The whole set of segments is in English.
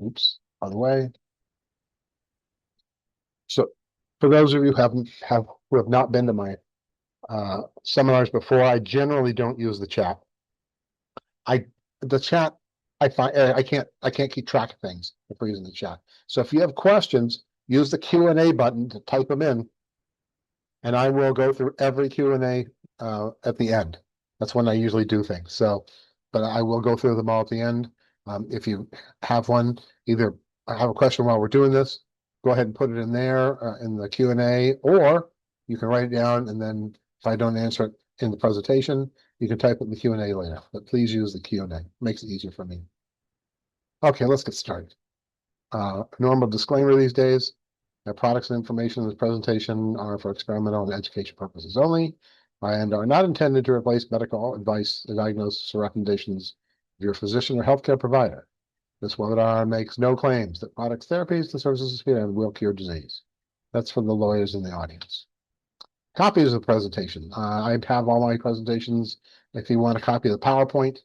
Oops, by the way. So for those of you who have not been to my seminars before, I generally don't use the chat. The chat, I find I can't keep track of things if we're using the chat. So if you have questions, use the Q&A button to type them in, and I will go through every Q&A at the end. That's when I usually do things. So, but I will go through them all at the end. If you have one, either I have a question while we're doing this, go ahead and put it in there in the Q&A, or you can write it down, and then if I don't answer it in the presentation, you can type it in the Q&A later. But please use the Q&A. Makes it easier for me. Okay, let's get started. Normal disclaimer these days. The products and information in this presentation are for experimental and education purposes only, and are not intended to replace medical advice, diagnosis, or recommendations of your physician or healthcare provider. This webinar makes no claims that products, therapies, and services will cure disease. That's for the lawyers in the audience. Copies of the presentation. I have all my presentations. If you want a copy of the PowerPoint,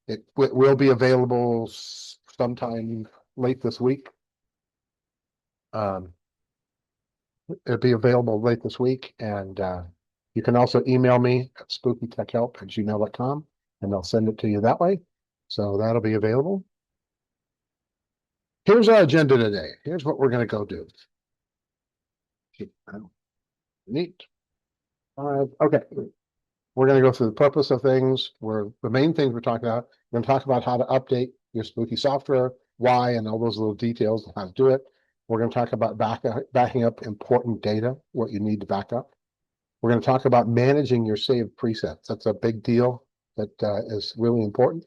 it will be available sometime late this week. It'll be available late this week, and you can also email me at spookytechhelp@gmail.com, and I'll send it to you that way. So that'll be available. Here's our agenda today. Here's what we're going to go do. Neat. Okay. We're going to go through the purpose of things. The main things we're talking about. We're going to talk about how to update your Spooky software, why, and all those little details of how to do it. We're going to talk about backing up important data, what you need to back up. We're going to talk about managing your saved presets. That's a big deal that is really important.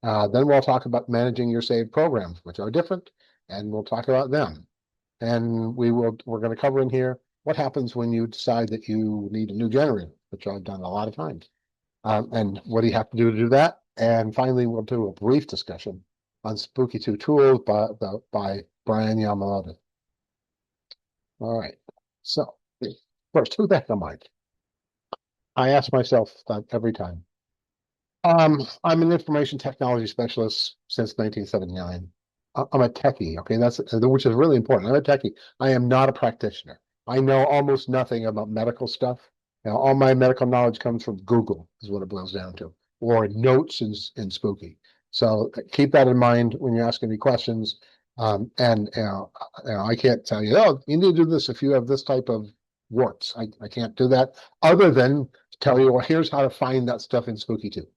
Then we'll talk about managing your saved programs, which are different, and we'll talk about them. And we're going to cover in here what happens when you decide that you need a new generator, which I've done a lot of times. And what do you have to do that? And finally, we'll do a brief discussion on Spooky2 tools by Brian Yamamoto. All right. So first, who the heck am I? I ask myself that every time. I'm an information technology specialist since 1979. I'm a techie, okay? Which is really important. I'm a techie. I am not a practitioner. I know almost nothing about medical stuff. Now, all my medical knowledge comes from Google, is what it boils down to, or notes in Spooky. So keep that in mind when you're asking me questions. I can't tell you, oh, you need to do this if you have this type of warts. I can't do that, other than tell you, well, here's how to find that stuff in Spooky2.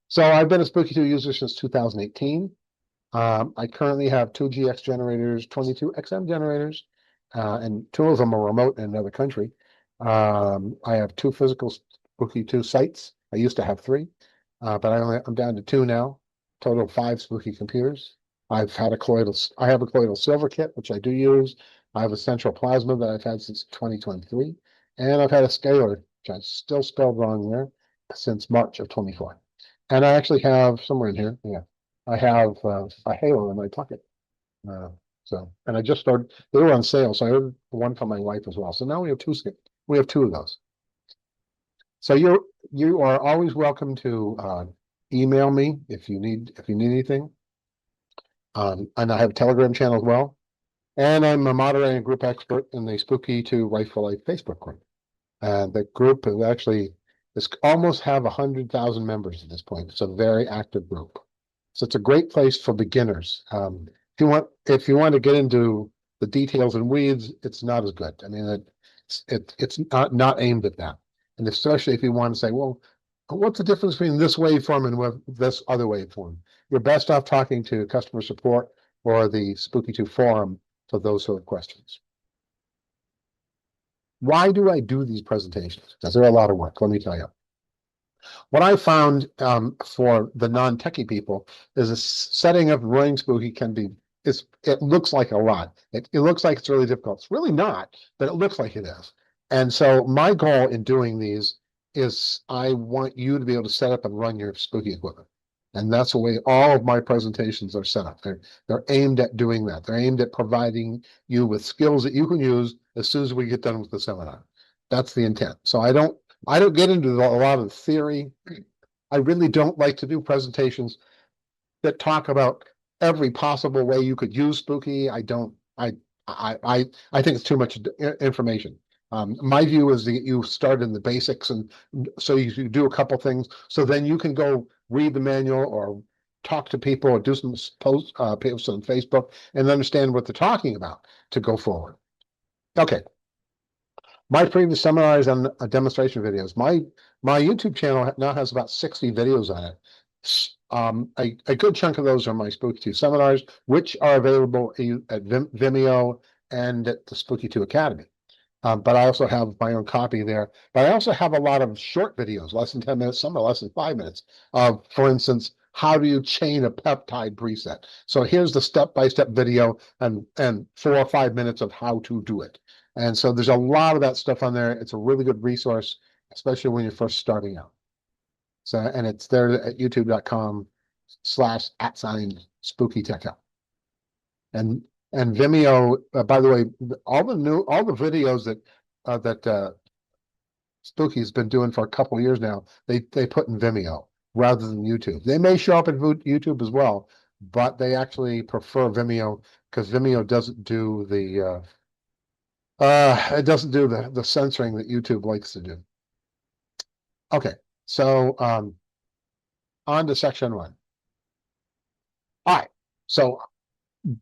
So I've been a Spooky2 user since 2018. I currently have 2 GX generators, 22 XM generators, and 2 of them are remote in another country. I have 2 physical Spooky2 sites. I used to have 3, but I'm down to 2 now. Total of 5 Spooky computers. I have a colloidal silver kit, which I do use. I have a central plasma that I've had since 2023, and I've had a scalar, which I still spelled wrong there, since March of 24. And I actually have somewhere in here, yeah, I have a Halo in my pocket. And I just started. They were on sale, so I ordered one for my wife as well. So now we have 2. We have 2 of those. So you are always welcome to email me if you need anything. And I have a Telegram channel as well. And I'm a moderating group expert in the Spooky2 Right for Life Facebook group. The group is actually almost have 100,000 members at this point. It's a very active group. So it's a great place for beginners. If you want to get into the details and weeds, it's not as good. I mean, it's not aimed at that. And especially if you want to say, well, what's the difference between this waveform and this other waveform? You're best off talking to customer support or the Spooky2 forum for those sort of questions. Why do I do these presentations? Because they're a lot of work, let me tell you. What I found for the non-techie people is a setting up running Spooky it looks like a lot. It looks like it's really difficult. It's really not, but it looks like it is. And so my goal in doing these is I want you to be able to set up and run your Spooky equipment. And that's the way all of my presentations are set up. They're aimed at doing that. They're aimed at providing you with skills that you can use as soon as we get done with the seminar. That's the intent. So I don't get into a lot of theory. I really don't like to do presentations that talk about every possible way you could use Spooky. I think it's too much information. My view is that you start in the basics, and so you do a couple things, so then you can go read the manual or talk to people or do some posts on Facebook and understand what they're talking about to go forward. Okay, my previous seminars and demonstration videos. My YouTube channel now has about 60 videos on it. A good chunk of those are my Spooky2 seminars, which are available at Vimeo and at the Spooky2 Academy. But I also have my own copy there. But I also have a lot of short videos, less than 10 minutes, some are less than 5 minutes, of, for instance, how do you chain a peptide preset? So here's the step-by-step video and 4 or 5 minutes of how to do it. And so there's a lot of that stuff on there. It's a really good resource, especially when you're first starting out. So, and it's there at youtube.com/@SpookyTechHelp. And Vimeo, by the way, all the videos that Spooky's been doing for a couple of years now, they put in Vimeo rather than YouTube. They may show up in YouTube as well, but they actually prefer Vimeo because Vimeo doesn't do the the censoring that YouTube likes to do. Okay, so on to section 1. All right, so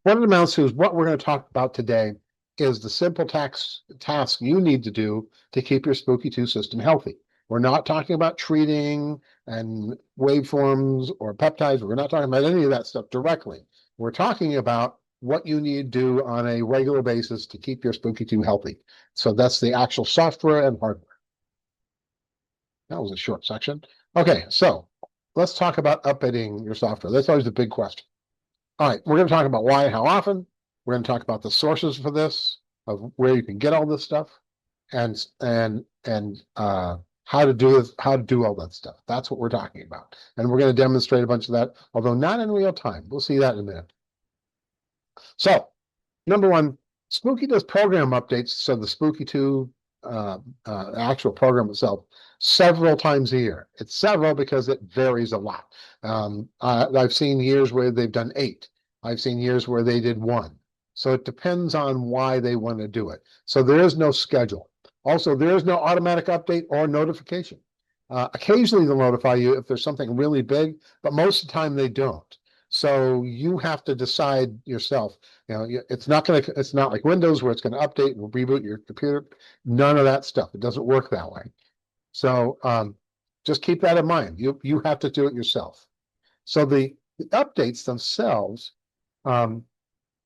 what it amounts to is what we're going to talk about today is the simple task you need to do to keep your Spooky2 system healthy. We're not talking about treating and waveforms or peptides. We're not talking about any of that stuff directly. We're talking about what you need to do on a regular basis to keep your Spooky2 healthy. So that's the actual software and hardware. That was a short section. Okay, so let's talk about updating your software. That's always the big question. All right, we're going to talk about why and how often. We're going to talk about the sources for this, of where you can get all this stuff, and how to do all that stuff. That's what we're talking about. And we're going to demonstrate a bunch of that, although not in real time. We'll see that in a minute. So, number 1, Spooky does program updates, so the Spooky2 actual program itself, several times a year. It's several because it varies a lot. I've seen years where they've done 8. I've seen years where they did 1. So it depends on why they want to do it. So there is no schedule. Also, there is no automatic update or notification. Occasionally they'll notify you if there's something really big, but most of the time they don't. So you have to decide yourself. You know, it's not like Windows where it's going to update and reboot your computer. None of that stuff. It doesn't work that way. So just keep that in mind. You have to do it yourself. So the updates themselves,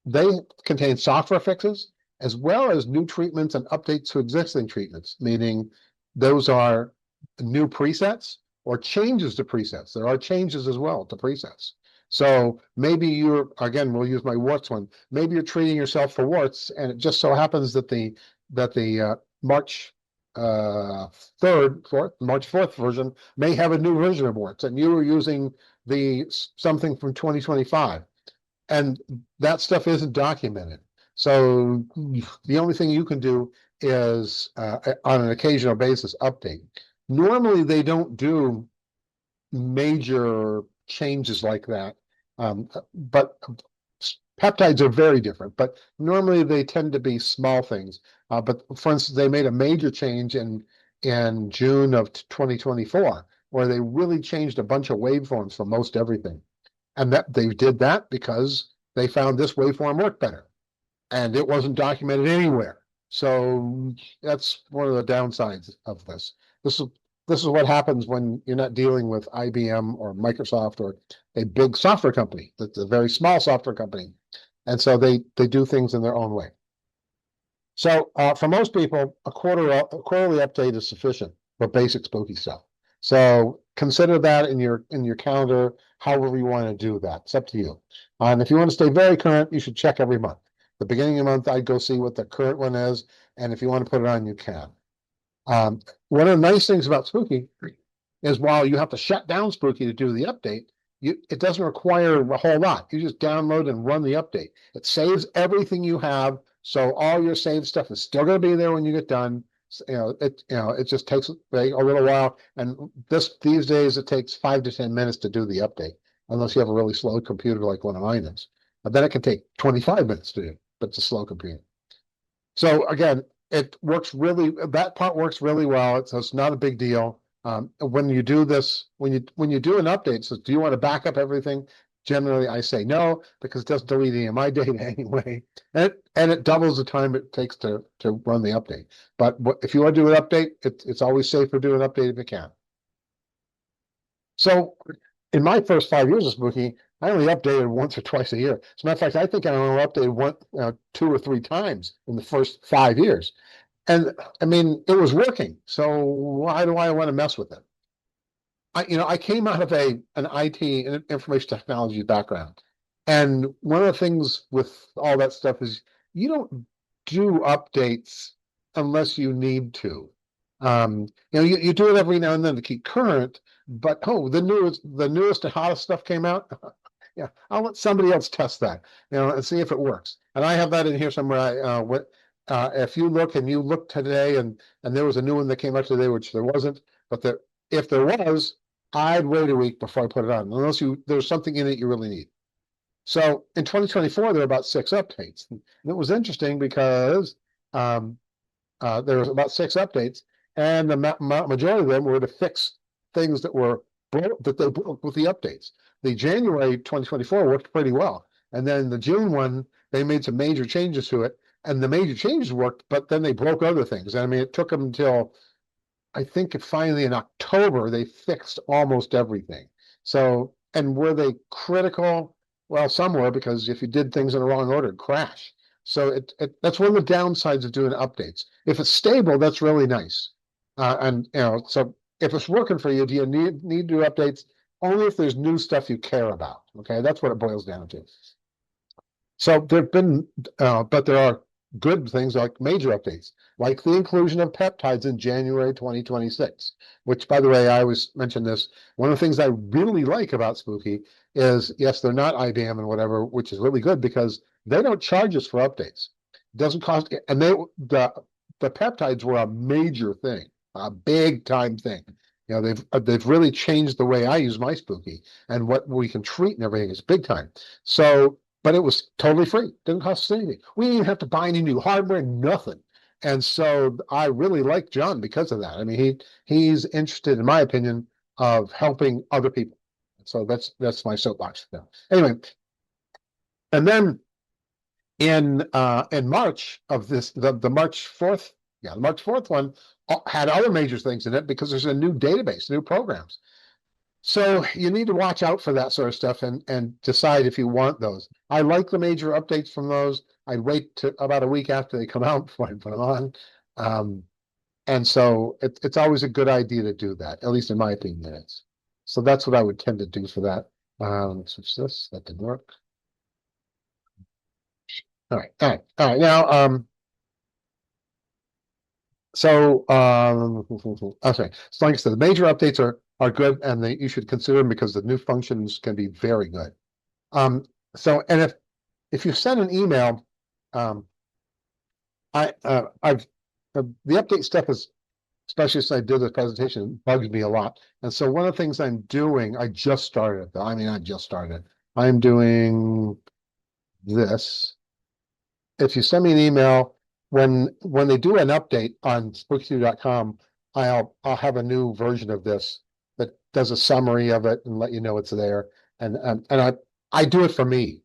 they contain software fixes as well as new treatments and updates to existing treatments, meaning those are new presets or changes to presets. There are changes as well to presets. So maybe again, we'll use my warts one. Maybe you're treating yourself for warts, and it just so happens that the March 4th version may have a new version of warts, and you were using something from 2025, and that stuff isn't documented. So the only thing you can do is on an occasional basis update. Normally they don't do major changes like that, but peptides are very different, but normally they tend to be small things. But for instance, they made a major change in June of 2024, where they really changed a bunch of waveforms for most everything. And that they did that because they found this waveform worked better. And it wasn't documented anywhere. So that's one of the downsides of this. This is what happens when you're not dealing with IBM or Microsoft or a big software company. That's a very small software company. And so they do things in their own way. So for most people, a quarterly update is sufficient for basic spooky stuff. So consider that in your calendar, however you want to do that. It's up to you. And if you want to stay very current, you should check every month. The beginning of the month, I'd go see what the current one is, and if you want to put it on, you can. One of the nice things about Spooky is while you have to shut down Spooky to do the update, it doesn't require a whole lot. You just download and run the update. It saves everything you have, so all your saved stuff is still going to be there when you get done. It just takes a little while, and these days it takes 5 to 10 minutes to do the update. unless you have a really slow computer like one of mine is. But then it can take 25 minutes to do, but it's a slow computer. So again, it works really, that part works really well. So it's not a big deal. When you do this, when you do an update, so do you want to back up everything? Generally, I say no, because it doesn't delete any of my data anyway. And it doubles the time it takes to run the update. But if you want to do an update, it's always safe to do an update if you can. So in my first 5 years of Spooky, I only updated once or twice a year. As a matter of fact, I think I only updated one, 2 or 3 times in the first 5 years. And I mean, it was working. So why do I want to mess with it? I came out of an IT and information technology background. And one of the things with all that stuff is you don't do updates unless you need to. You do it every now and then to keep current, but the newest and hottest stuff came out. Yeah, I'll let somebody else test that, and see if it works. And I have that in here somewhere. If you look today, and there was a new one that came out today, which there wasn't, but if there was, I'd wait a week before I put it on, unless there's something in it you really need. So in 2024, there were about 6 updates, and it was interesting because there was about 6 updates, and the majority of them were to fix things that they broke with the updates. The January 2024 worked pretty well, and then the June one, they made some major changes to it, and the major changes worked, but then they broke other things. I mean, it took them until I think finally in October they fixed almost everything. So, and were they critical? Well, some were, because if you did things in the wrong order, it'd crash. So that's one of the downsides of doing updates. If it's stable, that's really nice. So if it's working for you, do you need to do updates? Only if there's new stuff you care about. Okay, that's what it boils down to. So but there are good things like major updates, like the inclusion of peptides in January 2026, which, by the way, I always mention this. One of the things I really like about Spooky is, yes, they're not IBM and whatever, which is really good because they don't charge us for updates. It doesn't cost, and the peptides were a major thing, a big time thing. They've really changed the way I use my Spooky, and what we can treat and everything is big time. So, but it was totally free. Didn't cost us anything. We didn't even have to buy any new hardware, nothing. And so I really like John because of that. I mean, he's interested, in my opinion, of helping other people. So that's my soapbox now. Anyway, and then in March of this, the March 4th, the March 4th one had other major things in it because there's a new database, new programs. So you need to watch out for that sort of stuff and decide if you want those. I like the major updates from those. I'd wait to about a week after they come out before I put them on. And so it's always a good idea to do that, at least in my opinion it is. So that's what I would tend to do for that. Switch this, that didn't work. All right. Now, okay. So like I said, the major updates are good, and you should consider them because the new functions can be very good. And if you send an email, the update stuff is, especially since I did this presentation, bugs me a lot. And so one of the things I'm doing, I just started though. I mean, I just started. I'm doing this. If you send me an email, when they do an update on spooky2.com, I'll have a new version of this that does a summary of it and let you know it's there. And I do it for me.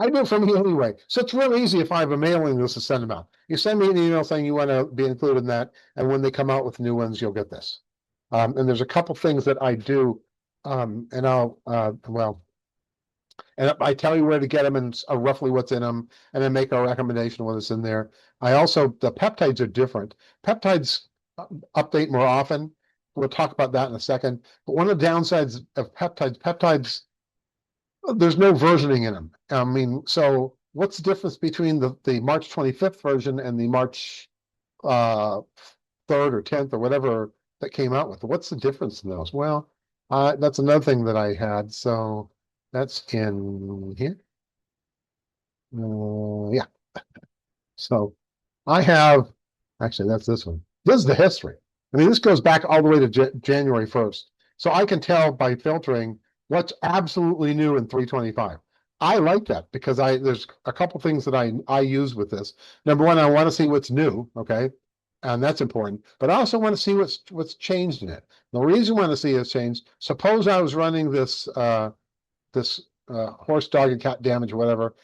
I do it for me anyway. So it's real easy if I have a mailing list to send them out. You send me an email saying you want to be included in that, and when they come out with new ones, you'll get this. And there's a couple things that I do, and and I tell you where to get them and roughly what's in them, and then make a recommendation when it's in there. The peptides are different. Peptides update more often. We'll talk about that in a second. But one of the downsides of peptides, there's no versioning in them. I mean, so what's the difference between the March 25th version and the March 3rd or 10th or whatever that came out with? What's the difference in those? Well, that's another thing that I had. So that's in here. Yeah. So I have, actually, that's this one. This is the history. I mean, this goes back all the way to January 1st. So I can tell by filtering what's absolutely new in 325. I like that because there's a couple things that I use with this. Number one, I want to see what's new, okay? And that's important. But I also want to see what's changed in it. The reason I want to see is changed. Suppose I was running this horse, dog, and cat damage, whatever,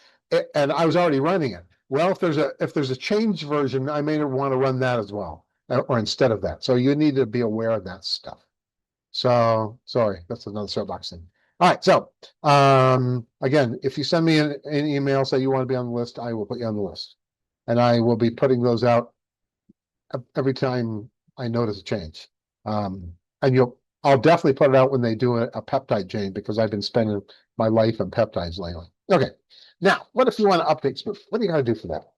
and I was already running it. Well, if there's a changed version, I may want to run that as well, or instead of that. So you need to be aware of that stuff. So sorry, that's another soapbox thing. All right, so again, if you send me an email, say you want to be on the list, I will put you on the list, and I will be putting those out every time I notice a change. And I'll definitely put it out when they do a peptide change because I've been spending my life on peptides lately. Okay, now what if you want to update Spoof? What do you got to do for that?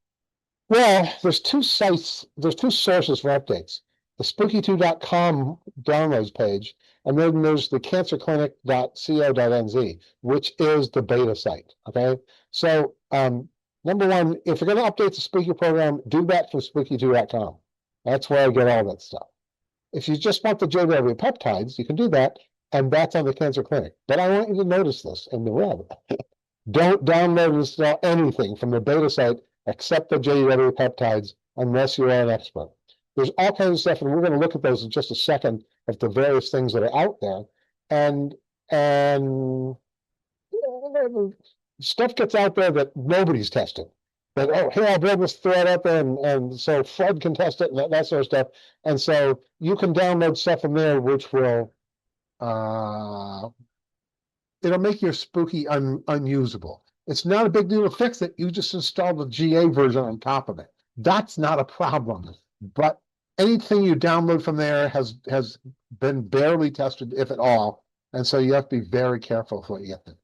Well, there's two sources for updates. The spooky2.com downloads page, and then there's the cancerclinic.co.nz, which is the beta site. Okay. So number one, if you're going to update the Spooky program, do that from spooky2.com. That's where I get all that stuff. If you just want the JW peptides, you can do that, and that's on the Cancer Clinic. But I want you to notice this in the web. Don't download and install anything from the beta site except the JW peptides unless you're an expert. There's all kinds of stuff, and we're going to look at those in just a second of the various things that are out there. And stuff gets out there that nobody's tested. But oh, here I'll build this thread up and so Fred can test it and that sort of stuff. And so you can download stuff from there which will it'll make your Spooky unusable. It's not a big deal to fix it. You just install the GA version on top of it. That's not a problem. But anything you download from there has been barely tested, if at all. And so you have to be very careful with what you get there.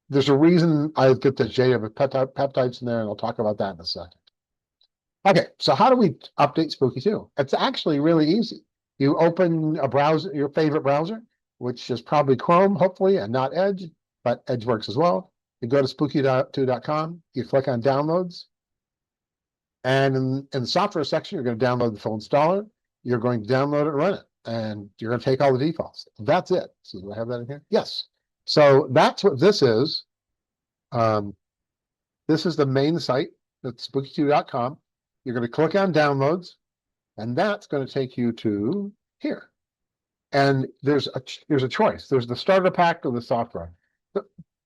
There's a reason I get the J of peptides in there, and I'll talk about that in a second. Okay, so how do we update Spooky 2? It's actually really easy. You open a browser, your favorite browser, which is probably Chrome, hopefully, and not Edge, but Edge works as well. You go to spooky2.com, you click on downloads, and in the software section, you're going to download the full installer. You're going to download it and run it, and you're going to take all the defaults. That's it. So do I have that in here? Yes. So that's what this is. This is the main site. That's spooky2.com. You're going to click on downloads, and that's going to take you to here. And there's a choice. There's the starter pack or the software.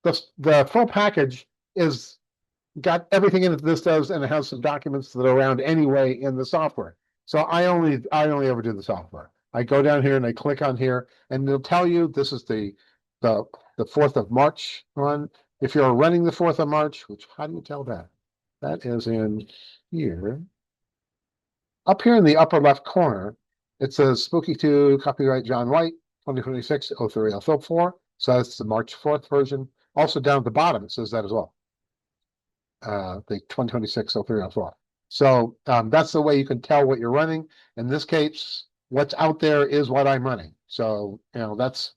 The full package is got everything in it this does, and it has some documents that are around anyway in the software. So I only ever do the software. I go down here and I click on here, and it'll tell you this is the 4th of March one. If you're running the 4th of March, which how do you tell that? That is in here. Up here in the upper left corner, it says Spooky 2, copyright John White, 2026, 0304. So that's the March 4th version. Also down at the bottom, it says that as well. The 2026, 0304. So that's the way you can tell what you're running. In this case, what's out there is what I'm running. So, that's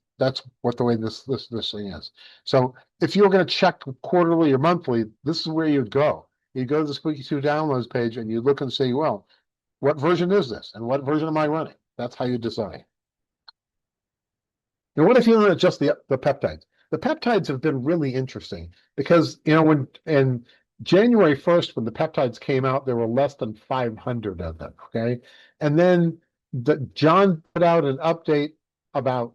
what the way this thing is. So if you're going to check quarterly or monthly, this is where you'd go. You go to the Spooky 2 downloads page and you look and say, well, what version is this? And what version am I running? That's how you decide. Now, what if you want to adjust the peptides? The peptides have been really interesting because, when in January 1st, when the peptides came out, there were less than 500 of them, okay? And then John put out an update about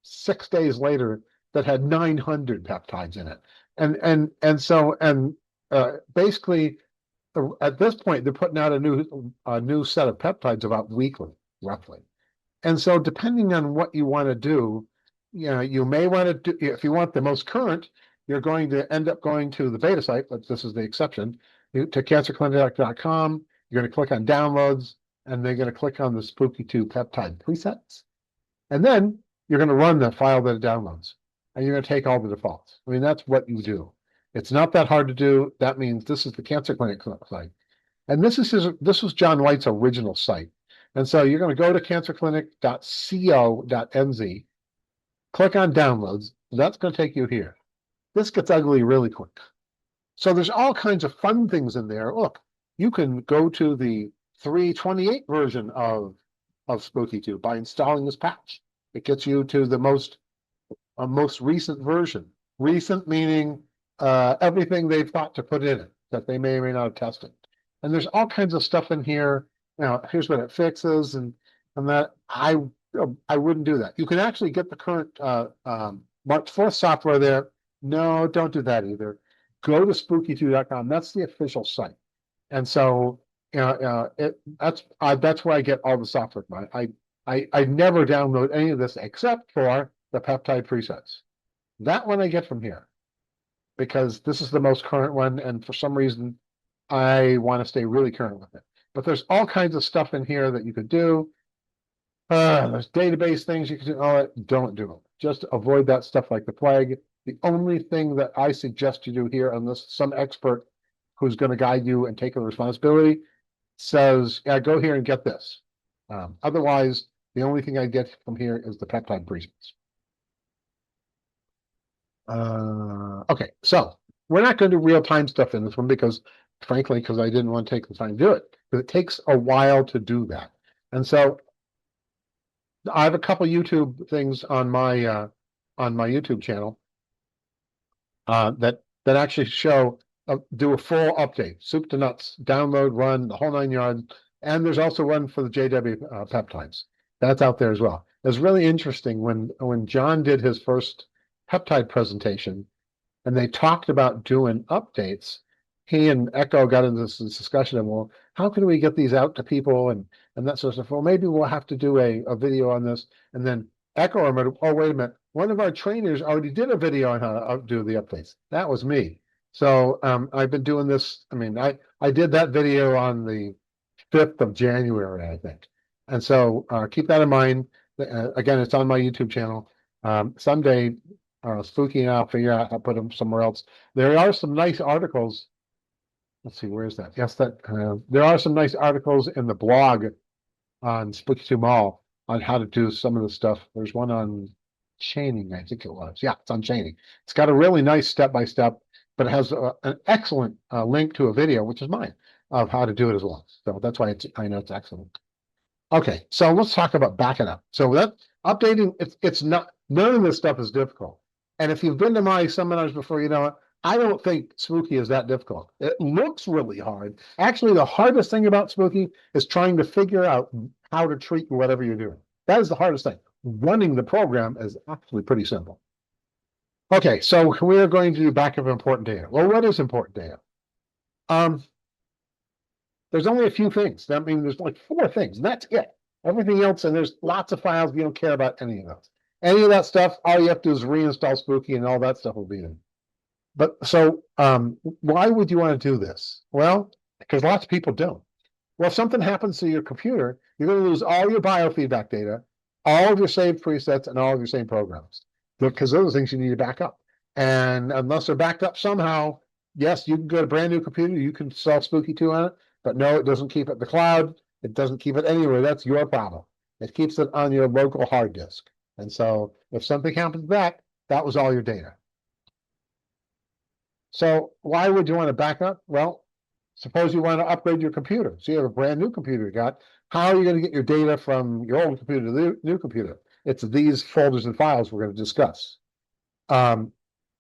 6 days later that had 900 peptides in it. And so basically, at this point, they're putting out a new set of peptides about weekly, roughly. And so depending on what you want to do, you may want to do, if you want the most current, you're going to end up going to the beta site, but this is the exception, to cancerclinic.com. You're going to click on downloads, and they're going to click on the Spooky 2 peptide presets. And then you're going to run the file that it downloads, and you're going to take all the defaults. I mean, that's what you do. It's not that hard to do. That means this is the Cancer Clinic site. And this was John White's original site. And so you're going to go to cancerclinic.co.nz, click on downloads. That's going to take you here. This gets ugly really quick. So there's all kinds of fun things in there. Look, you can go to the 328 version of Spooky 2 by installing this patch. It gets you to the most a most recent version. Recent meaning everything they've thought to put in it that they may or may not have tested. And there's all kinds of stuff in here. Now, here's what it fixes, and that I wouldn't do that. You can actually get the current March 4th software there. No, don't do that either. Go to spooky2.com. That's the official site. And so that's where I get all the software from. I never download any of this except for the peptide presets. That one I get from here because this is the most current one, and for some reason I want to stay really current with it. But there's all kinds of stuff in here that you could do. There's database things you can do. Oh, don't do them. Just avoid that stuff like the plague. The only thing that I suggest you do here, unless some expert who's going to guide you and take the responsibility says, yeah, go here and get this. Otherwise, the only thing I get from here is the peptide presets. Okay, so we're not going to do real-time stuff in this one because, frankly, because I didn't want to take the time to do it. But it takes a while to do that. And so I have a couple YouTube things on my YouTube channel that actually show do a full update, soup to nuts, download, run, the whole 9 yards. And there's also one for the JW peptides. That's out there as well. It's really interesting when John did his first peptide presentation and they talked about doing updates, he and Echo got into this discussion of, well, how can we get these out to people and that sort of stuff? Well, maybe we'll have to do a video on this. And then Echo remembered, oh, wait a minute, one of our trainers already did a video on how to do the updates. That was me. So I've been doing this. I mean, I did that video on the 5th of January, I think. And so keep that in mind. Again, it's on my YouTube channel. Someday, Spooky and I'll figure out how to put them somewhere else. There are some nice articles. Let's see, where is that? Yes, there are some nice articles in the blog on Spooky2 Mall on how to do some of the stuff. There's one on chaining, I think it was. Yeah, it's on chaining. It's got a really nice step-by-step, but it has an excellent link to a video, which is mine, of how to do it as well. So that's why I know it's excellent. Okay, so let's talk about backing up. So that updating, it's not, none of this stuff is difficult. And if you've been to my seminars before, you know, I don't think Spooky is that difficult. It looks really hard. Actually, the hardest thing about Spooky is trying to figure out how to treat whatever you're doing. That is the hardest thing. Running the program is actually pretty simple. Okay, so we're going to do backup of important data. Well, what is important data? There's only a few things. I mean, there's like 4 things, and that's it. Everything else, and there's lots of files. You don't care about any of those. Any of that stuff, all you have to do is reinstall Spooky, and all that stuff will be in. But so, why would you want to do this? Well, because lots of people don't. Well, if something happens to your computer, you're going to lose all your biofeedback data, all of your saved presets, and all of your saved programs. Because those are things you need to back up. And unless they're backed up somehow, yes, you can get a brand new computer, you can install Spooky2 on it, but no, it doesn't keep it in the cloud. It doesn't keep it anywhere. That's your problem. It keeps it on your local hard disk. And so if something happens to that, that was all your data. So why would you want to back up? Well, suppose you want to upgrade your computer. So you have a brand new computer you got. How are you going to get your data from your old computer to the new computer? It's these folders and files we're going to discuss. And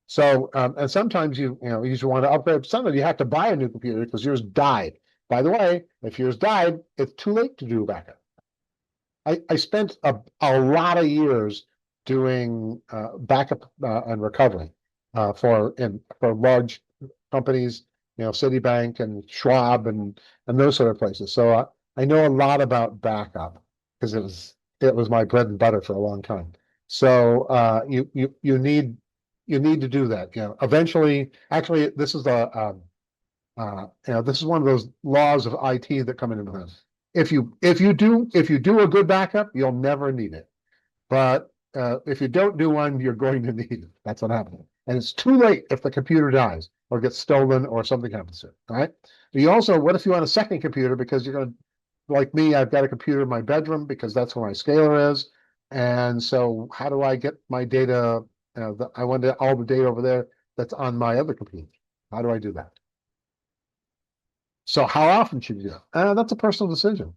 sometimes you want to upgrade. Sometimes you have to buy a new computer because yours died. By the way, if yours died, it's too late to do a backup. I spent a lot of years doing backup and recovery for large companies, Citibank and Schwab and those sort of places. So I know a lot about backup because it was my bread and butter for a long time. So you need to do that. Eventually, actually, this is this is one of those laws of IT that come into this. If you do a good backup, you'll never need it. But if you don't do one, you're going to need it. That's what happens. And it's too late if the computer dies or gets stolen or something happens to it. All right. But you also, what if you want a second computer because you're going to, like me, I've got a computer in my bedroom because that's where my scaler is. And so how do I get my data? I want all the data over there that's on my other computer. How do I do that? So how often should you do it? That's a personal decision.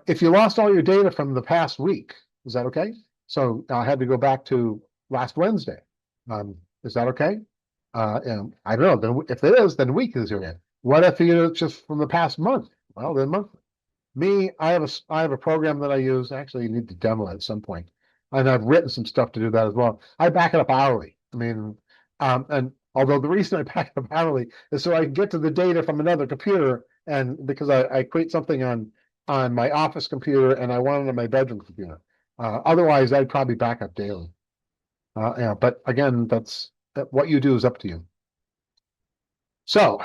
If you lost all your data from the past week, is that okay? So I had to go back to last Wednesday. Is that okay? And I don't know. Then if it is, then week is in. What if it's just from the past month? Well, then month. Me, I have a program that I use. Actually, you need to demo it at some point, and I've written some stuff to do that as well. I back it up hourly. I mean, and although the reason I back it up hourly is so I can get to the data from another computer, and because I create something on my office computer and I want it on my bedroom computer. Otherwise, I'd probably back up daily. Yeah, but again, what you do is up to you. So,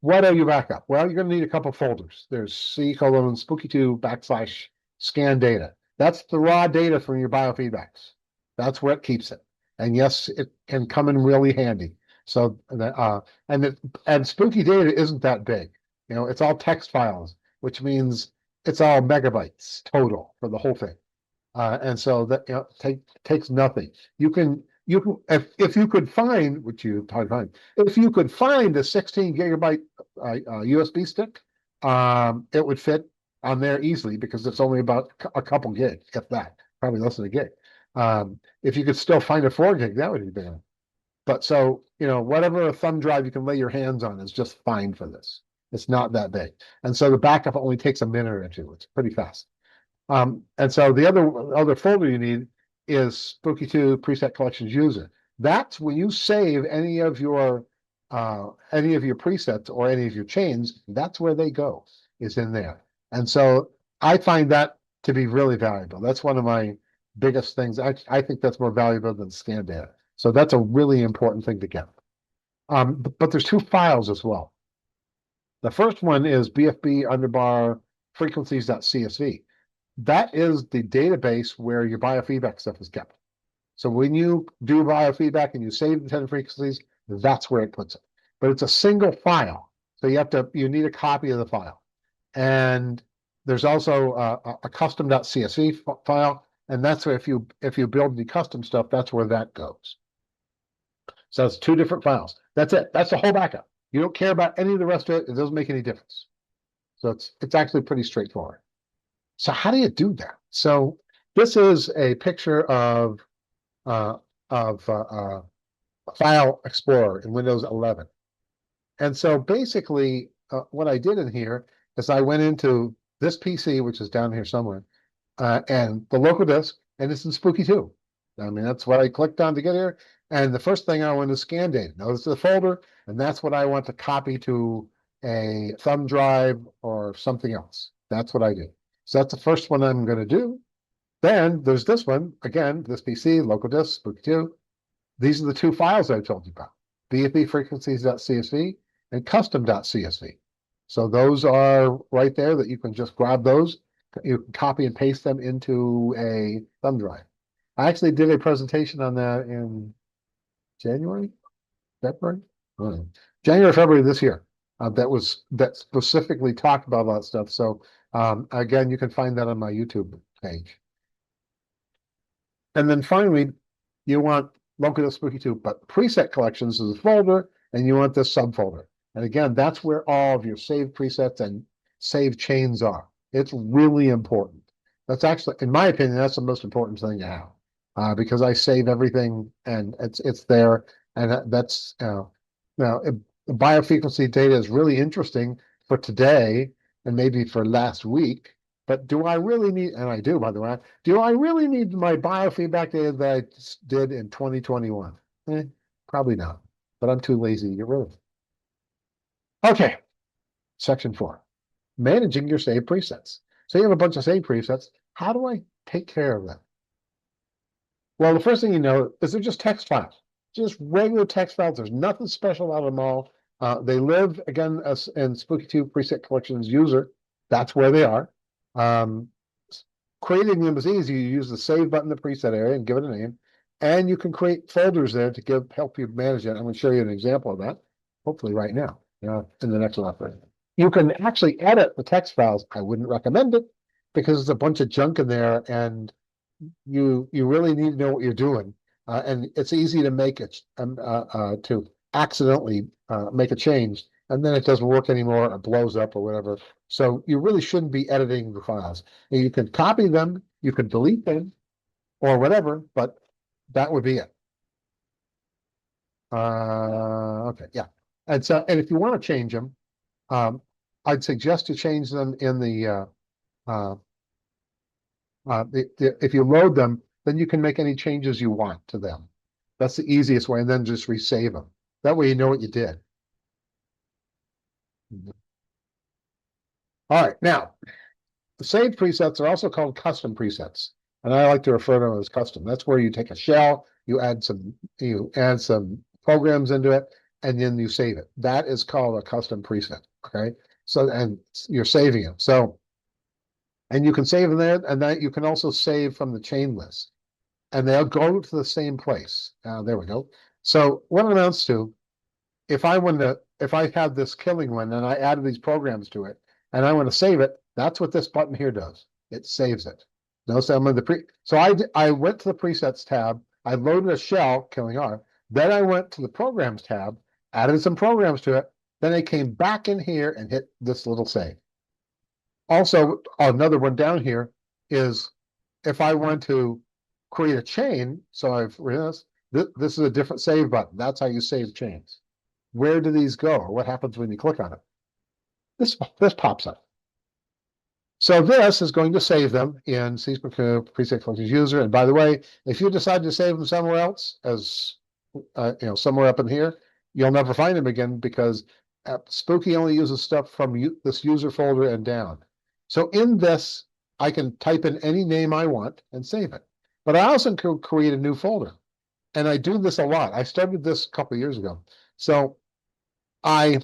what are your backup? Well, you're going to need a couple folders. There's C:/Spooky2 / scan data. That's the raw data from your biofeedbacks. That's where it keeps it. And yes, it can come in really handy. So, and Spooky data isn't that big. It's all text files, which means it's all megabytes total for the whole thing. And so that takes nothing. If you could find, which you probably find, if you could find a 16 gigabyte USB stick, it would fit on there easily because it's only about a couple gig, if that, probably less than a gig. If you could still find a 4 gig, that would be better. But so, whatever a thumb drive you can lay your hands on is just fine for this. It's not that big. And so the backup only takes a minute or two. It's pretty fast. And so the other folder you need is Spooky2 Preset Collections User. That's when you save any of your presets or any of your chains, that's where they go, is in there. And so I find that to be really valuable. That's one of my biggest things. I think that's more valuable than scan data. So that's a really important thing to get. But there's two files as well. The first one is BFB underbar frequencies.csv. That is the database where your biofeedback stuff is kept. So when you do biofeedback and you save the 10 frequencies, that's where it puts it. But it's a single file. So you need a copy of the file. And there's also a custom.csv file. And that's where if you build the custom stuff, that's where that goes. So it's two different files. That's it. That's the whole backup. You don't care about any of the rest of it. It doesn't make any difference. So it's actually pretty straightforward. So how do you do that? So this is a picture of File Explorer in Windows 11. And so basically what I did in here is I went into this PC, which is down here somewhere, and the local disk, and it's in Spooky2. I mean, that's what I clicked on to get here. And the first thing I want to scan data. Notice the folder, and that's what I want to copy to a thumb drive or something else. That's what I do. So that's the first one I'm going to do. Then there's this one, again, this PC, local disk, Spooky2. These are the two files I told you about, BFB frequencies.csv and custom.csv. So those are right there that you can just grab those. You can copy and paste them into a thumb drive. I actually did a presentation on that in January, February? January, February this year. That specifically talked about all that stuff. So again, you can find that on my YouTube page. And then finally, you want local disk Spooky2, but preset collections is a folder, and you want this subfolder. And again, that's where all of your saved presets and saved chains are. It's really important. That's actually, in my opinion, that's the most important thing to have, because I save everything and it's there. And that's now biofrequency data is really interesting for today and maybe for last week. But do I really need, and I do, by the way, do I really need my biofeedback data that I did in 2021? Probably not, but I'm too lazy to get rid of it. Okay, section 4, managing your saved presets. So you have a bunch of saved presets. How do I take care of them? Well, the first thing you know is they're just text files, just regular text files. There's nothing special about them all. They live, again, as in Spooky2 Preset Collections User. That's where they are. Creating them is easy. You use the save button in the preset area and give it a name. And you can create folders there to help you manage it. I'm going to show you an example of that, hopefully right now, in the next lesson. You can actually edit the text files. I wouldn't recommend it because there's a bunch of junk in there and you really need to know what you're doing. And it's easy to make it, to accidentally make a change, and then it doesn't work anymore, or blows up or whatever. So you really shouldn't be editing the files. And you can copy them, you can delete them, or whatever, but that would be it. Okay, yeah. And if you want to change them, um, I'd suggest to change them in uh, if you load them, then you can make any changes you want to them. That's the easiest way, and then just resave them. That way you know what you did. Mhm. All right, now the saved presets are also called custom presets, and I like to refer to them as custom. That's where you take a shell, you add some programs into it, and then you save it. That is called a custom preset. Okay, so and you're saving it. So and you can save in there, and that you can also save from the chain list, and they'll go to the same place. There we go. So what it amounts to, if I had this killing one and I added these programs to it, and I want to save it, that's what this button here does. It saves it. Notice I'm in the so I went to the presets tab, I loaded a shell, killing R, then I went to the programs tab, added some programs to it, then I came back in here and hit this little save. Also, another one down here is if I want to create a chain, so I've realized this is a different save button. That's how you save chains. Where do these go? Or what happens when you click on it? This pops up. So this is going to save them in Spooky2 preset collectors user. And by the way, if you decide to save them somewhere else, as somewhere up in here, you'll never find them again because Spooky only uses stuff from this user folder and down. So in this, I can type in any name I want and save it. But I also can create a new folder. And I do this a lot. I started this a couple of years ago. So I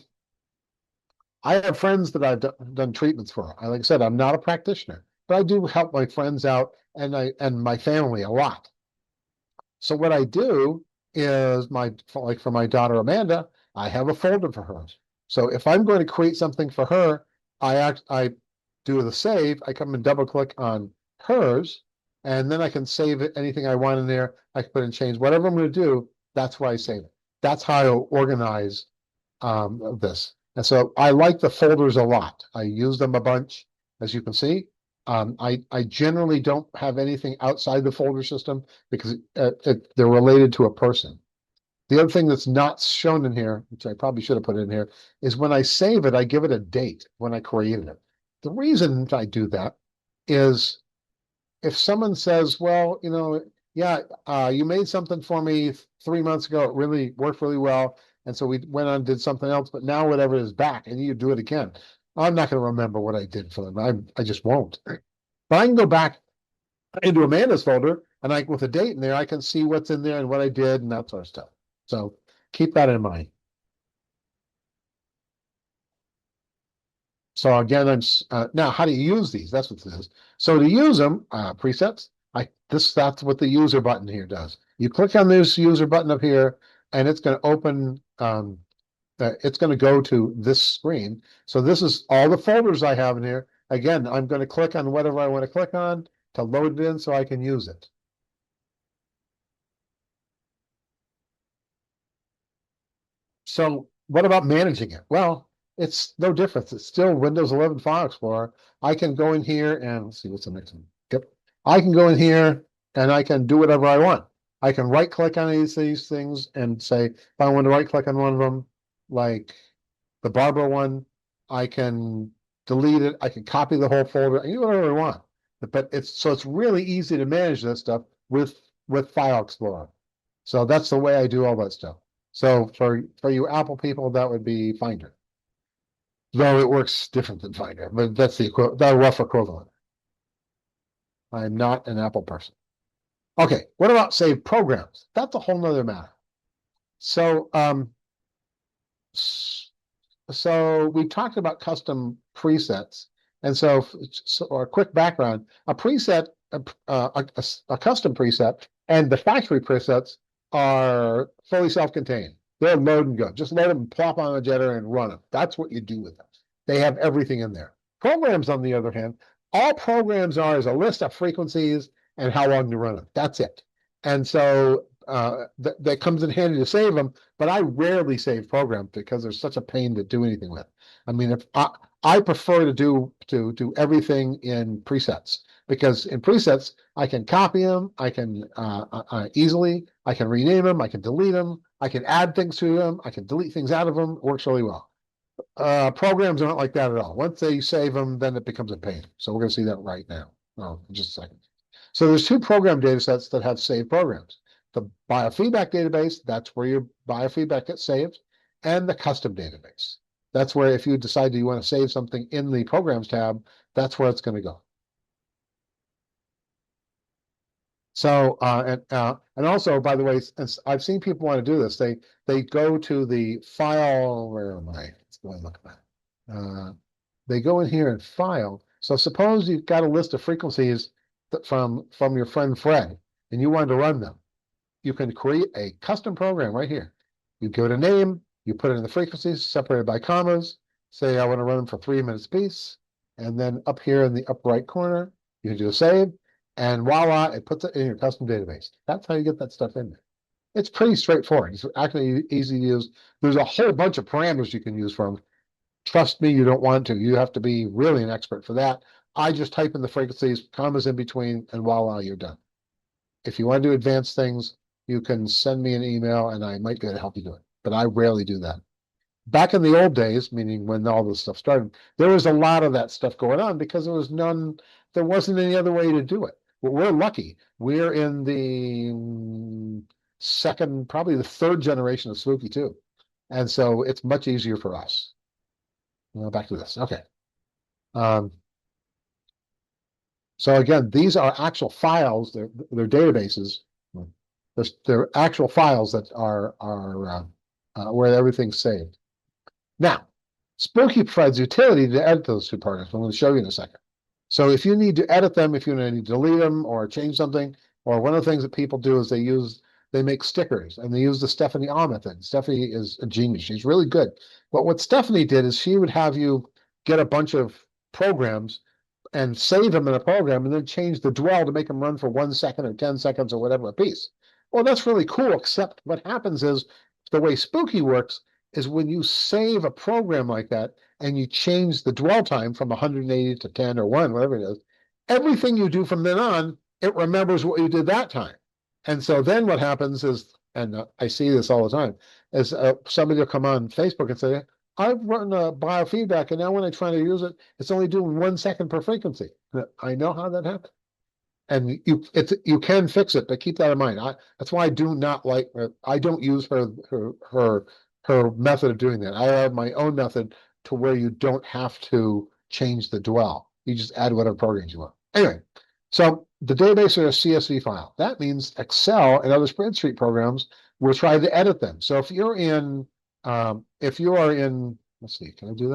have friends that I've done treatments for. Like I said, I'm not a practitioner, but I do help my friends out and my family a lot. So what I do is like for my daughter Amanda, I have a folder for hers. So if I'm going to create something for her, I do the save. I come and double click on hers, and then I can save it. Anything I want in there, I can put in change. Whatever I'm going to do, that's why I save it. That's how I organize this. And so I like the folders a lot. I use them a bunch, as you can see. I generally don't have anything outside the folder system because they're related to a person. The other thing that's not shown in here, which I probably should have put in here, is when I save it, I give it a date when I created it. The reason I do that is if someone says, well, yeah, you made something for me 3 months ago, it really worked really well, and so we went on and did something else, but now whatever is back, and you do it again. I'm not going to remember what I did for them. I just won't. But I can go back into Amanda's folder, and with a date in there, I can see what's in there and what I did and that sort of stuff. So keep that in mind. So again, now how do you use these? That's what this is. So to use them, presets, that's what the user button here does. You click on this user button up here, and it's going to open. It's going to go to this screen. So this is all the folders I have in here. Again, I'm going to click on whatever I want to click on to load it in so I can use it. So what about managing it? Well, it's no difference. It's still Windows 11 File Explorer. I can go in here and let's see what's the next one. Yep. I can go in here and I can do whatever I want. I can right click on these things and say, if I want to right click on one of them, like the Barbara one, I can delete it. I can copy the whole folder. I can do whatever I want. But it's really easy to manage this stuff with File Explorer. So that's the way I do all that stuff. So for you Apple people, that would be Finder. Though it works different than Finder, but that's the rough equivalent. I'm not an Apple person. Okay, what about save programs? That's a whole nother matter. So so we talked about custom presets, and so a quick background: a preset, a custom preset, and the factory presets are fully self-contained. They're load and go. Just let them plop on a jetter and run them. That's what you do with them. They have everything in there. Programs, on the other hand, all programs are is a list of frequencies and how long to run them. That's it. And so that comes in handy to save them, but I rarely save programs because they're such a pain to do anything with. I mean, if I prefer to do everything in presets. because in presets, I can copy them, I can easily, I can rename them, I can delete them, I can add things to them, I can delete things out of them. It works really well. Programs are not like that at all. Once they save them, then it becomes a pain. So we're going to see that right now. Oh, in just a second. So there's two program data sets that have saved programs. The biofeedback database, that's where your biofeedback gets saved, and the custom database. That's where if you decide that you want to save something in the programs tab, that's where it's going to go. So and also, by the way, I've seen people want to do this. They go to the file. Where am I? Let's go and look at that. They go in here and file. So suppose you've got a list of frequencies from your friend Fred, and you wanted to run them. You can create a custom program right here. You give it a name, you put it in the frequencies separated by commas, say I want to run them for 3 minutes apiece, and then up here in the upper right corner, you can do a save, and voila, it puts it in your custom database. That's how you get that stuff in there. It's pretty straightforward. It's actually easy to use. There's a whole bunch of parameters you can use from. Trust me, you don't want to. You have to be really an expert for that. I just type in the frequencies, commas in between, and voila, you're done. If you want to do advanced things, you can send me an email and I might be able to help you do it. But I rarely do that. Back in the old days, meaning when all this stuff started, there was a lot of that stuff going on because there wasn't any other way to do it. Well, we're lucky. We're in the second, probably the third generation of Spooky2. And so it's much easier for us. Back to this. Okay. So again, these are actual files. They're databases. They're actual files that are where everything's saved. Now, Spooky provides utility to edit those two programs. I'm going to show you in a second. So if you need to edit them, if you need to delete them or change something, or one of the things that people do is they make stickers and they use the Stephanie Ah method. Stephanie is a genius. She's really good. But what Stephanie did is she would have you get a bunch of programs and save them in a program and then change the dwell to make them run for 1 second or 10 seconds or whatever a piece. Well, that's really cool, except what happens is the way Spooky works is when you save a program like that and you change the dwell time from 180 to 10 or 1, whatever it is, everything you do from then on, it remembers what you did that time. And so then what happens is, and I see this all the time, is somebody will come on Facebook and say, I've run a biofeedback, and now when I try to use it, it's only doing 1 second per frequency. I know how that happened. And you can fix it, but keep that in mind. That's why I do not like I don't use her method of doing that. I have my own method to where you don't have to change the dwell. You just add whatever programs you want. Anyway, so the database is a CSV file. That means Excel and other spreadsheet programs will try to edit them. So if you are in, let's see, can I do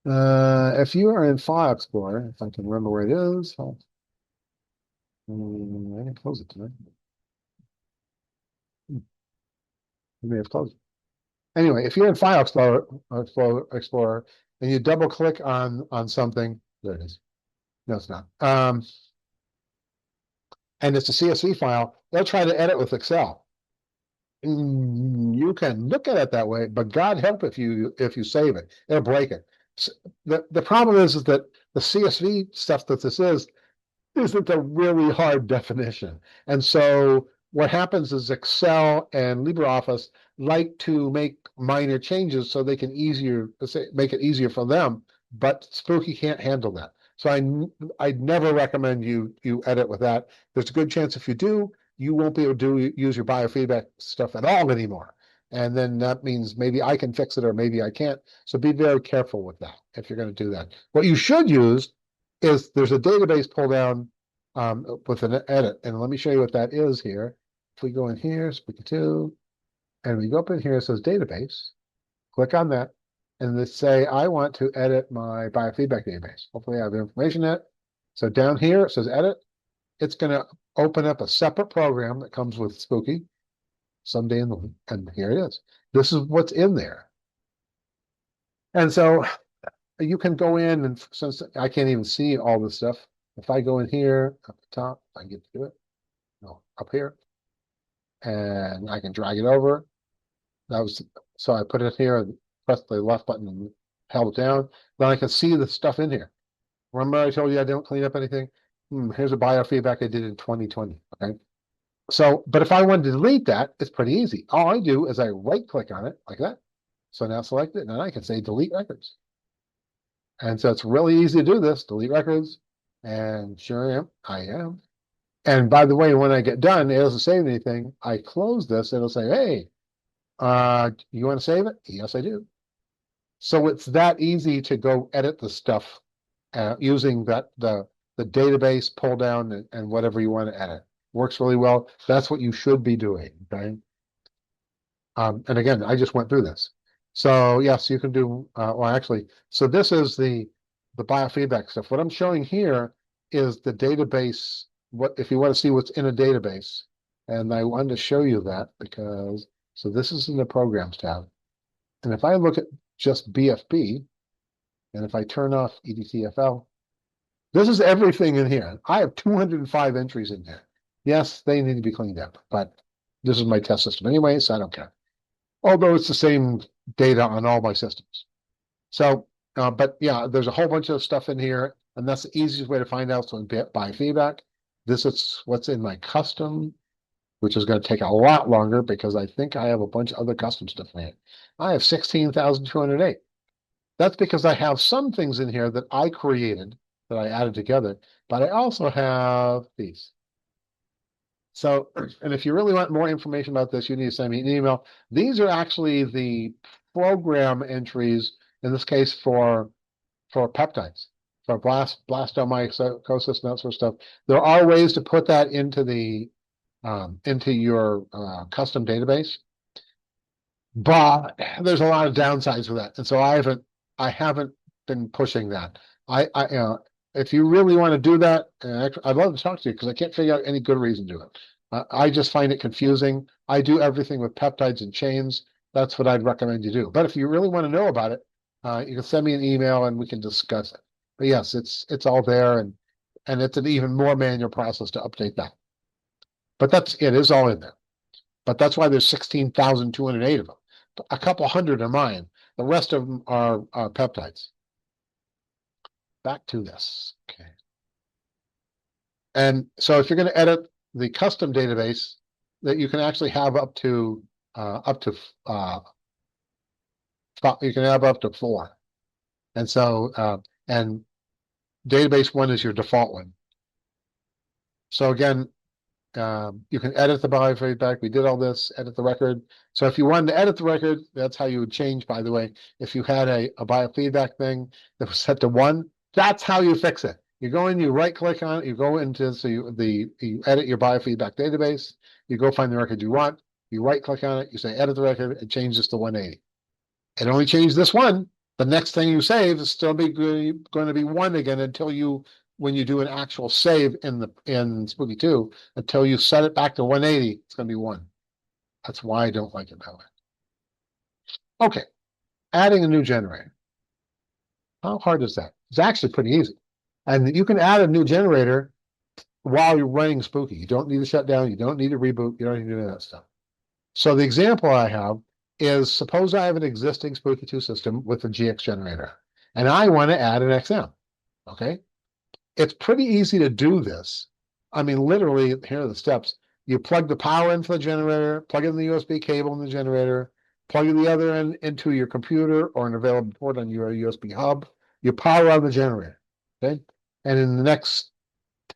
that? If you are in File Explorer, if I can remember where it is, I didn't close it tonight. I may have closed it. Anyway, if you're in File Explorer, and you double click on something, there it is. No, it's not. And it's a CSV file, they'll try to edit with Excel. You can look at it that way, but God help if you save it, it'll break it. The problem is that the CSV stuff that this isn't a really hard definition. And so what happens is Excel and LibreOffice like to make minor changes so they can make it easier for them, but Spooky can't handle that. So I'd never recommend you edit with that. There's a good chance if you do, you won't be able to use your biofeedback stuff at all anymore. And then that means maybe I can fix it or maybe I can't. So be very careful with that if you're going to do that. What you should use is there's a database pull down with an edit. And let me show you what that is here. If we go in here, Spooky2, and we go up in here, it says database, click on that, and let's say I want to edit my biofeedback database. Hopefully I have information in it. So down here, it says edit. It's going to open up a separate program that comes with Spooky someday in the week, and here it is. This is what's in there. And so you can go in, and since I can't even see all this stuff, if I go in here up the top, I get to do it. No, up here, and I can drag it over. So I put it here, press the left button and held it down. Then I can see the stuff in here. Remember I told you I don't clean up anything? here's a biofeedback I did in 2020. Okay. So, but if I wanted to delete that, it's pretty easy. All I do is I right click on it like that. So now select it, and then I can say delete records. And so it's really easy to do this, delete records. And sure I am. And by the way, when I get done, it doesn't save anything. I close this, it'll say, hey, you want to save it? Yes, I do. So it's that easy to go edit the stuff using the database pull down and whatever you want to edit. Works really well. That's what you should be doing. Okay. And again, I just went through this. So yes, you can do well actually. So this is the biofeedback stuff. What I'm showing here is the database. What if you want to see what's in a database? And I wanted to show you that because so this is in the programs tab. And if I look at just BFB, and if I turn off EDTFL, this is everything in here. I have 205 entries in there. Yes, they need to be cleaned up, but this is my test system anyway, so I don't care. Although it's the same data on all my systems. So, but yeah, there's a whole bunch of stuff in here, and that's the easiest way to find out. So by feedback, this is what's in my custom, which is going to take a lot longer because I think I have a bunch of other custom stuff in it. I have 16,208. That's because I have some things in here that I created, that I added together, but I also have these. So, and if you really want more information about this, you need to send me an email. These are actually the program entries, in this case for peptides, for blastomycosis and that sort of stuff. There are ways to put that into the into your custom database, but there's a lot of downsides with that, and so I haven't been pushing that. If you really want to do that, I'd love to talk to you because I can't figure out any good reason to do it. I just find it confusing. I do everything with peptides and chains. That's what I'd recommend you do. But if you really want to know about it, you can send me an email and we can discuss it. But yes, it's all there, and it's an even more manual process to update that. But it is all in there. But that's why there's 16,208 of them. A couple hundred are mine. The rest of them are peptides. Back to this. Okay. And so if you're going to edit the custom database, that you can actually have up to you can have up to 4. And so and database 1 is your default one. So again, you can edit the biofeedback. We did all this, edit the record. So if you wanted to edit the record, that's how you would change, by the way. If you had a biofeedback thing that was set to 1, that's how you fix it. You go in, you right click on it, you go into you edit your biofeedback database, you go find the record you want, you right click on it, you say edit the record, it changes to 180. It only changed this one. The next thing you save is still going to be 1 again until when you do an actual save in Spooky2, until you set it back to 180, it's going to be 1. That's why I don't like it that way. Okay, adding a new generator. How hard is that? It's actually pretty easy. And you can add a new generator while you're running Spooky. You don't need to shut down. You don't need to reboot. You don't need to do any of that stuff. So the example I have is, suppose I have an existing Spooky2 system with a GX generator, and I want to add an XM. Okay? It's pretty easy to do this. I mean, literally, here are the steps. You plug the power into the generator, plug in the USB cable in the generator, plug the other end into your computer or an available port on your USB hub. You power on the generator. Okay? And in the next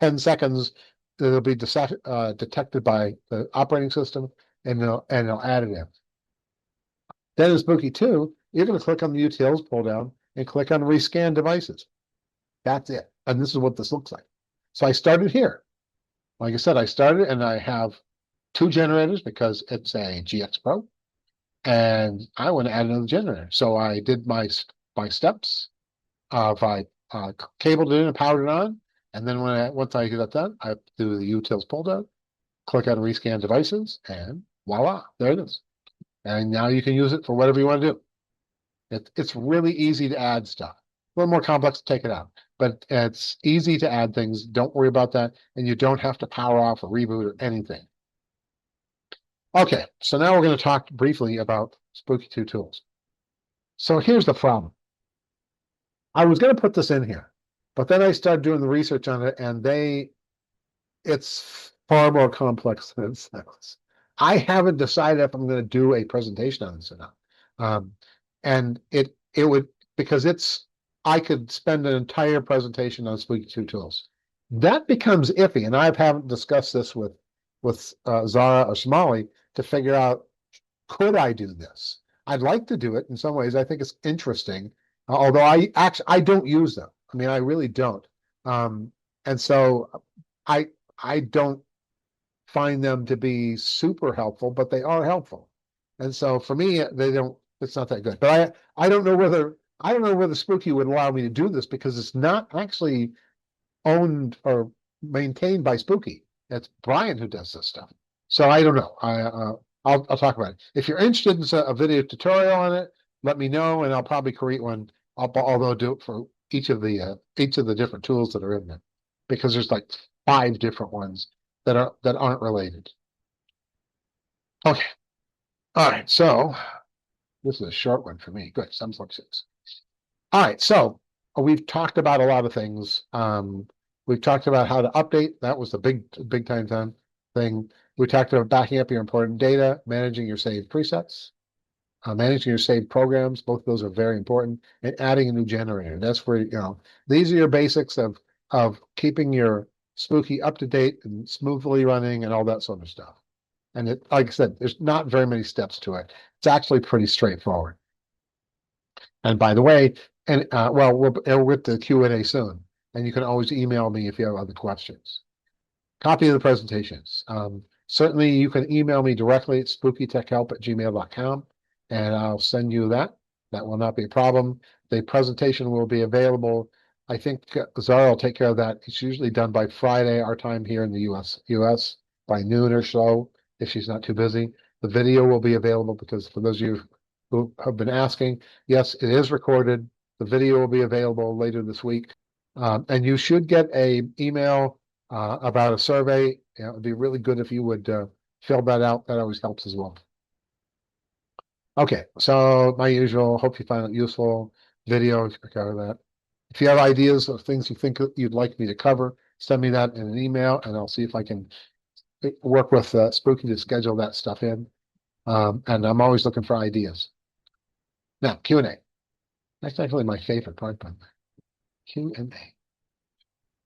10 seconds, it'll be detected by the operating system, and it'll add it in. Then in Spooky2, you're going to click on the utils pull down and click on rescan devices. That's it. And this is what this looks like. So I started here. Like I said, I started and I have 2 generators because it's a GX Pro. And I want to add another generator. So I did my steps. I cabled it in and powered it on. And then once I get that done, I do the utils pull down, click on rescan devices, and voila, there it is. And now you can use it for whatever you want to do. It's really easy to add stuff. A little more complex to take it out, but it's easy to add things. Don't worry about that, and you don't have to power off or reboot or anything. Okay, so now we're going to talk briefly about Spooky2 tools. So here's the problem. I was going to put this in here, But then I started doing the research on it, and it's far more complex than it sounds. I haven't decided if I'm going to do a presentation on this or not. Um, and it would, because I could spend an entire presentation on Spooky2 tools. That becomes iffy, and I haven't discussed this with Zara or Smalley to figure out, could I do this? I'd like to do it in some ways. I think it's interesting, although I don't use them. I mean, I really don't. And so I I don't find them to be super helpful, but they are helpful. And so for me, it's not that good. But I don't know whether Spooky would allow me to do this because it's not actually owned or maintained by Spooky. It's Brian who does this stuff. So I don't know. I'll talk about it. If you're interested in a video tutorial on it, let me know, and I'll probably create one. Although do it for each of the different tools that are in there, because there's like 5 different ones that aren't related. Okay. All right. So this is a short one for me. Good. Some 6. All right. So we've talked about a lot of things. We've talked about how to update. That was the big time thing. We talked about backing up your important data, managing your saved presets, managing your saved programs. Both of those are very important, and adding a new generator. That's where, these are your basics of keeping your Spooky up to date and smoothly running and all that sort of stuff. And like I said, there's not very many steps to it. It's actually pretty straightforward. And by the way, and well, we'll get to Q&A soon, and you can always email me if you have other questions. Copy of the presentations. Certainly, you can email me directly at spookytechhelp@gmail.com, and I'll send you that. That will not be a problem. The presentation will be available. I think Zara will take care of that. It's usually done by Friday, our time here in the US by noon or so, if she's not too busy. The video will be available because for those of you who have been asking, yes, it is recorded. The video will be available later this week. And you should get a email about a survey. It would be really good if you would fill that out. That always helps as well. Okay, so my usual, hope you find it useful. Video, cover that. If you have ideas of things you think you'd like me to cover, send me that in an email, and I'll see if I can work with Spooky to schedule that stuff in. And I'm always looking for ideas. Now, Q&A. That's actually my favorite part, but Q&A.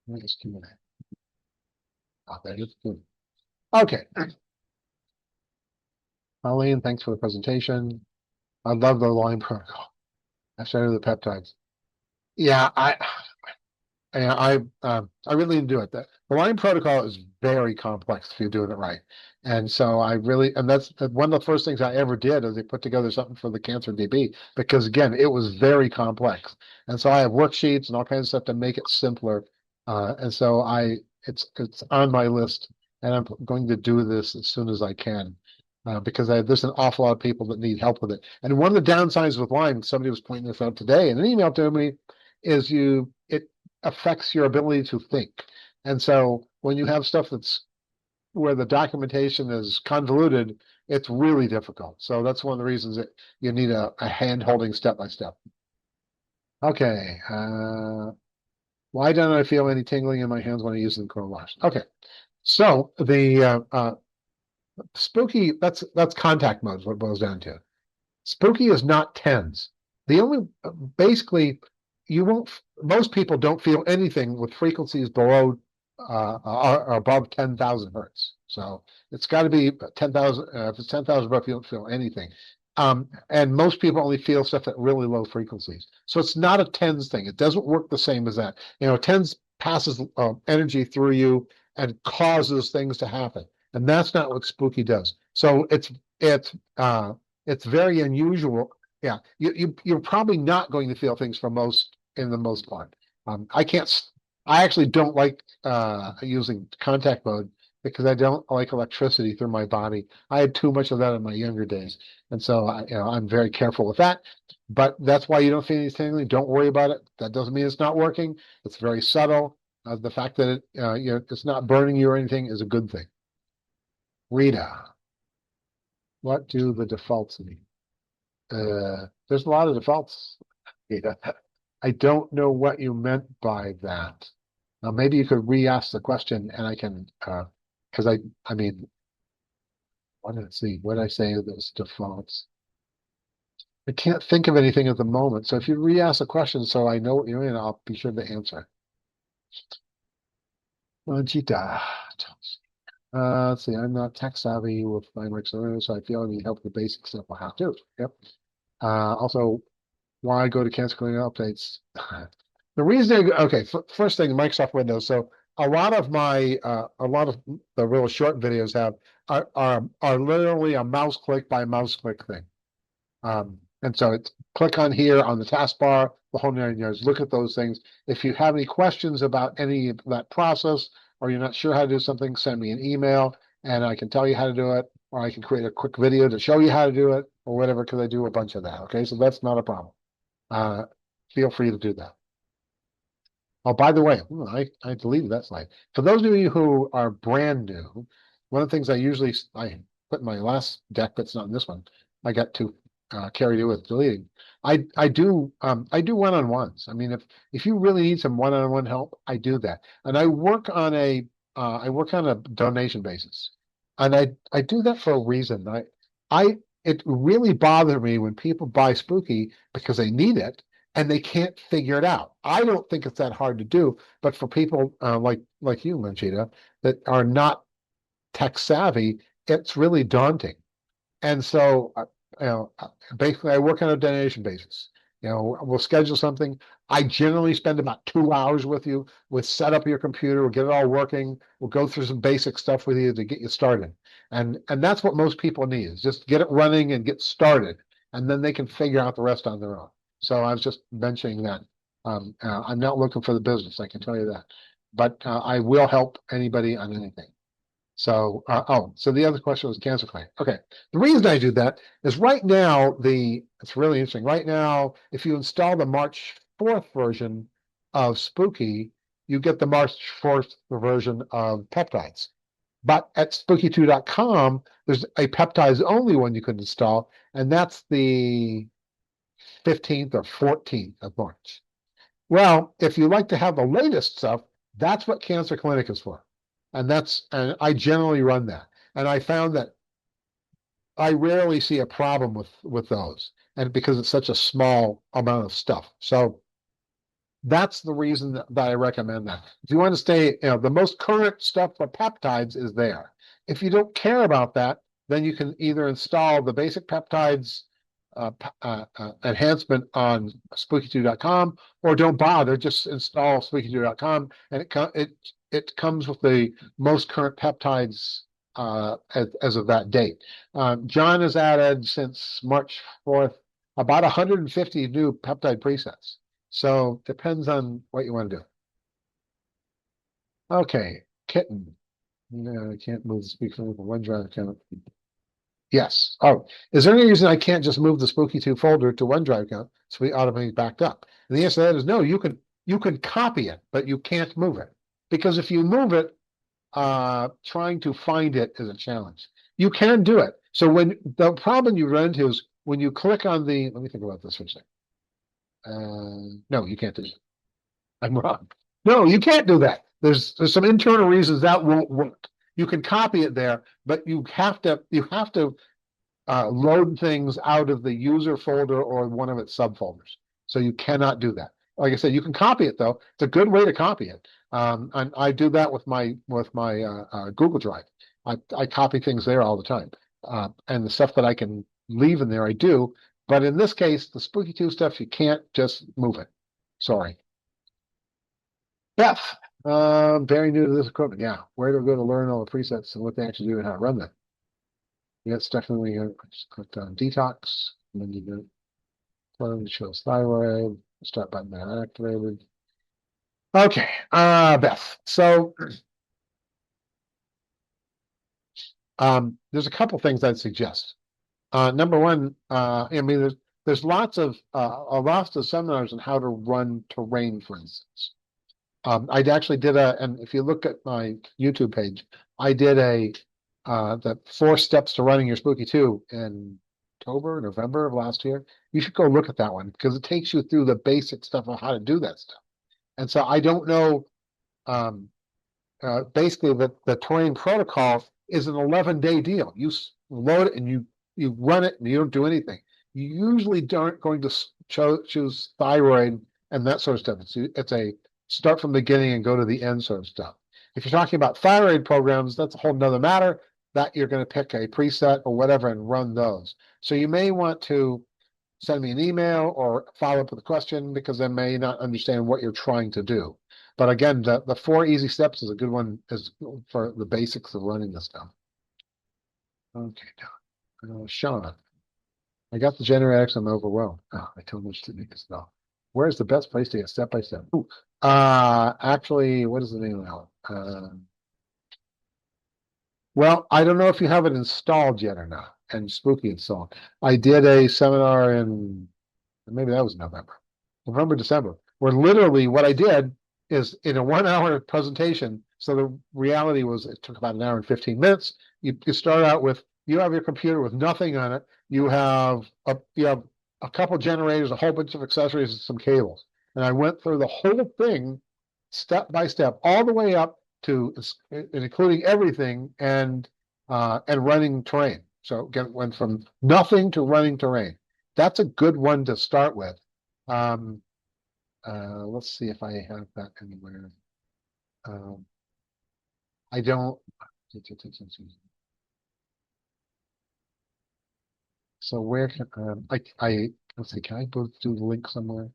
What is Q&A? Oh, there it is. Okay. Colleen, thanks for the presentation. I love the Lyme protocol. I started the peptides. Yeah, I really didn't do it. The Lyme protocol is very complex if you're doing it right. And so and that's one of the first things I ever did is I put together something for the Cancer DB because again, it was very complex. And so I have worksheets and all kinds of stuff to make it simpler. And so it's on my list, and I'm going to do this as soon as I can. Because there's an awful lot of people that need help with it. And one of the downsides with Lyme, somebody was pointing this out today in an email to me, is it affects your ability to think. And so when you have stuff that's where the documentation is convoluted, it's really difficult. So that's one of the reasons that you need a hand holding step by step. Okay. Why don't I feel any tingling in my hands when I use the coronavirus? Okay. So the Spooky, that's contact mode is what it boils down to. Spooky is not tens. The only basically most people don't feel anything with frequencies below or above 10,000 hertz. So it's got to be 10,000. If it's 10,000 above, you don't feel anything. And most people only feel stuff at really low frequencies. So it's not a tens thing. It doesn't work the same as that. Tens passes energy through you and causes things to happen. And that's not what Spooky does. So it's very unusual. Yeah, you're probably not going to feel things in the most part. I actually don't like using contact mode because I don't like electricity through my body. I had too much of that in my younger days, and so I'm very careful with that. But that's why you don't feel anything. Don't worry about it. That doesn't mean it's not working. It's very subtle. The fact that it's not burning you or anything is a good thing. Rita, what do the defaults mean? There's a lot of defaults. Rita. I don't know what you meant by that. Maybe you could re-ask the question and I can, because I mean, what did it see? What did I say that was defaults? I can't think of anything at the moment. So if you re-ask the question so I know what you mean, I'll be sure to answer. Cheetah. Let's see, I'm not tech savvy with my Microsoft, so I feel I need help with the basic stuff. I'll have to. Yep. Also, why go to cancel cleaning updates? The reason, okay, first thing, Microsoft Windows. So a lot of the real short videos are literally a mouse click by mouse click thing. And so it's click on here on the taskbar, the whole 9 yards. Look at those things. If you have any questions about any of that process, or you're not sure how to do something, send me an email and I can tell you how to do it, or I can create a quick video to show you how to do it, or whatever, because I do a bunch of that. Okay, so that's not a problem. Uh, Feel free to do that. Oh, by the way, I deleted that slide. For those of you who are brand new, one of the things I put in my last deck, that's not in this one, I got to carried it with deleting. I do one-on-ones. I mean, if you really need some one-on-one help, I do that, and I work on a donation basis, and I do that for a reason. I It really bothered me when people buy Spooky because they need it and they can't figure it out. I don't think it's that hard to do, but for people like you, Manchita, that are not tech savvy, it's really daunting. And so, basically, I work on a donation basis. We'll schedule something. I generally spend about 2 hours with you. We'll set up your computer. We'll get it all working. We'll go through some basic stuff with you to get you started. And that's what most people need, is just get it running and get started, and then they can figure out the rest on their own. So I was just mentioning that. I'm not looking for the business, I can tell you that. But I will help anybody on anything. So, so the other question was cancel claim. Okay. The reason I do that is right now, it's really interesting. Right now, if you install the March 4th version of Spooky, you get the March 4th version of peptides. But at spooky2.com, there's a peptides only one you can install, and that's the 15th or 14th of March. Well, if you like to have the latest stuff, that's what Cancer Clinic is for. And I generally run that. And I found that I rarely see a problem with those. And because it's such a small amount of stuff. So that's the reason that I recommend that. If you want to stay, the most current stuff for peptides is there. If you don't care about that, then you can either install the basic peptides enhancement on spooky2.com, or don't bother, just install spooky2.com, and it comes with the most current peptides as of that date. John has added since March 4th about 150 new peptide presets. So depends on what you want to do. Okay, kitten. No, I can't move the speak from OneDrive account. Yes. Oh, is there any reason I can't just move the Spooky2 folder to OneDrive account so we automatically backed up? And the answer to that is no. You can copy it, but you can't move it, because if you move it, trying to find it is a challenge. You can do it. So when the problem you run into is when you click on the, let me think about this for a second. No, you can't do that. I'm wrong. No, you can't do that. There's some internal reasons that won't work. You can copy it there, but you have to load things out of the user folder or one of its subfolders. So you cannot do that. Like I said, you can copy it though. It's a good way to copy it. And I do that with my Google Drive. I copy things there all the time. And the stuff that I can leave in there, I do. But in this case, the Spooky2 stuff, you can't just move it. Sorry. Beth, very new to this equipment. Yeah, where to go to learn all the presets and what they actually do and how to run them. Yeah, it's definitely, just clicked on detox, and then you go close, shows thyroid, start button now activated. Okay, Beth. So, there's a couple things I'd suggest. Number one, I mean, there's lots of seminars on how to run terrain, for instance. I actually did and if you look at my YouTube page, I did the 4 steps to running your Spooky2 in October, November of last year. You should go look at that one because it takes you through the basic stuff of how to do that stuff. And so I don't know. Um, Basically, the terrain protocol is an 11-day deal. You load it and you run it and you don't do anything. You usually aren't going to choose thyroid and that sort of stuff. It's a start from the beginning and go to the end sort of stuff. If you're talking about thyroid programs, that's a whole nother matter that you're going to pick a preset or whatever and run those. So you may want to send me an email or follow up with a question because I may not understand what you're trying to do. But again, the 4 easy steps is a good one is for the basics of running this stuff. Okay, Sean, I got the generator. I'm overwhelmed. Oh, I told him to make this now. Where's the best place to get step by step? Ooh, actually, what is the name of it? Well, I don't know if you have it installed yet or not, and Spooky installed. I did a seminar in maybe that was November, December, where literally what I did is in a 1 hour presentation. So the reality was it took about an hour and 15 minutes. You start out with, you have your computer with nothing on it. You have a couple generators, a whole bunch of accessories, and some cables. And I went through the whole thing step by step, all the way up to including everything and running terrain. So again, went from nothing to running terrain. That's a good one to start with. Let's see if I have that anywhere. I don't. So where can let's see, can I go to the link somewhere?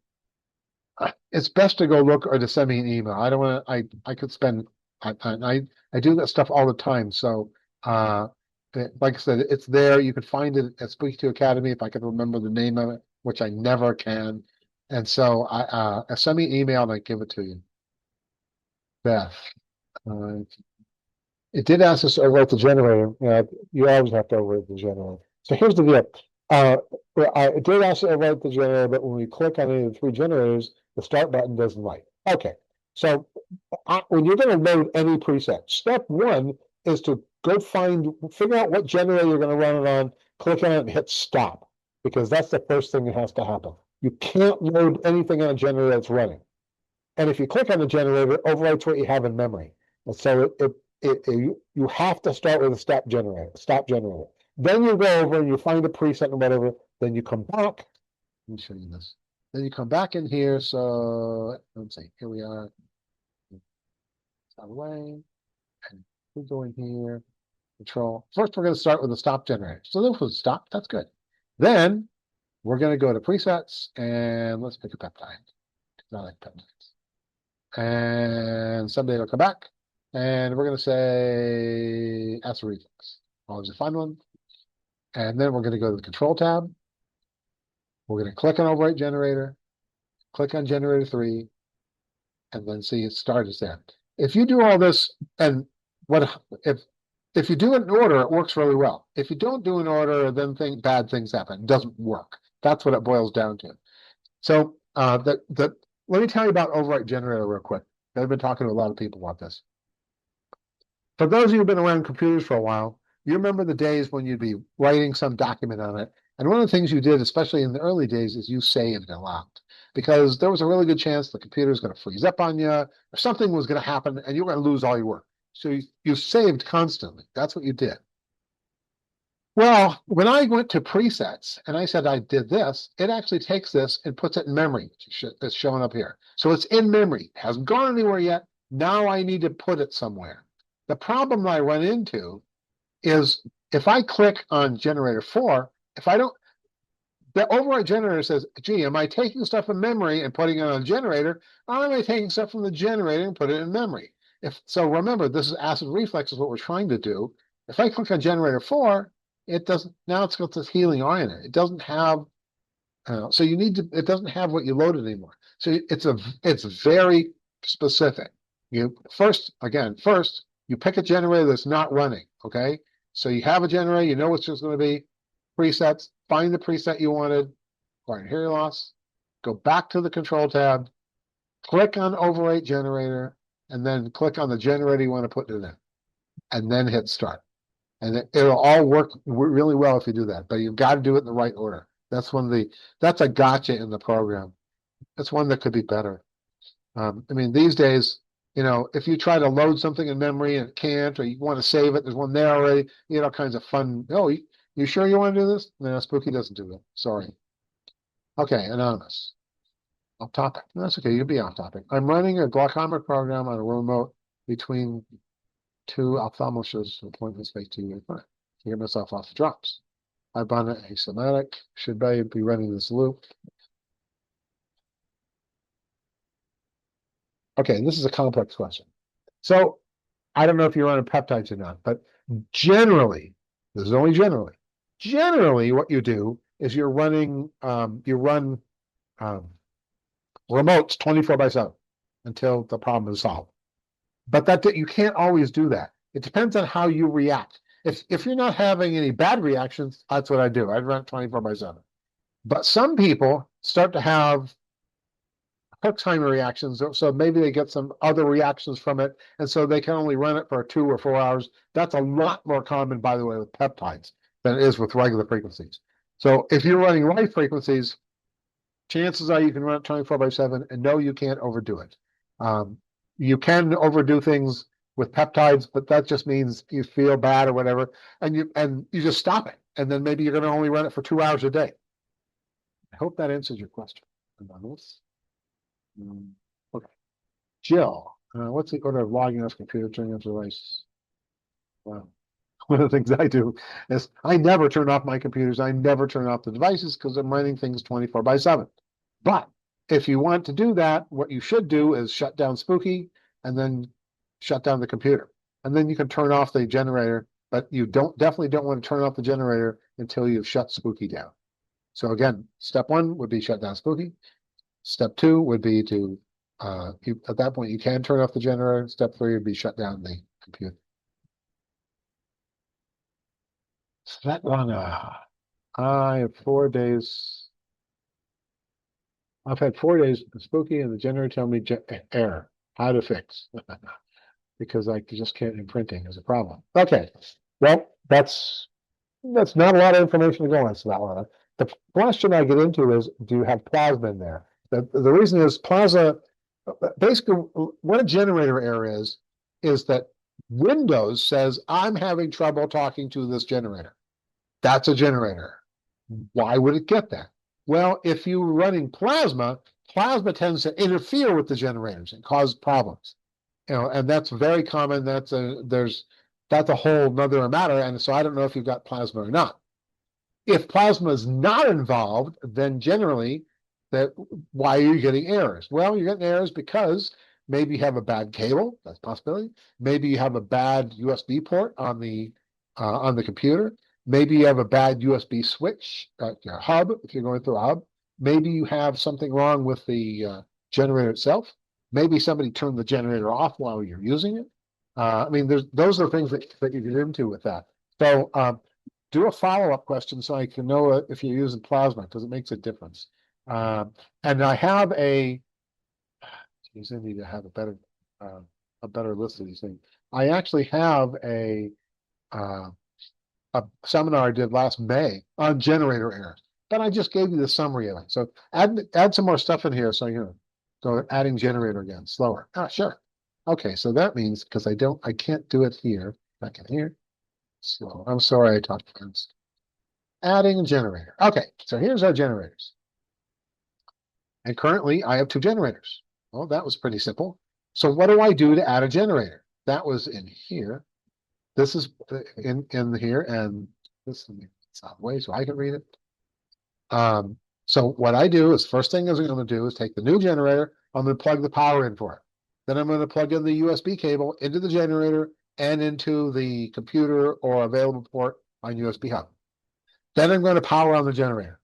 It's best to go look or to send me an email. I don't want to. I could spend. I do that stuff all the time. So like I said, it's there. You can find it at Spooky2 Academy if I can remember the name of it, which I never can. And so I send me an email and I give it to you. Beth, uh, it did ask us to overwrite the generator. You always have to overwrite the generator. So here's the deal. It did ask to overwrite the generator, but when we click on any of the 3 generators, the start button doesn't light. Okay, so when you're going to load any preset, step 1 is to figure out what generator you're going to run it on, click on it, and hit stop, because that's the first thing that has to happen. You can't load anything on a generator that's running. And if you click on the generator, it overwrites what you have in memory. And so you have to start with a stop generator. Then you go over and you find a preset and whatever. Then you come back. Let me show you this. Then you come back in here. So let's see. Here we are. Out of the way. And we go in here. Control. First, we're going to start with the stop generator. So this was stop. That's good. Then we're going to go to presets and let's pick a peptide. I like peptides. And someday it'll come back. And we're going to say acid reflux. Always a fun one. And then we're going to go to the control tab. We're going to click on overwrite generator, click on generator 3, and then see it start as there. If you do all this, and if you do it in order, it works really well. If you don't do it in order, then bad things happen. It doesn't work. That's what it boils down to. So let me tell you about overwrite generator real quick. I've been talking to a lot of people about this. For those of you who've been around computers for a while, you remember the days when you'd be writing some document on it. And one of the things you did, especially in the early days, is you saved a lot. Because there was a really good chance the computer was going to freeze up on you, or something was going to happen, and you were going to lose all your work. So you saved constantly. That's what you did. Well, when I went to presets and I said I did this, it actually takes this and puts it in memory. It's showing up here. So it's in memory. It hasn't gone anywhere yet. Now I need to put it somewhere. The problem I run into is if I click on generator 4, the override generator says, gee, am I taking stuff from memory and putting it on a generator, or am I taking stuff from the generator and put it in memory? So remember, this is acid reflux is what we're trying to do. If I click on generator 4, it doesn't, now it's got this healing ion in it. It doesn't have, so you need to, it doesn't have what you loaded anymore. So it's very specific. First, you pick a generator that's not running, okay? So you have a generator, you know what's just going to be presets, find the preset you wanted, acquired hearing loss, go back to the control tab, click on overwrite generator, and then click on the generator you want to put it in, and then hit start. And it'll all work really well if you do that, but you've got to do it in the right order. That's a gotcha in the program. That's one that could be better. I mean, these days, if you try to load something in memory and it can't, or you want to save it, there's one there already. You get all kinds of fun. Oh, you sure you want to do this? No, Spooky doesn't do it. Sorry. Okay, anonymous. Off topic. That's okay. You'll be off topic. I'm running a glaucoma program on a remote between two ophthalmologists appointments make 2 years. To get myself off the drops. I've been asymptomatic. Should I be running this loop? Okay, this is a complex question. So I don't know if you're on peptides or not, but generally, this is only generally what you do is you run remotes 24/7 until the problem is solved. But that you can't always do that. It depends on how you react. If you're not having any bad reactions, that's what I do. I'd run it 24/7. But some people start to have Herxheimer reactions, so maybe they get some other reactions from it, and so they can only run it for 2 or 4 hours. That's a lot more common, by the way, with peptides than it is with regular frequencies. So if you're running right frequencies, chances are you can run it 24/7, and no, you can't overdo it. You can overdo things with peptides, but that just means you feel bad or whatever, and you just stop it, and then maybe you're going to only run it for 2 hours a day. I hope that answers your question. Okay. Jill, what's the order of logging off computer, turning off device? Wow. One of the things I do is I never turn off my computers. I never turn off the devices because I'm running things 24/7. But if you want to do that, what you should do is shut down Spooky and then shut down the computer. And then you can turn off the generator, but you definitely don't want to turn off the generator until you've shut Spooky down. So again, step 1 would be shut down Spooky. Step 2 would be to, at that point, you can turn off the generator. Step 3 would be shut down the computer. Svetlana, I have 4 days. I've had 4 days Spooky, and the generator tell me error. How to fix? Because I just can't. Imprinting is a problem. Okay, well, that's not a lot of information to go on, Svetlana. The question I get into is, do you have plasma in there? The reason is plasma. Basically, what a generator error is that Windows says, I'm having trouble talking to this generator. That's a generator. Why would it get that? Well, if you're running plasma tends to interfere with the generators and cause problems. And that's very common. That's a whole nother matter. And so I don't know if you've got plasma or not. If plasma is not involved, then generally, why are you getting errors? Well, you're getting errors because maybe you have a bad cable. That's a possibility. Maybe you have a bad USB port on the computer. Maybe you have a bad USB switch, your hub, if you're going through a hub. Maybe you have something wrong with the generator itself. Maybe somebody turned the generator off while you're using it. I mean, those are things that you get into with that. So do a follow-up question so I can know if you're using plasma, because it makes a difference. And I have geez, I need to have a better list of these things. I actually have a seminar I did last May on generator errors, but I just gave you the summary of it. So add some more stuff in here. So so adding generator again, slower. Sure. Okay, so that means because I can't do it here. Back in here. Slow. I'm sorry I talked fast. Adding a generator. Okay, so here's our generators. And currently I have 2 generators. Well, that was pretty simple. So what do I do to add a generator? That was in here. This is in here, and this is way so I can read it. So what I do is, first thing I'm going to do is take the new generator. I'm going to plug the power in for it. Then I'm going to plug in the USB cable into the generator and into the computer or available port on USB hub. Then I'm going to power on the generator.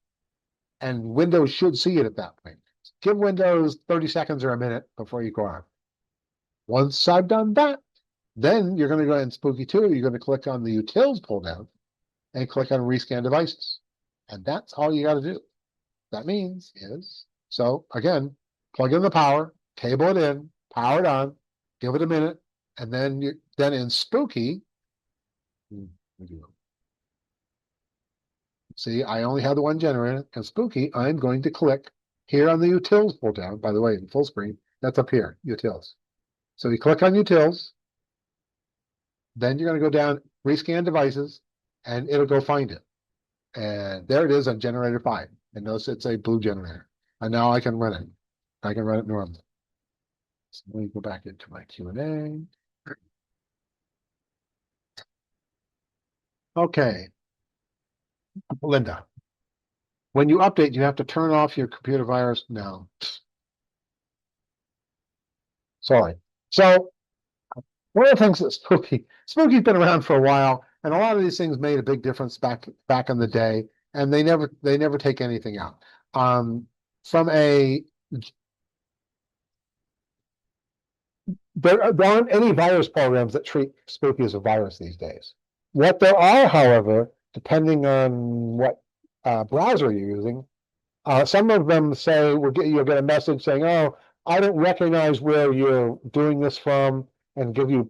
And Windows should see it at that point. Give Windows 30 seconds or a minute before you go on. Once I've done that, then you're going to go in Spooky2, you're going to click on the Utils pull down and click on Rescan Devices. And that's all you got to do. That means is, so again, plug in the power, cable it in, power it on, give it a minute, and then in Spooky, See, I only have the one generator, and Spooky, I'm going to click here on the utils pull down, by the way, in full screen, that's up here, utils. So you click on utils, then you're going to go down, rescan devices, and it'll go find it. And there it is on generator 5. And notice it's a blue generator. And now I can run it. I can run it normally. So let me go back into my Q&A. Okay. Linda, when you update, you have to turn off your computer virus. No. Sorry. So one of the things that Spooky's been around for a while, and a lot of these things made a big difference back in the day, and they never take anything out. From a there aren't any virus programs that treat Spooky as a virus these days. What there are, however, depending on what browser you're using, some of them say you'll get a message saying, "Oh, I don't recognize where you're doing this from," and give you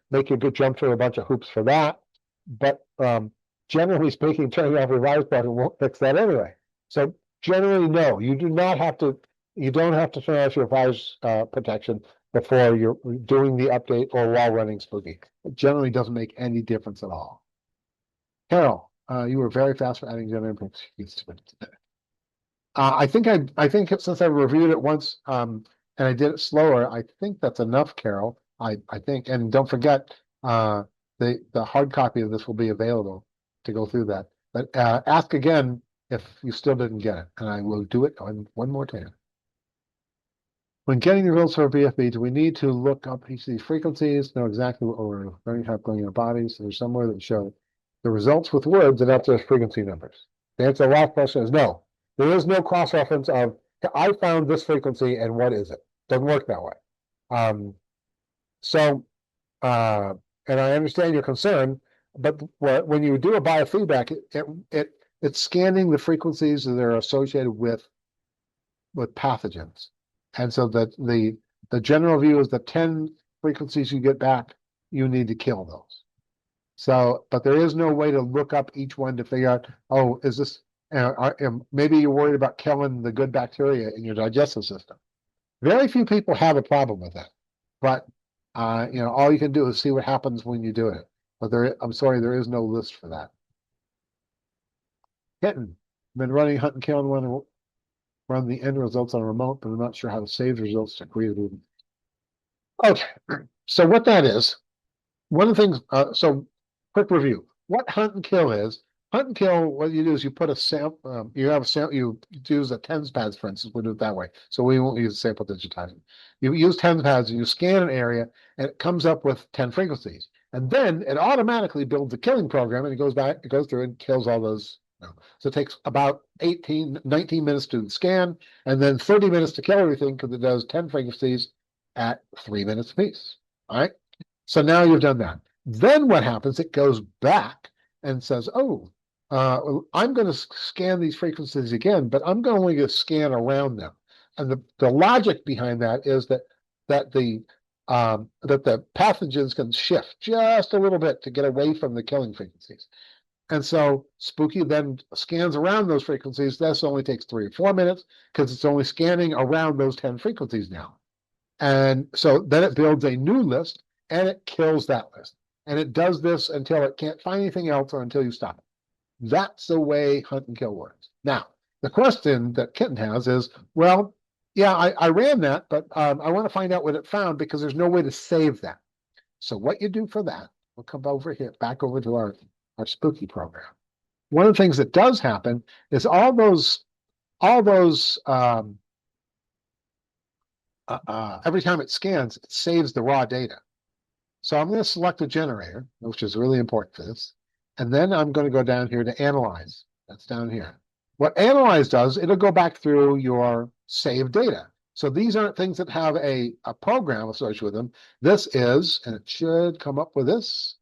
make you jump through a bunch of hoops for that. But generally speaking, turning off your virus program won't fix that anyway. So generally, no, you do not have to. You don't have to turn off your virus protection before you're doing the update or while running Spooky. It generally doesn't make any difference at all. Carol, you were very fast for adding gender inputs. I think since I reviewed it once, and I did it slower, I think that's enough, Carol. I think, and don't forget, the hard copy of this will be available to go through that. But ask again if you still didn't get it, and I will do it one more time. When getting the results for BFB, do we need to look up each of these frequencies, know exactly what we're going to have going in our bodies? So there's somewhere that show the results with words and not just frequency numbers. The answer to the last question is no. There is no cross-reference of, I found this frequency and what is it? Doesn't work that way. And I understand your concern, but when you do a biofeedback, it's scanning the frequencies that are associated with pathogens. And so that the general view is the 10 frequencies you get back, you need to kill those. So, but there is no way to look up each one to figure out, oh, is this, maybe you're worried about killing the good bacteria in your digestive system. Very few people have a problem with that. But, all you can do is see what happens when you do it. But I'm sorry, there is no list for that. Kitten, been running hunt and kill and run the end results on a remote, but I'm not sure how to save the results to create it. Okay, so what that is, one of the things, so quick review. What hunt and kill is, hunt and kill, what you do is you put a sample, you use a TENS pads, for instance, we'll do it that way. So we won't use sample digitizing. You use TENS pads and you scan an area and it comes up with 10 frequencies. And then it automatically builds a killing program and it goes through and kills all those. So it takes about 19 minutes to scan and then 30 minutes to kill everything because it does 10 frequencies at 3 minutes apiece. All right. So now you've done that. Then what happens? It goes back and says, oh, I'm going to scan these frequencies again, but I'm going to scan around them. And the logic behind that is that the pathogens can shift just a little bit to get away from the killing frequencies. And so Spooky then scans around those frequencies. This only takes 3 or 4 minutes because it's only scanning around those 10 frequencies now. And so then it builds a new list and it kills that list. And it does this until it can't find anything else or until you stop it. That's the way hunt and kill works. Now, the question that Kitten has is, well, yeah, I ran that, but I want to find out what it found because there's no way to save that. So what you do for that, we'll come over here, back over to our Spooky program. One of the things that does happen is all those every time it scans, it saves the raw data. So I'm going to select a generator, which is really important for this. And then I'm going to go down here to analyze. That's down here. What analyze does, it'll go back through your saved data. So these aren't things that have a program associated with them. This is, and it should come up with this.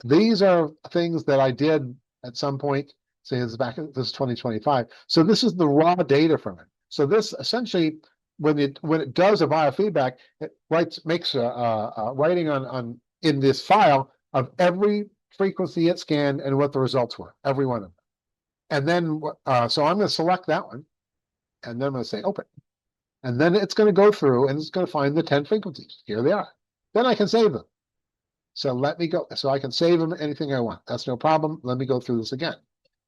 These are things that I did at some point, say this is 2025. So this is the raw data from it. So this essentially, when it does a biofeedback, it makes a writing in this file of every frequency it scanned, and what the results were, every one of them. And then, so I'm going to select that one, and then I'm going to say open. And then it's going to go through and it's going to find the 10 frequencies. Here they are. Then I can save them. So let me go. So I can save them anything I want. That's no problem. Let me go through this again.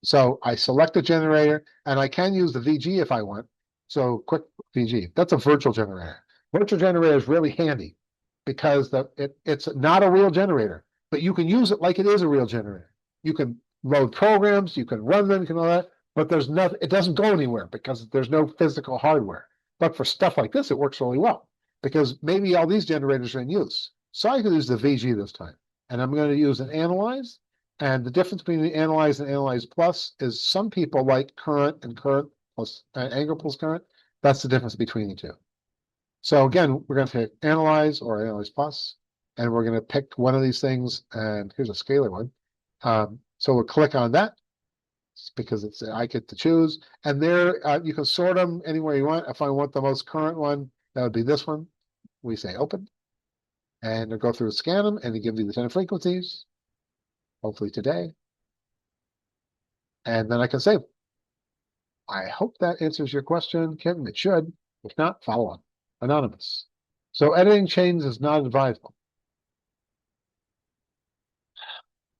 So I select the generator, and I can use the VG if I want. So quick VG. That's a virtual generator. Virtual generator is really handy because it's not a real generator, but you can use it like it is a real generator. You can load programs, you can run them, you can all that, but there's nothing. It doesn't go anywhere because there's no physical hardware. But for stuff like this, it works really well because maybe all these generators are in use. So I can use the VG this time, and I'm going to use an analyze. And the difference between the analyze and analyze plus is some people like current and current plus angle plus current. That's the difference between the two. So again, we're going to take analyze or analyze plus, and we're going to pick one of these things. And here's a scalar one. So we'll click on that because it's I get to choose. And there you can sort them anywhere you want. If I want the most current one, that would be this one. We say open. And they'll go through and scan them, and they give you the 10 frequencies, hopefully today. And then I can save. I hope that answers your question, Kim. It should. If not, follow up. Anonymous. So editing chains is not advisable.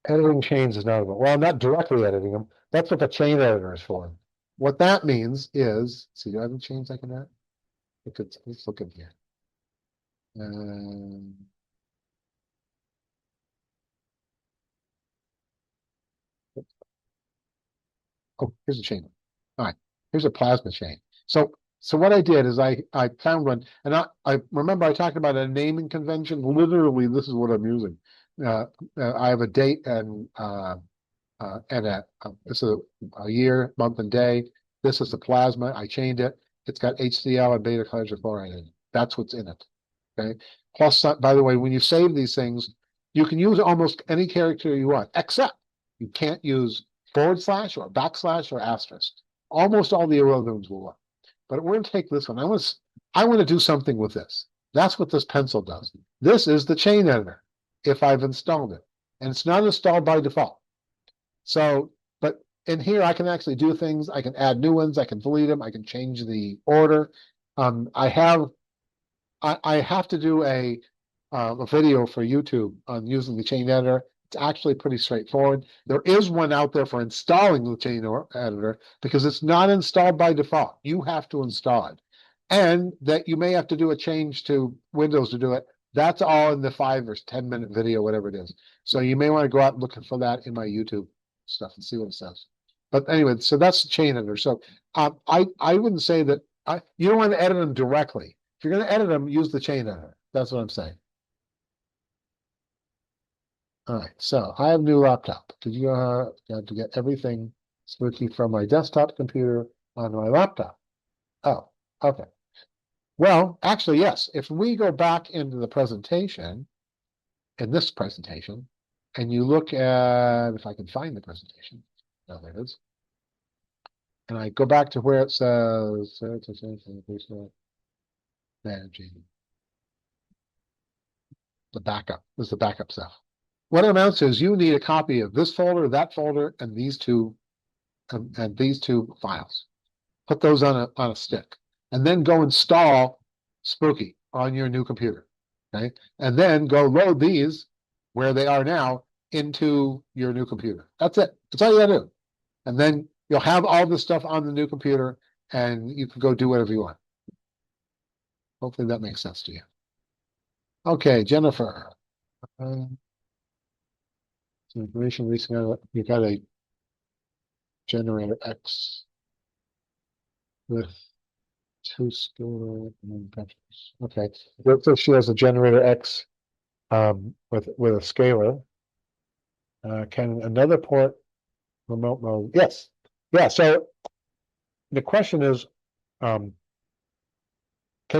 Editing chains is not advisable. Well, I'm not directly editing them. That's what the chain editor is for. What that means is, see, do I have any chains I can add? Let's look in here. Oh, here's a chain. All right, here's a plasma chain. So what I did is I found one, and I remember I talked about a naming convention. Literally, this is what I'm using. I have a date and this is a year, month, and day. This is the plasma. I chained it. It's got HCl and beta hydrochloride in it. That's what's in it. Okay. Plus, by the way, when you save these things, you can use almost any character you want, except you can't use / or / or asterisk. Almost all the other ones will work. But we're going to take this one. I want to do something with this. That's what this pencil does. This is the chain editor, if I've installed it. And it's not installed by default. So, but in here, I can actually do things. I can add new ones. I can delete them. I can change the order. I have to do a video for YouTube on using the chain editor. It's actually pretty straightforward. There is one out there for installing the chain editor because it's not installed by default. You have to install it. And that you may have to do a change to Windows to do it. That's all in the 5 or 10-minute video, whatever it is. So you may want to go out and look for that in my YouTube stuff and see what it says. But anyway, so that's the chain editor. So I wouldn't say that you don't want to edit them directly. If you're going to edit them, use the chain editor. That's what I'm saying. All right, so I have a new laptop. Did you got to get everything Spooky from my desktop computer on my laptop? Oh, okay. Well, actually, yes. If we go back into the presentation, in this presentation, and you look at, if I can find the presentation. Oh, there it is. And I go back to where it says, managing the backup. This is the backup stuff. What it amounts to is you need a copy of this folder, that folder, and these two files. Put those on a stick, and then go install Spooky on your new computer. Okay, and then go load these where they are now into your new computer. That's it. That's all you gotta do. And then you'll have all this stuff on the new computer, and you can go do whatever you want. Hopefully that makes sense to you. Okay, Jennifer. Information releasing out. You got a generator X with 2 scalar manufacturers. Okay, so she has a generator X with a scalar. Can another port remote mode? Yes. Yeah. So the question is, can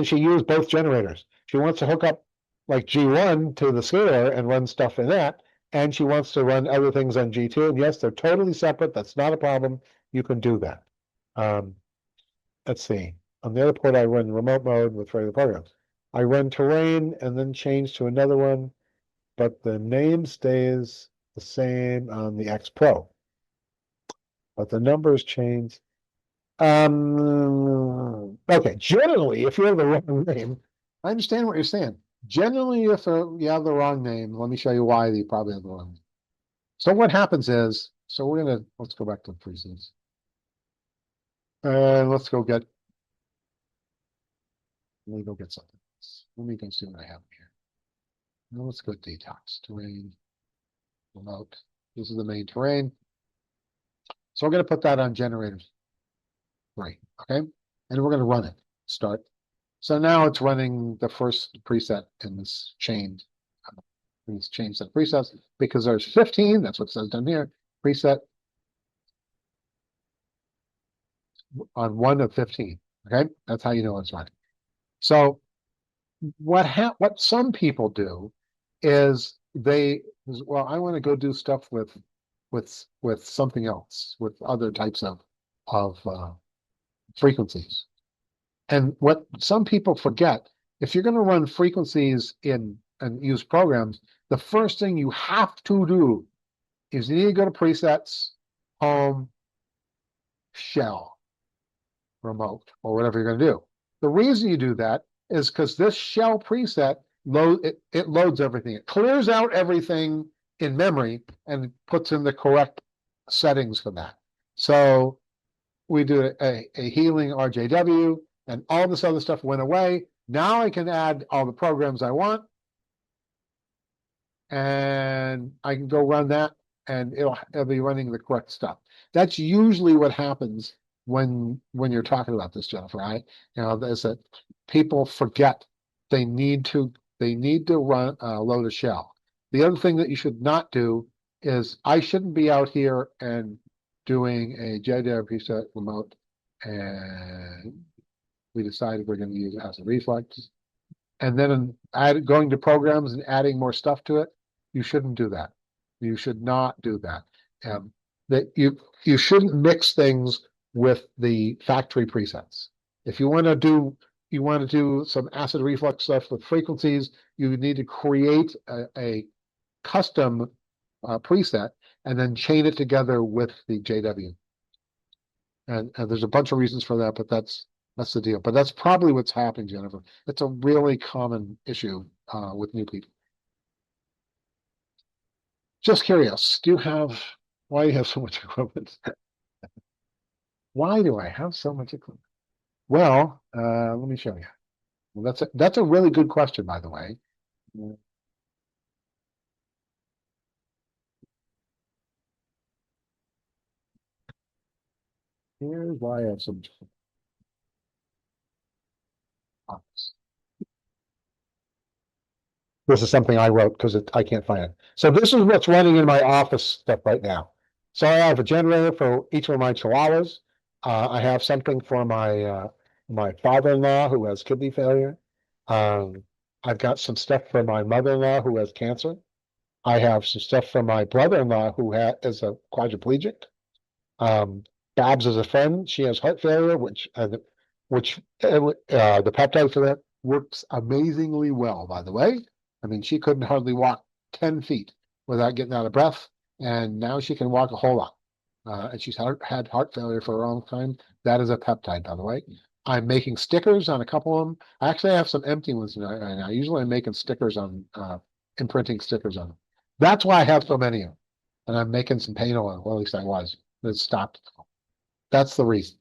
she use both generators? She wants to hook up like G1 to the scalar and run stuff in that. And she wants to run other things on G2. And yes, they're totally separate. That's not a problem. You can do that. Let's see. On the other port, I run remote mode with regular programs. I run terrain and then change to another one, but the name stays the same on the X Pro, but the numbers change. Okay, generally, if you have the wrong name, I understand what you're saying. Generally, if you have the wrong name, let me show you why you probably have the wrong name. So what happens is, so let's go back to the presets. Let's go get, let me go get something else. Let me go see what I have here. Now let's go detox, terrain, remote. This is the main terrain. So we're going to put that on generators. Right, okay? And we're going to run it, start. So now it's running the first preset in this chain. These chain set presets because there's 15, that's what it says down here, preset on 1 of 15, okay? That's how you know it's running. So what some people do is well, I want to go do stuff with something else, with other types of frequencies. And what some people forget, if you're going to run frequencies and use programs, the first thing you have to do is you need to go to presets, home, shell, remote, or whatever you're going to do. The reason you do that is because this shell preset it loads everything. It clears out everything in memory and puts in the correct settings for that. So we do a healing RJW, and all this other stuff went away. Now I can add all the programs I want, and I can go run that, and it'll be running the correct stuff. That's usually what happens when you're talking about this, Jennifer. Right? Is that people forget they need to run load a shell. The other thing that you should not do is I shouldn't be out here and doing a JDAV preset remote, and we decided we're going to use acid reflux, and then going to programs and adding more stuff to it. You shouldn't do that. You should not do that. That you shouldn't mix things with the factory presets. If you want to do some acid reflux stuff with frequencies, you need to create a custom preset and then chain it together with the JW. And there's a bunch of reasons for that, but that's the deal. But that's probably what's happening, Jennifer. It's a really common issue with new people. Just curious, why do you have so much equipment? Why do I have so much equipment? Well, let me show you. Well, that's a really good question, by the way. Here's why I have so much equipment. This is something I wrote because I can't find it. So this is what's running in my office stuff right now. So I have a generator for each of my chihuahuas. I have something for my father-in-law who has kidney failure. I've got some stuff for my mother-in-law who has cancer. I have some stuff for my brother-in-law who is a quadriplegic. Babs is a friend. She has heart failure, which the peptide for that works amazingly well, by the way. I mean, she couldn't hardly walk 10 feet without getting out of breath, and now she can walk a whole lot. And she's had heart failure for a long time. That is a peptide, by the way. I'm making stickers on a couple of them. I actually have some empty ones right now. Usually I'm making stickers on, imprinting stickers on them. That's why I have so many of them. And I'm making some paint on them. Well, at least I was. It stopped. That's the reason.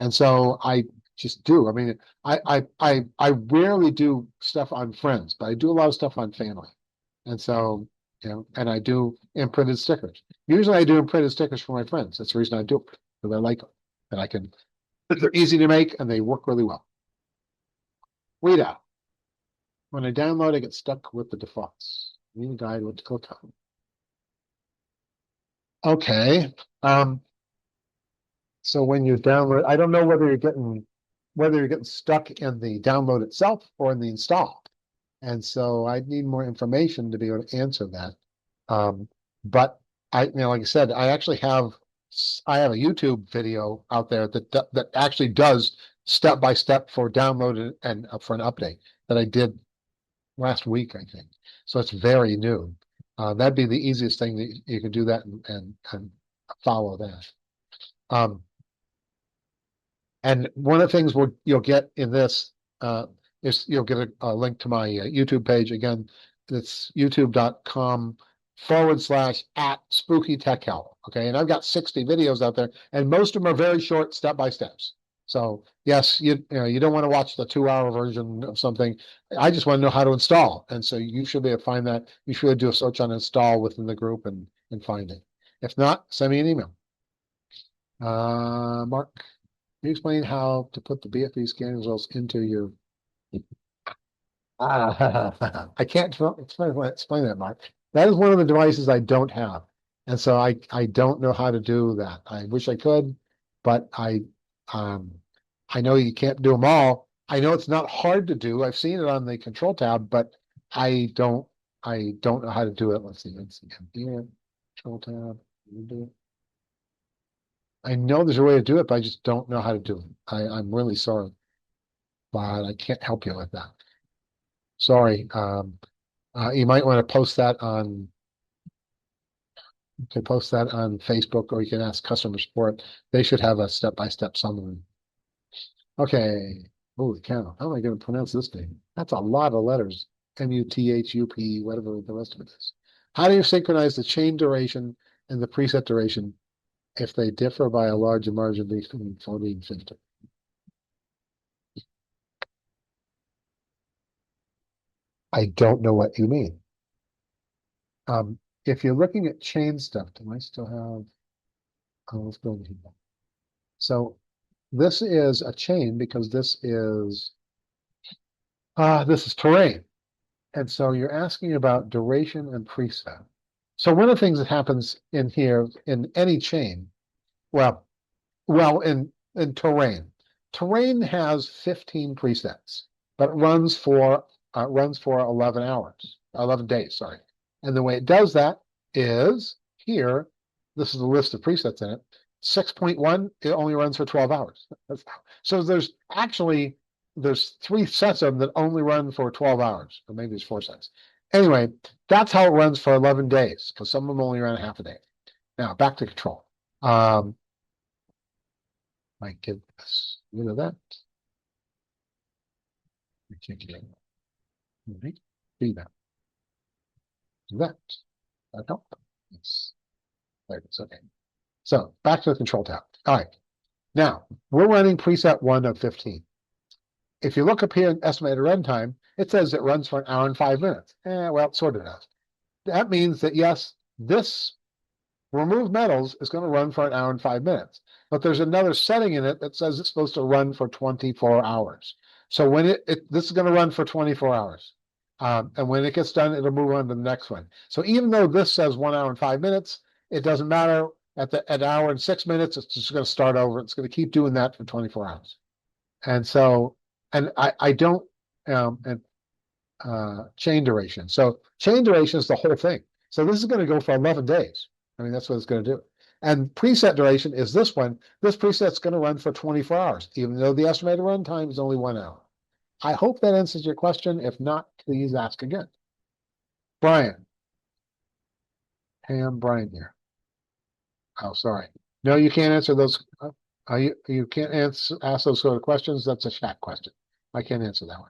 And so I just do. I mean, I rarely do stuff on friends, but I do a lot of stuff on family. And so, and I do imprinted stickers. Usually I do imprinted stickers for my friends. That's the reason I do it, because I like them. And they're easy to make and they work really well. Rita, when I download, I get stuck with the defaults. Need a guide what to click on. Okay. So when you download, I don't know whether you're getting stuck in the download itself or in the install. And so I need more information to be able to answer that. But like I said, I have a YouTube video out there that actually does step by step for download and for an update that I did last week, I think. So it's very new. That'd be the easiest thing that you can do that and follow that. Um, and one of the things you'll get in this is you'll get a link to my YouTube page. Again, it's youtube.com/@Spooky Tech Help. Okay, and I've got 60 videos out there, and most of them are very short step-by-steps. So yes, you don't want to watch the 2-hour version of something. I just want to know how to install, and so you should be able to find that. You should do a search on install within the group and find it. If not, send me an email. Mark, can you explain how to put the BFE scanning results into your I can't explain that, Mark. That is one of the devices I don't have. And so I don't know how to do that. I wish I could, but um I know you can't do them all. I know it's not hard to do. I've seen it on the control tab, but I don't know how to do it. Let's see. Here, control tab. Do it. I know there's a way to do it, but I just don't know how to do it. I'm really sorry, but I can't help you with that. Sorry. You might want to post that on Facebook, or you can ask customer support. They should have a step-by-step summary. Okay. Holy cow. How am I going to pronounce this name? That's a lot of letters. MUTHUP, whatever the rest of it is. How do you synchronize the chain duration and the preset duration if they differ by a larger margin between 40 and 50? I don't know what you mean. If you're looking at chain stuff, do I still have? Oh, let's go over here. So this is a chain because this is terrain. And so you're asking about duration and preset. So one of the things that happens in here in any chain, well, in terrain has 15 presets, but it runs for 11 hours, 11 days, sorry. And the way it does that is here. This is the list of presets in it. 6.1, it only runs for 12 hours. So there's 3 sets of them that only run for 12 hours, or maybe there's 4 sets. Anyway, that's how it runs for 11 days, because some of them only run half a day. Now, back to control. Might get rid of that. We can't get it. Right. Do that. Do that. That help? Yes. There it is. Okay. So back to the control tab. All right. Now we're running preset 1 of 15. If you look up here in estimated runtime, it says it runs for 1 hour and 5 minutes. Well, it sort of does. That means that yes, this remove metals is going to run for 1 hour and 5 minutes. But there's another setting in it that says it's supposed to run for 24 hours. So when this is going to run for 24 hours. And when it gets done, it'll move on to the next one. So even though this says 1 hour and 5 minutes, it doesn't matter. At 1 hour and 6 minutes, it's just going to start over. It's going to keep doing that for 24 hours. And so, and I don't, chain duration. So chain duration is the whole thing. So this is going to go for 11 days. I mean, that's what it's going to do. And preset duration is this one. This preset's going to run for 24 hours, even though the estimated runtime is only 1 hour. I hope that answers your question. If not, please ask again. Brian. Hey, I'm Brian here. Oh, sorry. No, you can't answer those. You can't ask those sort of questions. That's a chat question. I can't answer that one.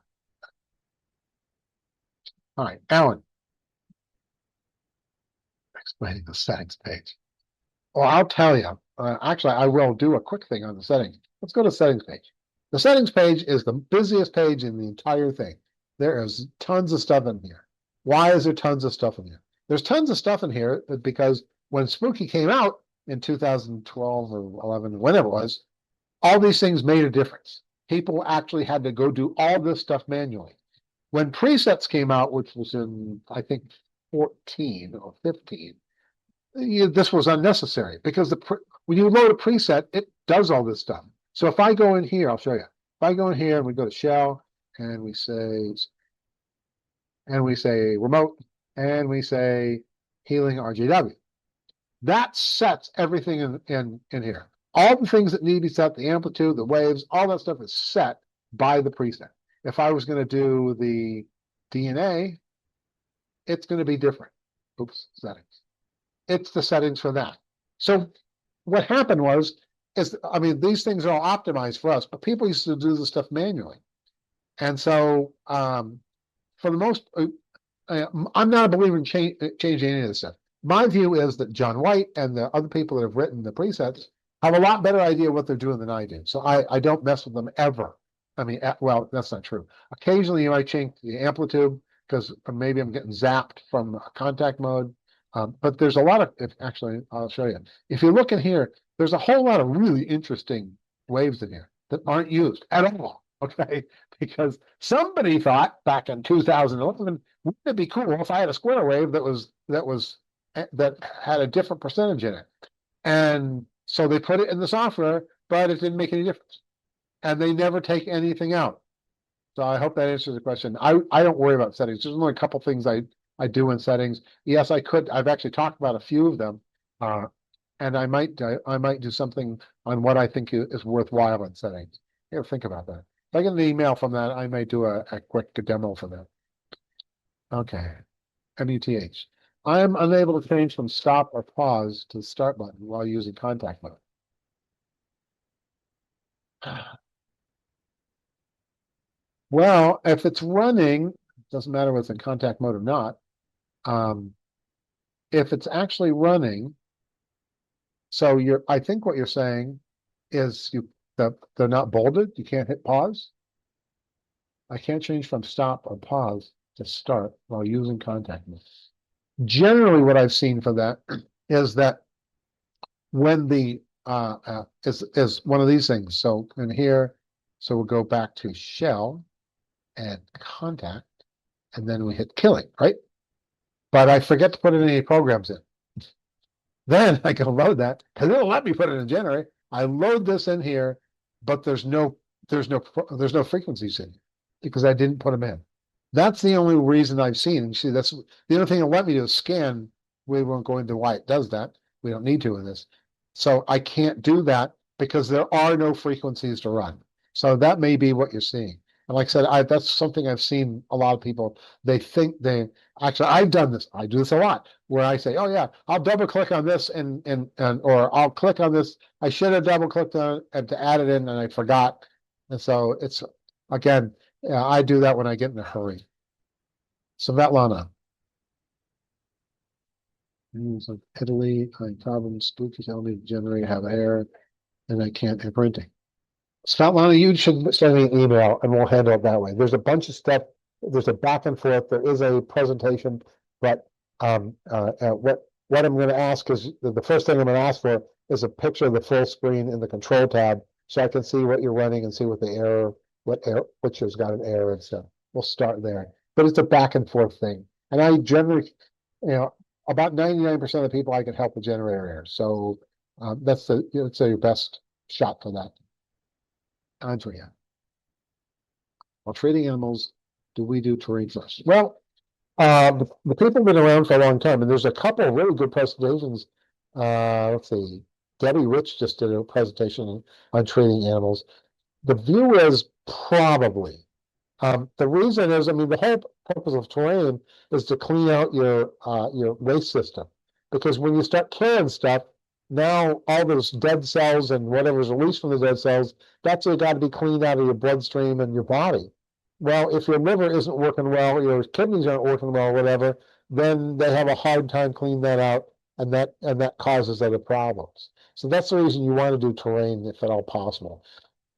All right, Alan. Explaining the settings page. Well, I'll tell you. Actually, I will do a quick thing on the settings. Let's go to the settings page. The settings page is the busiest page in the entire thing. There is tons of stuff in here. Why is there tons of stuff in here? There's tons of stuff in here because when Spooky came out in 2012 or 11, whenever it was, all these things made a difference. People actually had to go do all this stuff manually. When presets came out, which was in, I think, 14 or 15, this was unnecessary because when you load a preset, it does all this stuff. So if I go in here, I'll show you. If I go in here and we go to shell and we say remote and we say healing RGW, that sets everything in here. All the things that need to be set, the amplitude, the waves, all that stuff is set by the preset. If I was going to do the DNA, it's going to be different. oops, settings. It's the settings for that. So what happened is, I mean, these things are all optimized for us, but people used to do this stuff manually. And so, for the most, I'm not a believer in changing any of this stuff. My view is that John White and the other people that have written the presets have a lot better idea what they're doing than I do. So I don't mess with them ever. I mean, well, that's not true. Occasionally you might change the amplitude because maybe I'm getting zapped from contact mode. But there's a lot of, actually, I'll show you. If you look in here, there's a whole lot of really interesting waves in here that aren't used at all. Okay, because somebody thought back in 2011, wouldn't it be cool if I had a square wave that had a different percentage in it? And so they put it in the software, but it didn't make any difference. And they never take anything out. So I hope that answers the question. I don't worry about settings. There's only a couple things I do in settings. Yes, I've actually talked about a few of them. And I might do something on what I think is worthwhile in settings. Here, think about that. If I get an email from that, I may do a quick demo for that. Okay, MUTH. I am unable to change from stop or pause to the start button while using contact mode. Well, if it's running, doesn't matter whether it's in contact mode or not. If it's actually running, so I think what you're saying is they're not bolded. You can't hit pause. I can't change from stop or pause to start while using contact mode. Generally, what I've seen for that is that when the is one of these things. So in here, so we'll go back to shell and contact, and then we hit killing, right? But I forget to put in any programs in. Then I can load that because it'll let me put it in Generate. I load this in here, but there's no frequencies in because I didn't put them in. That's the only reason I've seen. And see, that's the only thing it'll let me do is scan. We won't go into why it does that. We don't need to in this. So I can't do that because there are no frequencies to run. So that may be what you're seeing. And like I said, that's something I've seen a lot of people. They think actually, I've done this. I do this a lot where I say, oh yeah, I'll double click on this or I'll click on this. I should have double clicked on it and to add it in and I forgot. And so it's, again, I do that when I get in a hurry. Svetlana. Like Italy, I problem spooky tell me to generate have error and I can't do printing. Svetlana, you should send me an email and we'll handle it that way. There's a bunch of stuff. There's a back and forth. There is a presentation, but what I'm going to ask is the first thing I'm going to ask for is a picture of the full screen in the control tab, so I can see what you're running and see what the error, which has got an error and stuff. We'll start there, but it's a back and forth thing, and I generally, about 99% of the people I can help with generator errors. So that's your best shot for that. Andrea. While treating animals, do we do terrain first? Well, the people have been around for a long time, and there's a couple of really good presentations. Let's see, Debbie Rich just did a presentation on treating animals. The view is probably. The reason is, I mean, the whole purpose of terrain is to clean out your waste system. Because when you start killing stuff, now all those dead cells and whatever's released from the dead cells, that's got to be cleaned out of your bloodstream and your body. Well, if your liver isn't working well, your kidneys aren't working well, whatever, then they have a hard time cleaning that out, and that causes other problems. So that's the reason you want to do terrain if at all possible.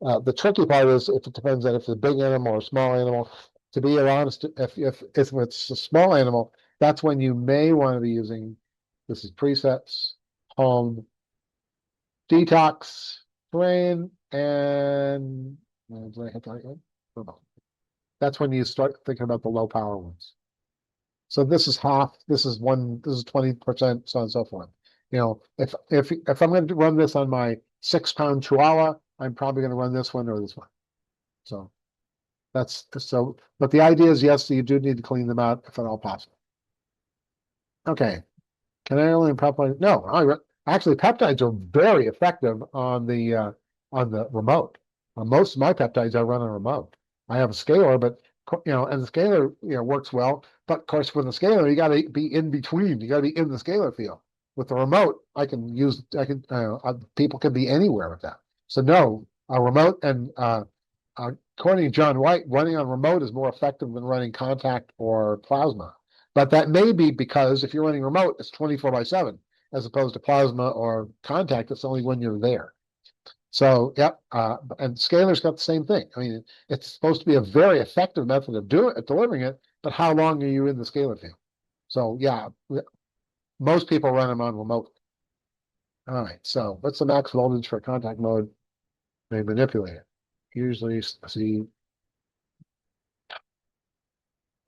The tricky part is if it depends on if it's a big animal or a small animal. To be honest, if it's a small animal, that's when you may want to be using, this is presets, home, detox, terrain, and that's when you start thinking about the low power ones. So this is half, this is 20%, so on and so forth. If I'm going to run this on my 6-pound Chihuahua, I'm probably going to run this one or this one. So but the idea is, yes, you do need to clean them out if at all possible. Okay. Can I only peptide? No, actually peptides are very effective on the remote. Most of my peptides I run on remote. I have a scaler, but and the scaler works well. But of course, with the scaler, you got to be in between. You got to be in the scalar field. With the remote, people can be anywhere with that. So no, a remote and according to John White, running on remote is more effective than running contact or plasma. But that may be because if you're running remote, it's 24/7, as opposed to plasma or contact, it's only when you're there. So, yep, and Scalar's got the same thing. I mean, it's supposed to be a very effective method of delivering it, but how long are you in the scalar field? So, yeah, most people run them on remote. All right, so what's the max voltage for contact mode? They manipulate it. Usually, see,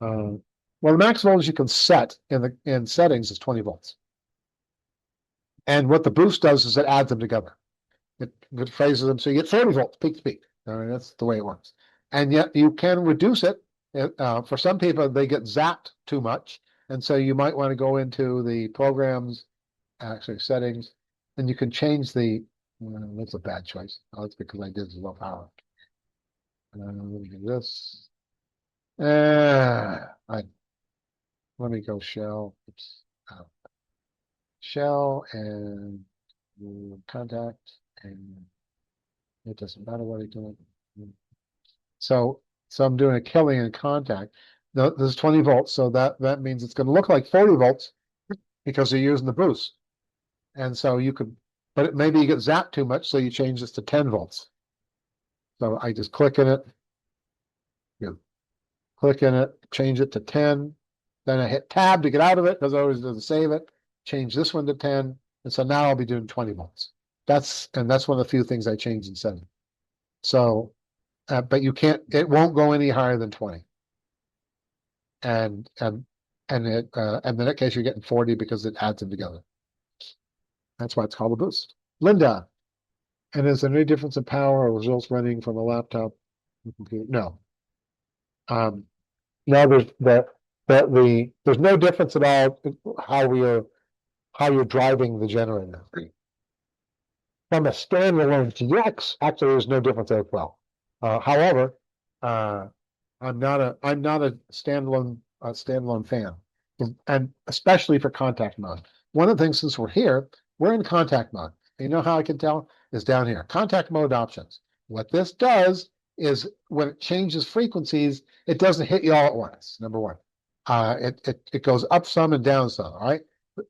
well, the max voltage you can set in settings is 20 volts. And what the boost does is it adds them together. It phases them so you get 30 volts peak to peak. I mean, that's the way it works. And yet you can reduce it. For some people, they get zapped too much. And so you might want to go into the programs, actually settings, and you can change the, that's a bad choice. Oh, it's because I did low power. Let me do this. Let me go shell. Oops. Shell and contact, and it doesn't matter what I do. So I'm doing a killing in contact. This is 20 volts, so that means it's going to look like 40 volts because you're using the boost. And so you could, but maybe you get zapped too much, so you change this to 10 volts. So I just click in it, change it to 10. Then I hit tab to get out of it because I always do to save it. Change this one to 10. And so now I'll be doing 20 volts. That's one of the few things I changed in setting. So, but you can't, it won't go any higher than 20. And in that case, you're getting 40 because it adds them together. That's why it's called a boost. Linda, and is there any difference in power or results running from a laptop computer? No. No, there's no difference at all how you're driving the generator. From a standalone GX, actually, there's no difference as well. However, I'm not a standalone fan, and especially for contact mode. One of the things, since we're here, we're in contact mode. You know how I can tell is down here, contact mode options. What this does is when it changes frequencies, it doesn't hit you all at once. Number one, it goes up some and down some. All right,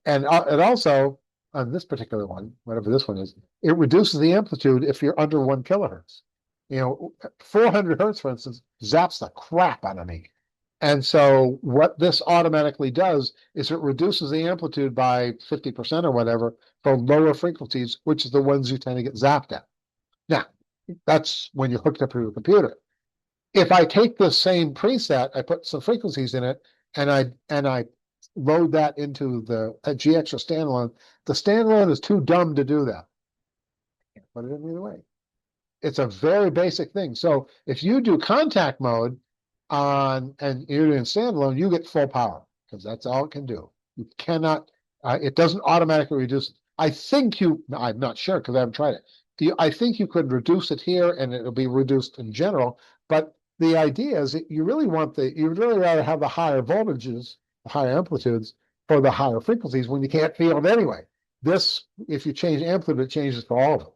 and it also on this particular one, whatever this one is, it reduces the amplitude if you're under 1 kilohertz. 400 hertz, for instance, zaps the crap out of me. And so what this automatically does is it reduces the amplitude by 50% or whatever for lower frequencies, which is the ones you tend to get zapped at. Now, that's when you're hooked up to your computer. If I take the same preset, I put some frequencies in it, and I load that into the GX or standalone, the standalone is too dumb to do that. I can't put it in either way. It's a very basic thing. So if you do contact mode and you're doing standalone, you get full power because that's all it can do. You cannot, it doesn't automatically reduce it. I'm not sure because I haven't tried it. I think you could reduce it here and it'll be reduced in general, but the idea is that you'd really rather have the higher voltages, the higher amplitudes for the higher frequencies when you can't feel it anyway. This, if you change amplitude, it changes for all of them.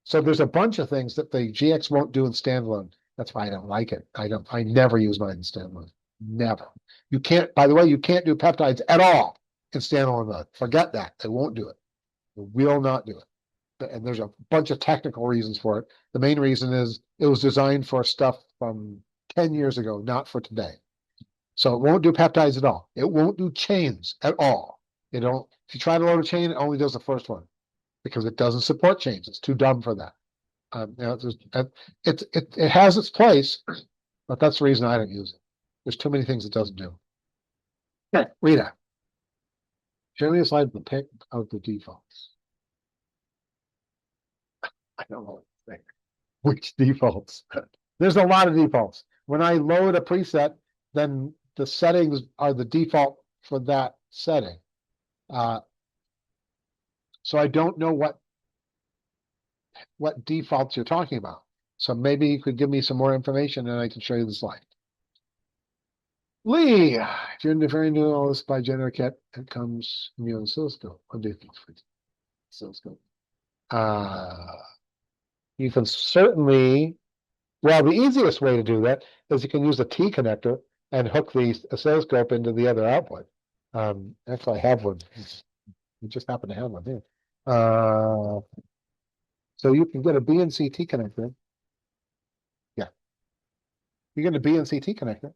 So there's a bunch of things that the GX won't do in standalone. That's why I don't like it. I never use mine in standalone. Never. You can't, by the way, you can't do peptides at all in standalone mode. Forget that. They won't do it. They will not do it. And there's a bunch of technical reasons for it. The main reason is it was designed for stuff from 10 years ago, not for today. So it won't do peptides at all. It won't do chains at all. If you try to load a chain, it only does the first one because it doesn't support chains. It's too dumb for that. It has its place, but that's the reason I don't use it. There's too many things it doesn't do. Okay, Rita. Show me a slide of the pick of the defaults. I don't know what to think. Which defaults? There's a lot of defaults. When I load a preset, then the settings are the default for that setting. So I don't know what defaults you're talking about. So maybe you could give me some more information and I can show you the slide. Lee, if you're interfering to all this by generic it comes in your oscilloscope. What do you think? Oscilloscope. Uh, you can certainly, well, the easiest way to do that is you can use a T connector and hook the oscilloscope into the other output. Actually, I have one. We just happen to have one here. So you can get a BNC-T connector. Yeah, you get a BNC-T connector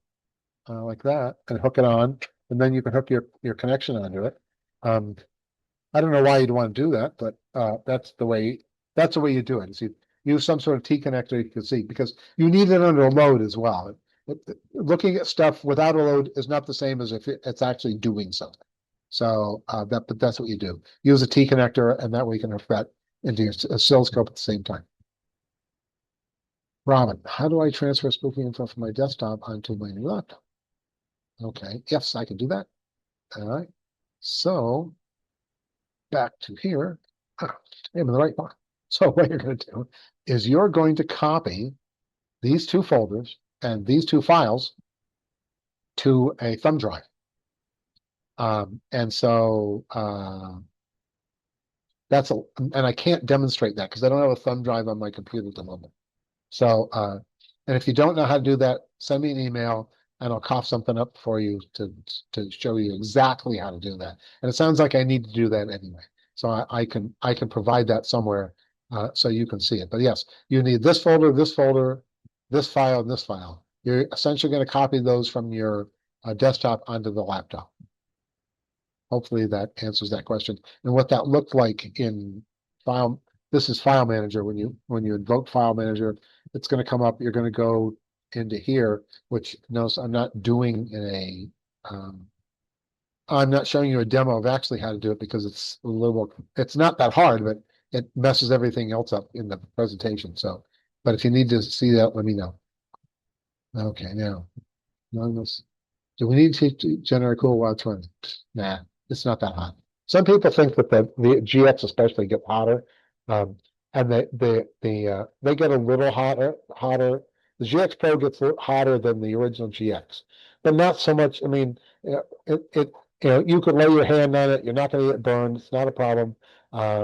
like that and hook it on, and then you can hook your connection onto it. I don't know why you'd want to do that, but that's the way you do it. Is you use some sort of T connector you can see because you need it under a load as well. Looking at stuff without a load is not the same as if it's actually doing something. So but that's what you do. Use a T connector, and that way you can hook that into your oscilloscope at the same time. Robin, how do I transfer spooky info from my desktop onto my new laptop? Okay, yes, I can do that. All right. So back to here. I'm in the right one. So what you're going to do is you're going to copy these two folders and these two files to a thumb drive. And so and I can't demonstrate that because I don't have a thumb drive on my computer at the moment. So, and if you don't know how to do that, send me an email and I'll cough something up for you to show you exactly how to do that. And it sounds like I need to do that anyway. So I can provide that somewhere so you can see it. But yes, you need this folder, this folder, this file, and this file. You're essentially going to copy those from your desktop onto the laptop. Hopefully that answers that question. And what that looked like in file, this is File Manager. When you invoke File Manager, it's going to come up. You're going to go into here, which notice I'm not doing I'm not showing you a demo of actually how to do it because it's not that hard, but it messes everything else up in the presentation. So, but if you need to see that, let me know. Okay, now, do we need to generate cool while it's running? Nah, it's not that hot. Some people think that the GX especially get hotter, and they get a little hotter. The GX Pro gets a little hotter than the original GX, but not so much. I mean, it you could lay your hand on it. You're not going to get burned. It's not a problem.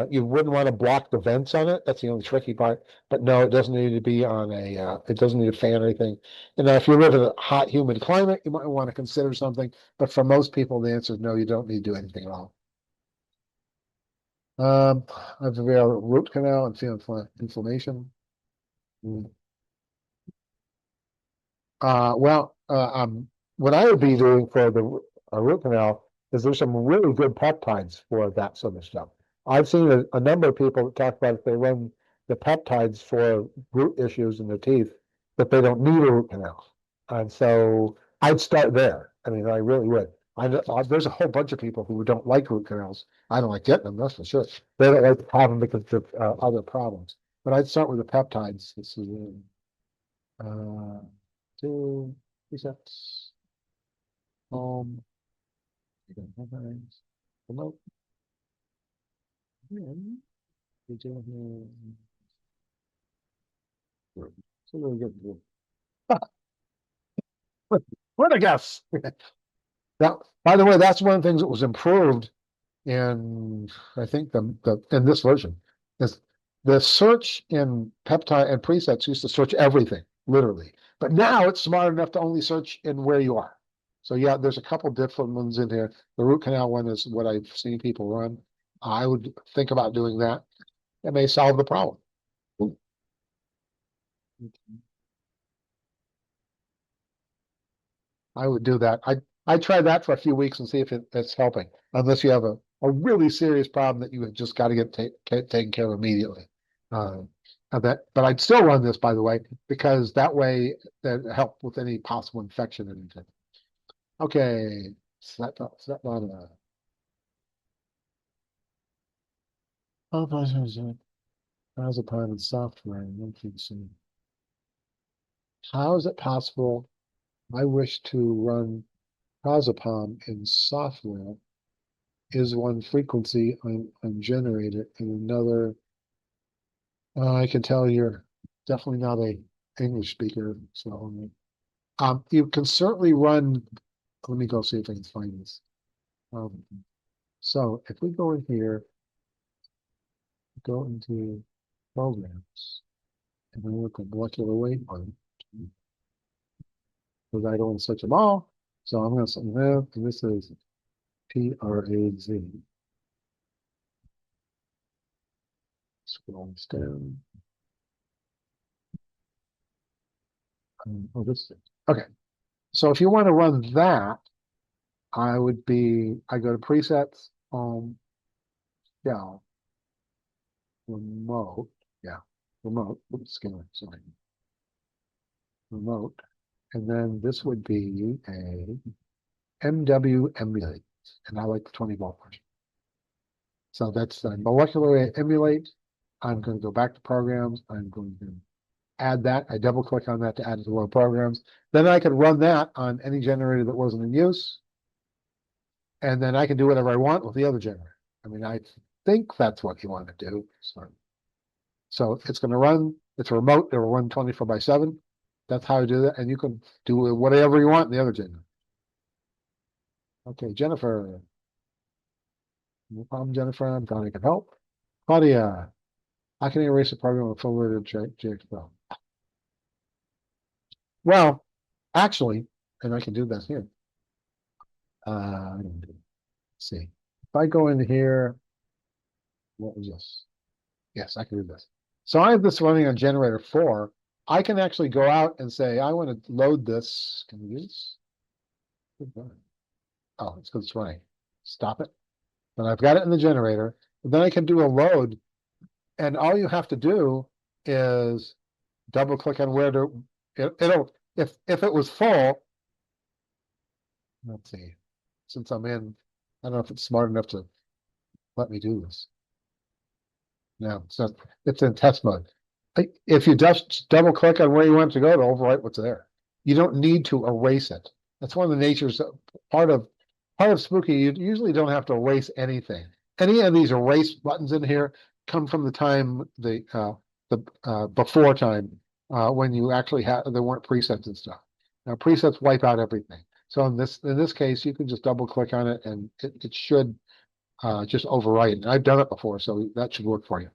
You wouldn't want to block the vents on it. That's the only tricky part. But no, it doesn't need to be on it doesn't need a fan or anything. And if you live in a hot, humid climate, you might want to consider something. But for most people, the answer is no, you don't need to do anything at all. I have a root canal and feel inflammation. Mm. What I would be doing for the root canal is there's some really good peptides for that sort of stuff. I've seen a number of people that talk about if they run the peptides for root issues in their teeth, that they don't need a root canal. And so I'd start there. I mean, I really would. There's a whole bunch of people who don't like root canals. I don't like getting them, that's for sure. They don't like to have them because of other problems. But I'd start with the peptides. This is uh, two resets. Home. Remote. And we do have so really good. What a guess. Now, by the way, that's one of the things that was improved in I think the in this version is the search in peptide and presets used to search everything, literally. But now it's smart enough to only search in where you are. So yeah, there's a couple different ones in here. The root canal one is what I've seen people run. I would think about doing that. It may solve the problem. I would do that. I try that for a few weeks and see if it's helping, unless you have a really serious problem that you have just got to get taken care of immediately. Uh, but I'd still run this, by the way, because that way that help with any possible infection or anything. Okay, Svetlana. How's a plan in software and monthly soon? How is it possible? I wish to run Prazapam in software. Is one frequency on generator and another. I can tell you're definitely not a English speaker, so you can certainly run let me go see if I can find this. So if we go in here, go into programs, and then look at molecular weight on, because I don't want to search them all. So I'm going to select that, and this is PRAZ. Scroll this down. Oh, this thing. Okay. So if you want to run that, I go to presets, yeah, remote, yeah, remote, oops, scanner, sorry, remote, and then this would be a MW emulate, and I like the 20-volt version. So that's the molecular emulate. I'm going to go back to programs. I'm going to add that. I double click on that to add it to one of the programs. Then I can run that on any generator that wasn't in use. And then I can do whatever I want with the other generator. I mean, I think that's what you want to do. So it's going to run, it's a remote, it'll run 24/7. That's how I do that. And you can do whatever you want in the other generator. Okay, Jennifer. No problem, Jennifer. I'm glad I can help. Claudia, how can I erase a program with full-loaded JXL? Well, actually, and I can do this here. Let's see. If I go in here, what was this? Yes, I can do this. So I have this running on generator 4. I can actually go out and say, I want to load this. Can we use? Oh, it's because it's running. Stop it. Then I've got it in the generator. Then I can do a load. And all you have to do is double click on where to, it'll, if it was full, let's see, since I'm in, I don't know if it's smart enough to let me do this. No, it's not, it's in test mode. If you just double click on where you want to go, it'll overwrite what's there. You don't need to erase it. That's one of the natures of part of Spooky. You usually don't have to erase anything. Any of these erase buttons in here come from the time before time when you actually there weren't presets and stuff. Now presets wipe out everything. So in this case, you can just double click on it and it should just overwrite. And I've done it before, so that should work for you.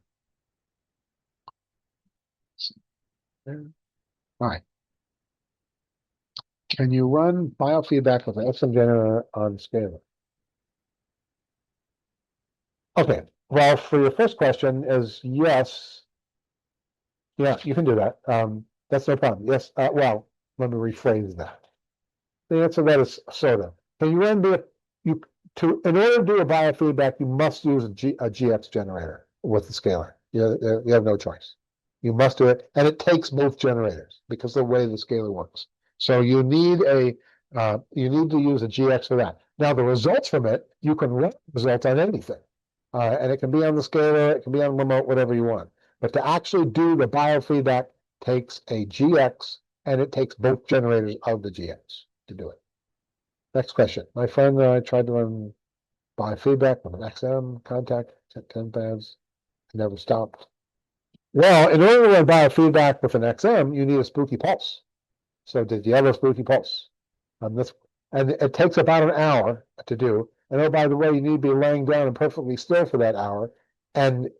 All right. Can you run biofeedback with an XM generator on scalar? Okay. Well, for your first question is yes. Yeah, you can do that. That's no problem. Yes. Well, let me rephrase that. The answer to that is sort of. Can you run in order to do a biofeedback, you must use a GX generator with the scalar. You have no choice. You must do it, and it takes both generators because of the way the scalar works. So you need to use a GX for that. Now the results from it, you can run results on anything, and it can be on the scalar, it can be on remote, whatever you want. But to actually do the biofeedback takes a GX, and it takes both generators of the GX to do it. Next question. My friend and I tried to run biofeedback with an XM contact at 10 pads. Never stopped. Well, in order to run biofeedback with an XM, you need a spooky pulse. So did you have a spooky pulse on this? And it takes about an hour to do. And oh, by the way, you need to be laying down and perfectly still for that hour. And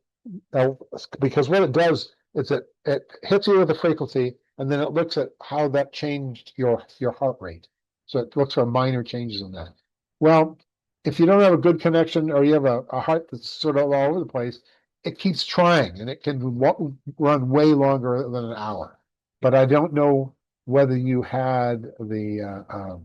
because what it does is it hits you with a frequency, and then it looks at how that changed your heart rate. So it looks for minor changes in that. Well, if you don't have a good connection or you have a heart that's sort of all over the place, it keeps trying, and it can run way longer than an hour. But I don't know whether you had the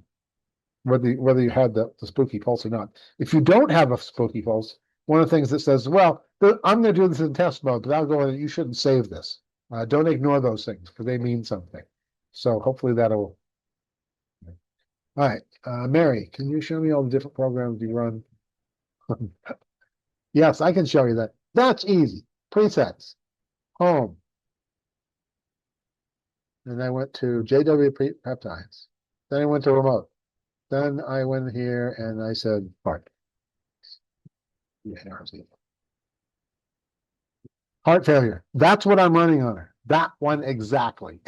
whether you had the spooky pulse or not. If you don't have a spooky pulse, one of the things that says, well, I'm going to do this in test mode, but I'll go in, you shouldn't save this. Don't ignore those things because they mean something. So hopefully that'll. All right, Mary, can you show me all the different programs you run? Yes, I can show you that. That's easy. Presets, home. And I went to JW peptides. Then I went to remote. Then I went here and I said, heart. Heart failure. That's what I'm running on. That one exactly.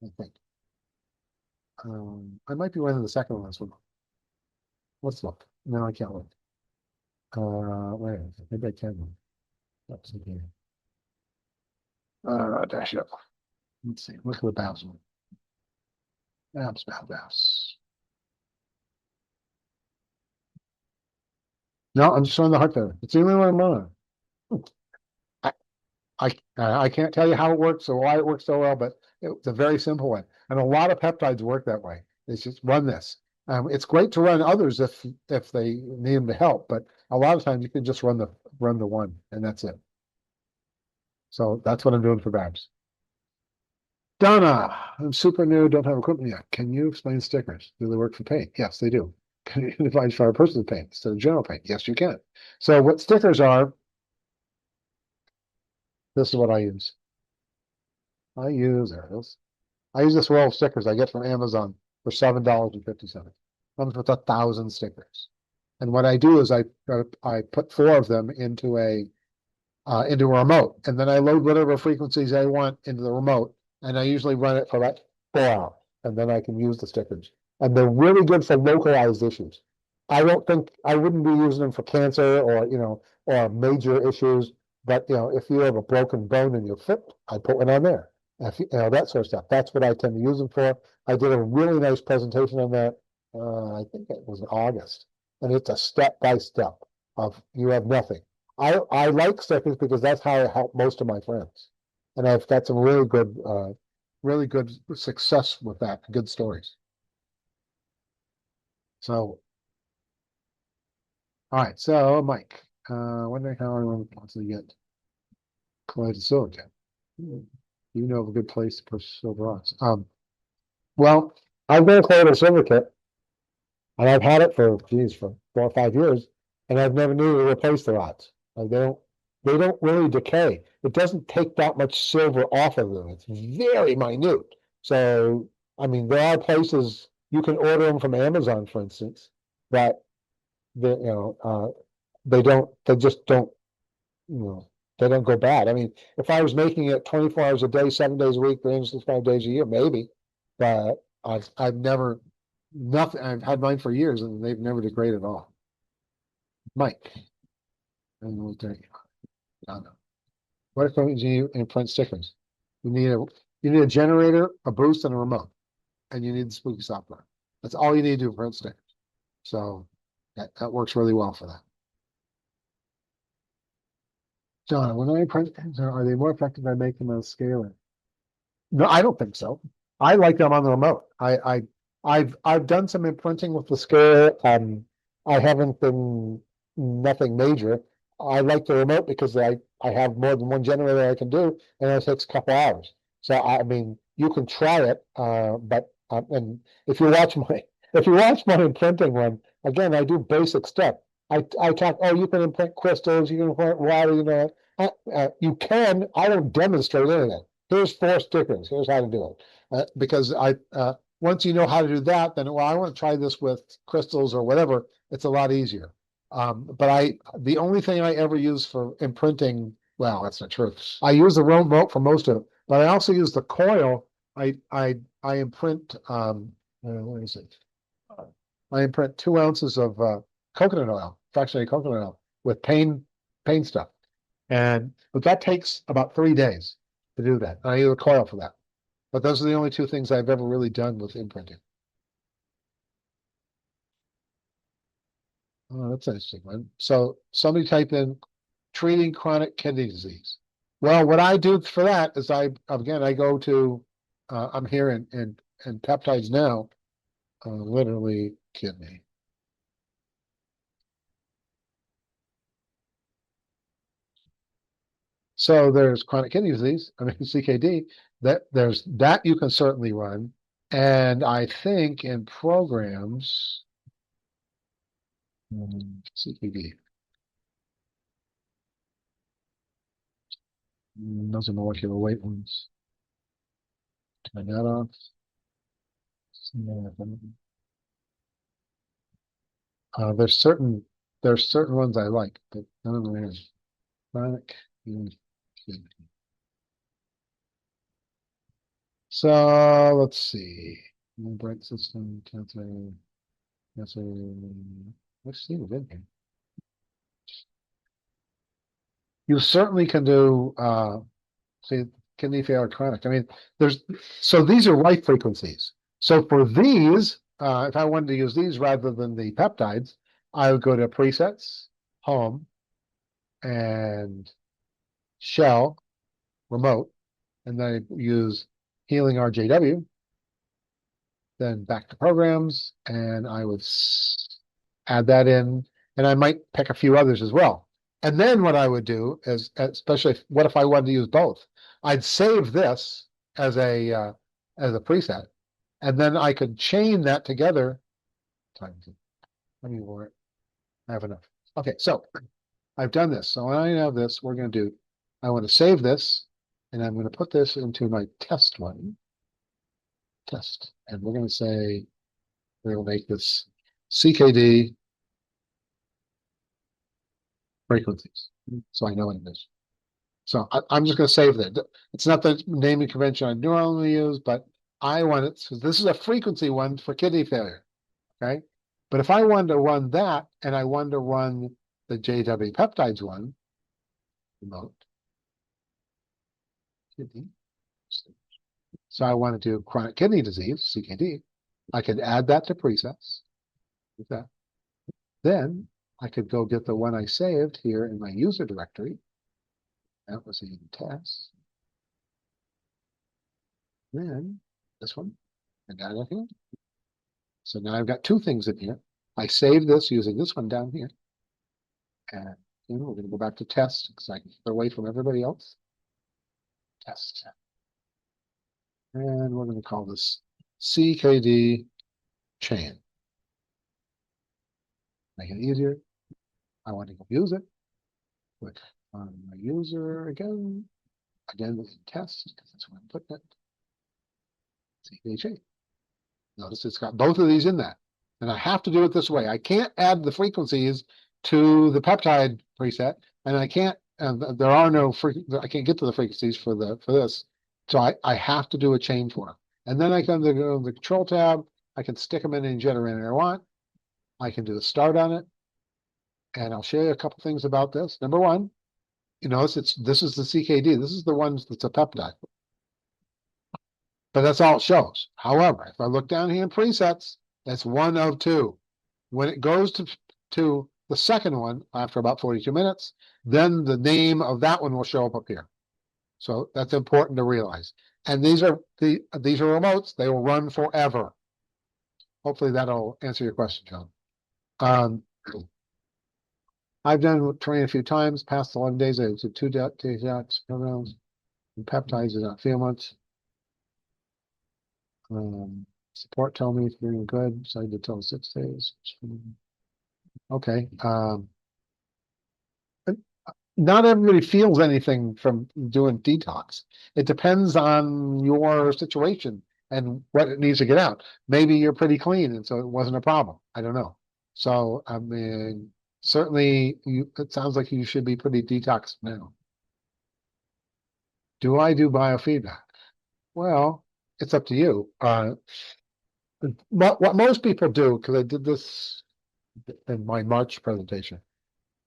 I think. I might be running the second one this one. Let's look. No, I can't look. Wait, maybe I can. Let's see here. Dash up. Let's see. Look at the Babs one. Babs. No, I'm just showing the heart failure. It's the only one I'm on. I, I can't tell you how it works or why it works so well, but it's a very simple one. And a lot of peptides work that way. It's just run this. It's great to run others if they need them to help, but a lot of times you can just run the one and that's it. So that's what I'm doing for Babs. Donna, I'm super new, don't have equipment yet. Can you explain stickers? Do they work for paint? Yes, they do. Can you define for a person's paint instead of general paint? Yes, you can. So what stickers are, this is what I use. There it is. I use this roll of stickers I get from Amazon for $7.50. Comes with 1,000 stickers. And what I do is I put 4 of them into a remote, and then I load whatever frequencies I want into the remote, and I usually run it for like 4 hours, and then I can use the stickers. And they're really good for localized issues. I wouldn't be using them for cancer or major issues, but if you have a broken bone in your foot, I put one on there. That sort of stuff. That's what I tend to use them for. I did a really nice presentation on that. I think it was in August, and it's a step by step of you have nothing. I like stickers because that's how I help most of my friends, and I've got some really good success with that. Good stories. So, all right. So, Mike, wondering how I want to possibly get colloidal silicon. You know of a good place to push silver rods. Well, I've got a colloidal silver kit, and I've had it for 4 or 5 years, and I've never needed to replace the rods. Like they don't really decay. It doesn't take that much silver off of them. It's very minute. So, I mean, there are places you can order them from Amazon, for instance, that they just don't, you know, they don't go bad. I mean, if I was making it 24 hours a day, 7 days a week, 365 days a year, maybe, but I've never, nothing, I've had mine for years and they've never degraded at all. Mike, I don't know what they're, I don't know. What equipment do you imprint stickers? You need a generator, a boost, and a remote, and you need the Spooky software. That's all you need to do print stickers. So that works really well for that. John, when I print things, are they more effective by making them on scalar? No, I don't think so. I like them on the remote. I've done some imprinting with the scale. I haven't been nothing major. I like the remote because I have more than one generator I can do, and it takes a couple hours. So I mean, you can try it, but and if you watch my if you watch my imprinting one, again, I do basic stuff. I talk. Oh, you can imprint crystals. You can imprint water. You can. I don't demonstrate anything. Here's 4 stickers. Here's how to do it. Because once you know how to do that, then I want to try this with crystals or whatever. It's a lot easier. But the only thing I ever use for imprinting, well, that's not true. I use the remote for most of it, but I also use the coil. I imprint. What is it? I imprint 2 ounces of coconut oil, fractionated coconut oil, with pain stuff, but that takes about 3 days to do that. I use a coil for that. But those are the only 2 things I've ever really done with imprinting. Oh, that's an interesting one. So somebody typed in treating chronic kidney disease. Well, what I do for that is I go to I'm here in peptides now, literally kidney. So there's chronic kidney disease, I mean CKD, there's that you can certainly run. And I think in programs, CKD, those are molecular weight ones. Turn that off. There's certain ones I like, but none of them are chronic kidney. So let's see. Bright system, cancer, cancer. Let's see what's in here. You certainly can do say kidney failure chronic. I mean, so these are light frequencies. So for these, if I wanted to use these rather than the peptides, I would go to presets, home, and shell, remote, and then I use healing RJW, then back to programs, and I would add that in, and I might pick a few others as well. And then what I would do is, especially what if I wanted to use both? I'd save this as a preset, and then I could chain that together. Let me work. I have enough. Okay, so I've done this. So when I have this, we're going to do. I want to save this, and I'm going to put this into my test one. Test, and we're going to say we're going to make this CKD frequencies, so I know what it is. So I'm just going to save that. It's not the naming convention I normally use, but I want it. So this is a frequency one for kidney failure. Okay. But if I wanted to run that and I wanted to run the JW peptides one, remote kidney. So I want to do chronic kidney disease, CKD. I could add that to presets. With that. Then I could go get the one I saved here in my user directory. That was in test. Then this one, I got it here. So now I've got two things in here. I saved this using this one down here. And we're going to go back to test because I can get away from everybody else. Test. And we're going to call this CKD chain. Make it easier. I want to go use it. Click on my user again. Again, in test because that's where I'm putting it. CKD chain. Notice it's got both of these in that. And I have to do it this way. I can't add the frequencies to the peptide preset, and I can't, there are no, I can't get to the frequencies for this. So I have to do a chain for them. And then I can go to the control tab. I can stick them in any generator I want. I can do a start on it. And I'll show you a couple things about this. Number one, you notice this is the CKD. This is the one that's a peptide. But that's all it shows. However, if I look down here in presets, that's one of two. When it goes to the second one after about 42 minutes, then the name of that one will show up here. So that's important to realize. And these are remotes. They will run forever. Hopefully that'll answer your question, John. I've done training a few times. Past 11 days, I did 2 detox programs. And peptides did not feel much. Support told me it's doing good, so I did tell 6 days. Okay. Not everybody feels anything from doing detox. It depends on your situation and what it needs to get out. Maybe you're pretty clean, and so it wasn't a problem. I don't know. So I mean, certainly, it sounds like you should be pretty detoxed now. Do I do biofeedback? Well, it's up to you. What most people do, because I did this in my March presentation,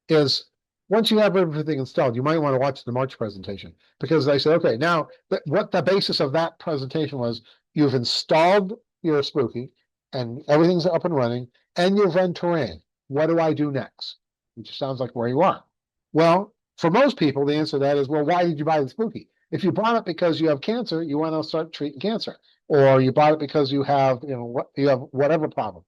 is once you have everything installed, you might want to watch the March presentation, because I said, okay, now what the basis of that presentation was, you've installed your Spooky and everything's up and running, and you've run terrain. What do I do next? Which sounds like where you are. Well, for most people, the answer to that is, well, why did you buy the Spooky? If you bought it because you have cancer, you want to start treating cancer, or you bought it because you have, you have whatever problem.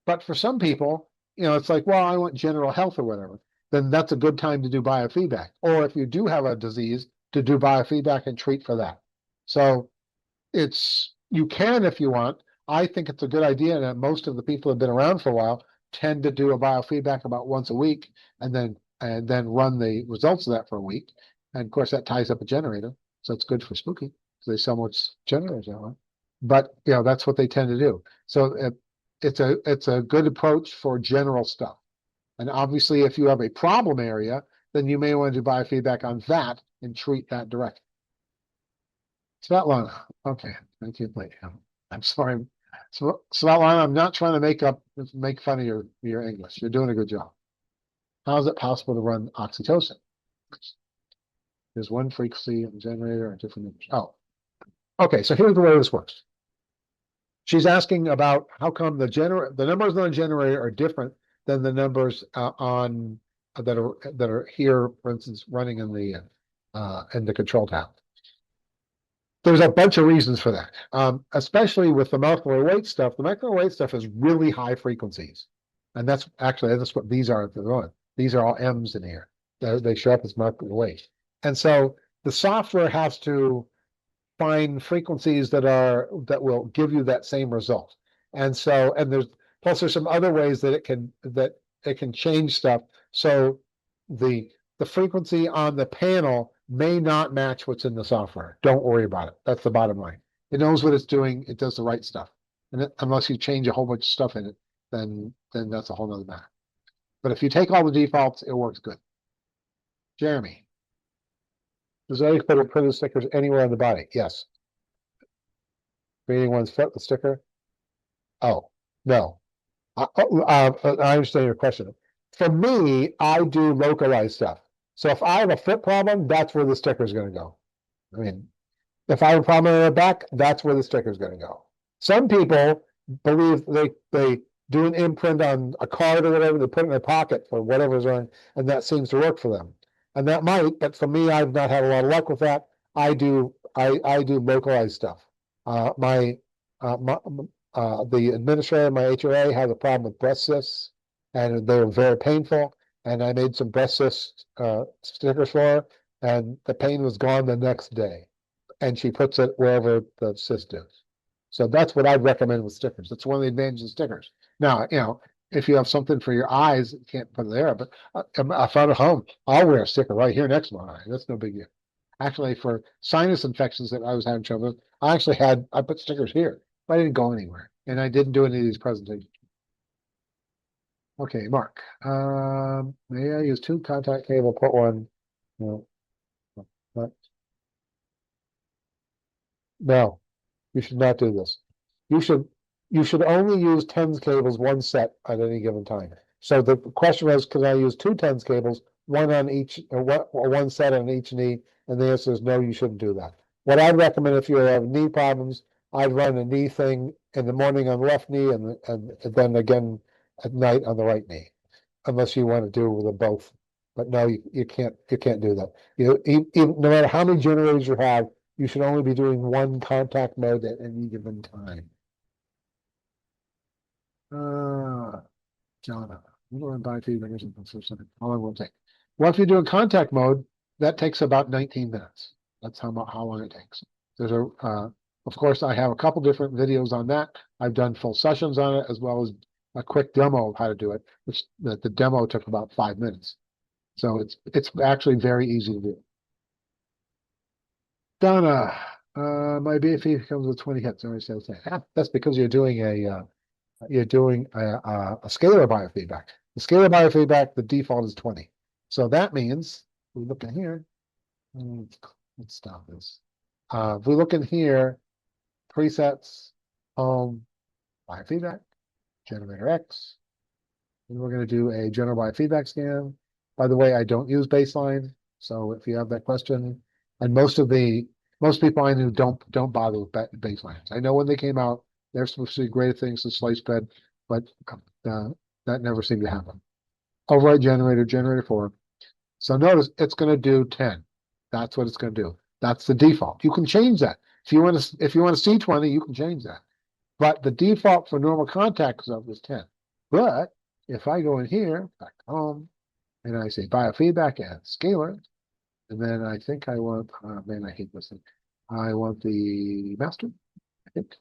But for some people, it's like, well, I want general health or whatever. Then that's a good time to do biofeedback. Or if you do have a disease, to do biofeedback and treat for that. So you can if you want. I think it's a good idea that most of the people who have been around for a while tend to do a biofeedback about once a week and then run the results of that for a week. And of course, that ties up a generator. So it's good for Spooky because they sell more generators that way. But that's what they tend to do. So it's a good approach for general stuff. And obviously, if you have a problem area, then you may want to do biofeedback on that and treat that directly. It's not long. Okay, thank you. I'm sorry. So I'm not trying to make fun of your English. You're doing a good job. How is it possible to run oxytocin? There's one frequency generator and different numbers. Oh, okay. So here's the way this works. She's asking about how come the numbers on the generator are different than the numbers on that are here, for instance, running in the control tower. There's a bunch of reasons for that, especially with the molecular weight stuff. The molecular weight stuff is really high frequencies, and that's what these are at the moment. These are all M's in here. They show up as molecular weight, and so the software has to find frequencies that will give you that same result. And so, and there's some other ways that it can change stuff. So the frequency on the panel may not match what's in the software. Don't worry about it. That's the bottom line. It knows what it's doing. It does the right stuff. And unless you change a whole bunch of stuff in it, then that's a whole nother matter. But if you take all the defaults, it works good. Jeremy. Does any put the stickers anywhere on the body? Yes. Creating one's foot, the sticker? Oh, no. I understand your question. For me, I do localized stuff. So if I have a foot problem, that's where the sticker is going to go. I mean, if I have a problem in the back, that's where the sticker is going to go. Some people believe they do an imprint on a card or whatever, they put it in their pocket for whatever's on, and that seems to work for them. And that might, but for me, I've not had a lot of luck with that. I do localized stuff. My the administrator of my HOA had a problem with breast cysts, and they were very painful. And I made some breast cyst stickers for her, and the pain was gone the next day. And she puts it wherever the cyst is. So that's what I'd recommend with stickers. That's one of the advantages of stickers. Now, if you have something for your eyes, you can't put it there. But if I'm at home, I'll wear a sticker right here next to my eye. That's no big deal. Actually, for sinus infections that I was having trouble with, I put stickers here. But I didn't go anywhere, and I didn't do any of these presentations. Okay, Mark. May I use two contact cable? Put one. No, not, no. You should not do this. You should only use tens cables one set at any given time. So the question was, can I use two tens cables, one on each, or one set on each knee? And the answer is no, you shouldn't do that. What I'd recommend if you have knee problems, I'd run a knee thing in the morning on the left knee and then again at night on the right knee, unless you want to do with them both. But no, you can't do that. No matter how many generators you have, you should only be doing one contact mode at any given time. John, I'm going to buy feedback or something. How long will it take? Well, if you do a contact mode, that takes about 19 minutes. That's how long it takes. There's of course, I have a couple different videos on that. I've done full sessions on it, as well as a quick demo of how to do it, which the demo took about 5 minutes. So it's actually very easy to do. Donna, my BFE comes with 20 hits. That's because you're doing a scalar biofeedback. The scalar biofeedback, the default is 20. So that means we look in here. Let's stop this. If we look in here, presets, home, biofeedback, generator X. And we're going to do a general biofeedback scan. By the way, I don't use baseline. So if you have that question, and most people I knew don't bother with baselines. I know when they came out, they're supposed to be great things to slice bed, but that never seemed to happen. Override generator 4. So notice it's going to do 10. That's what it's going to do. That's the default. You can change that. If you want to see 20, you can change that. But the default for normal contact stuff is 10. But if I go in here, back home, and I say biofeedback and scalar, and then I think I want, man, I hate this thing. I want the master, I think.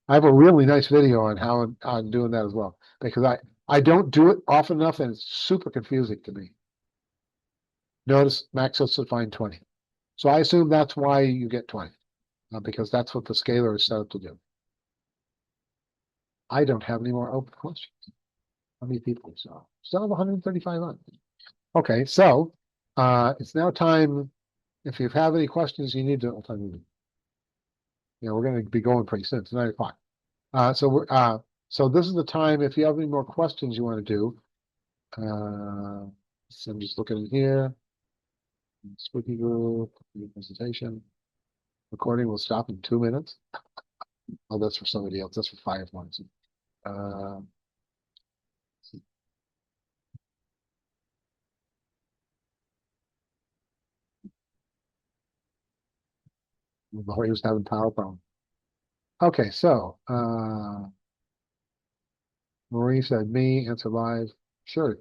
I have a really nice video on how I'm doing that as well, because I don't do it often enough, and it's super confusing to me. Notice max is defined 20. So I assume that's why you get 20, because that's what the scalar is set up to do. I don't have any more open questions. How many people? So still have 135 on. Okay, so it's now time. If you have any questions, you need to. we're going to be going pretty soon. It's 9 o'clock. So this is the time. If you have any more questions you want to do, so I'm just looking in here. Spooky group presentation. Recording will stop in 2 minutes. Oh, that's for somebody else. That's for Fireflies. He was having power problems. Okay, so Marie said me, answer live. Sure.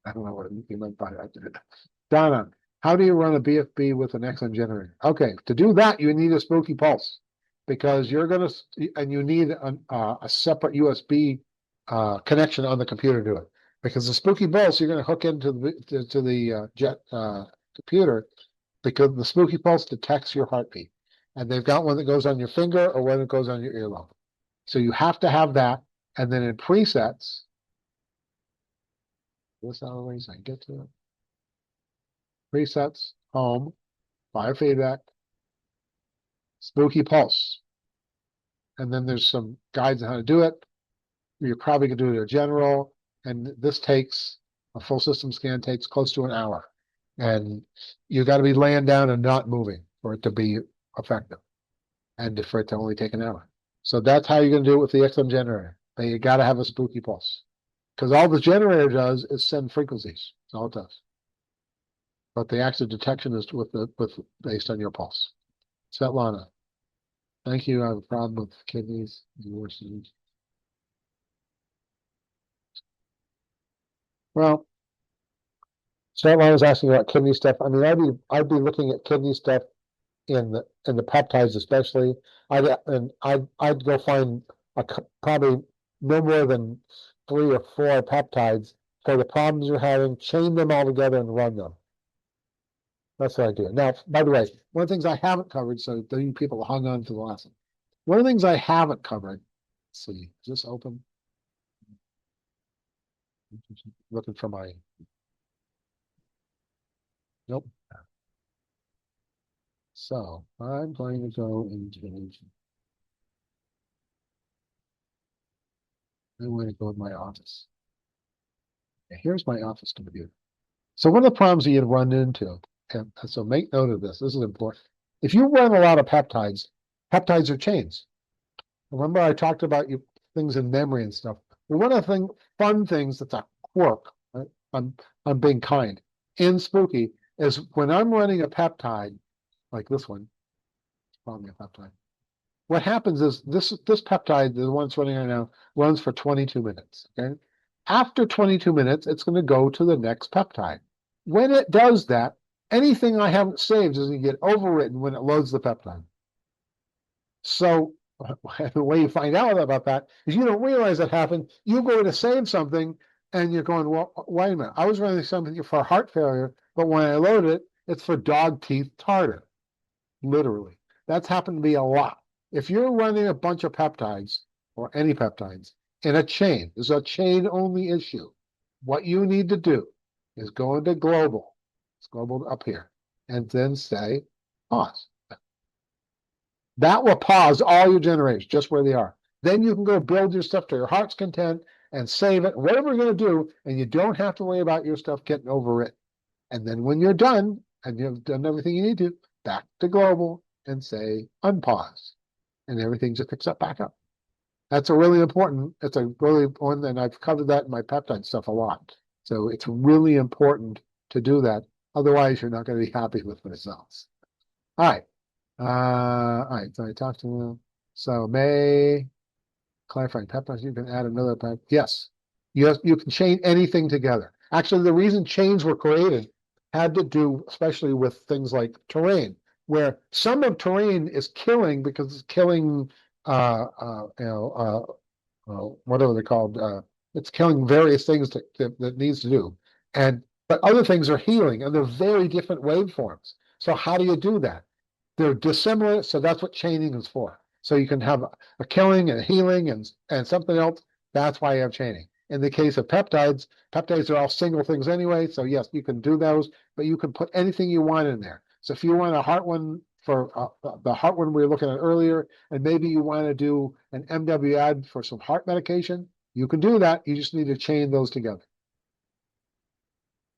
I don't know what you meant by that. Donna, how do you run a BFB with an XM generator? Okay, to do that, you need a Spooky Pulse because you're going to, and you need a separate USB connection on the computer to do it. Because the Spooky Pulse, you're going to hook into the jet computer because the Spooky Pulse detects your heartbeat. And they've got one that goes on your finger or one that goes on your earlobe. So you have to have that. And then in presets, this out of the way so I can get to it. Presets, home, biofeedback, Spooky Pulse. And then there's some guides on how to do it. You're probably going to do it in general. And this takes, a full system scan takes close to an hour. And you got to be laying down and not moving for it to be effective. And for it to only take an hour. So that's how you're going to do it with the XM generator. But you got to have a Spooky Pulse. Because all the generator does is send frequencies. That's all it does. But the actual detection is based on your pulse. Svetlana, thank you. I have a problem with kidneys. Well, Svetlana was asking about kidney stuff. I mean, I'd be looking at kidney stuff in the peptides, especially. I'd go find probably no more than 3 or 4 peptides for the problems you're having, chain them all together and run them. That's what I do. Now, by the way, one of the things I haven't covered, so the people hung on to the lesson. One of the things I haven't covered, let's see, is this open? Looking for my, nope. So I'm going to go into, I'm going to go in my office. Here's my office computer. So one of the problems you'd run into, and so make note of this, this is important. If you run a lot of peptides, peptides are chains. Remember I talked about things in memory and stuff. Well, one of the fun things that's a quirk, right? I'm being kind, in Spooky, is when I'm running a peptide, like this one, it's probably a peptide. What happens is this peptide, the one that's running right now, runs for 22 minutes. Okay. After 22 minutes, it's going to go to the next peptide. When it does that, anything I haven't saved is going to get overwritten when it loads the peptide. So the way you find out about that is you don't realize that happened. You go to save something and you're going, well, wait a minute. I was running something for heart failure, but when I load it, it's for dog teeth tartar. Literally. That's happened to be a lot. If you're running a bunch of peptides or any peptides in a chain, there's a chain only issue. What you need to do is go into global. It's global up here. And then say pause. That will pause all your generators just where they are. Then you can go build your stuff to your heart's content and save it, whatever you're going to do, and you don't have to worry about your stuff getting overwritten. And then when you're done, and you've done everything you need to, back to global and say unpause. And everything just picks up back up. That's a really important, it's a really important, and I've covered that in my peptide stuff a lot. So it's really important to do that. Otherwise, you're not going to be happy with results. All right. All right, so I talked to them. So May, clarifying peptides, you can add another peptide. Yes, you can chain anything together. Actually, the reason chains were created had to do especially with things like terrain, where some of terrain is killing because it's killing, whatever they're called, it's killing various things that needs to do. But other things are healing, and they're very different waveforms. So how do you do that? They're dissimilar, so that's what chaining is for. So you can have a killing and a healing and something else. That's why you have chaining. In the case of peptides, peptides are all single things anyway. So yes, you can do those, but you can put anything you want in there. So if you want a heart one for the heart one we were looking at earlier, and maybe you want to do an MW ad for some heart medication, you can do that. You just need to chain those together.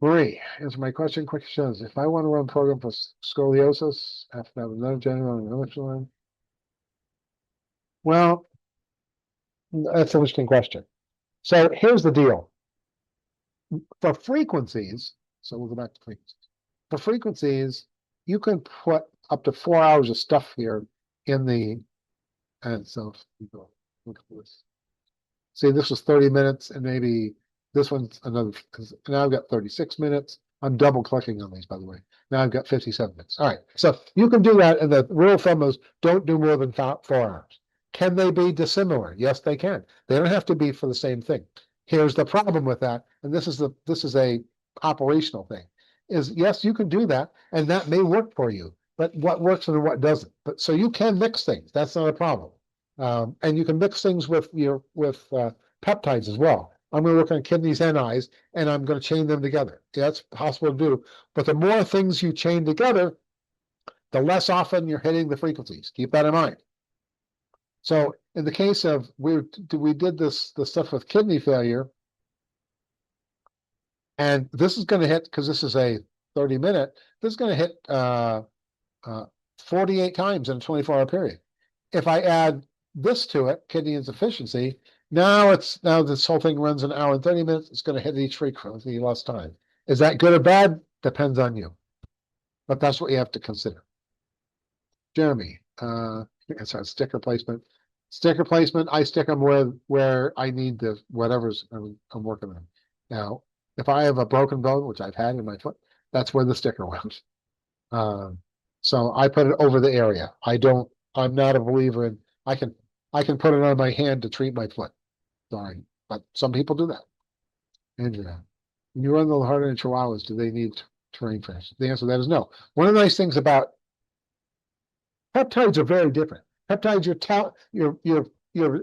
Marie, answer my question. Quick says, if I want to run a program for scoliosis, I have to have another general and another one. Well, that's an interesting question. So here's the deal. For frequencies, so we'll go back to frequencies. For frequencies, you can put up to 4 hours of stuff here in the, and so look at this. See, this was 30 minutes, and maybe this one's another, because now I've got 36 minutes. I'm double clicking on these, by the way. Now I've got 57 minutes. All right, so you can do that, and the rule of thumb is don't do more than 4 hours. Can they be dissimilar? Yes, they can. They don't have to be for the same thing. Here's the problem with that, and this is a operational thing, is yes, you can do that, and that may work for you, but what works and what doesn't. But so you can mix things. That's not a problem. And you can mix things with peptides as well. I'm going to work on kidneys and eyes, and I'm going to chain them together. That's possible to do. But the more things you chain together, the less often you're hitting the frequencies. Keep that in mind. So in the case of we did the stuff with kidney failure, and this is going to hit, because this is a 30-minute, this is going to hit 48 times in a 24-hour period. If I add this to it, kidney insufficiency, now this whole thing runs an hour and 30 minutes. It's going to hit each frequency less time. Is that good or bad? Depends on you. But that's what you have to consider. Jeremy, sorry, sticker placement. Sticker placement, I stick them where I need the whatever's I'm working on. Now, if I have a broken bone, which I've had in my foot, that's where the sticker went. So I put it over the area. I'm not a believer in, I can put it on my hand to treat my foot. Sorry, but some people do that. Andrea, when you run the harder chihuahuas, do they need terrain first? The answer to that is no. One of the nice things about peptides are very different. Peptides,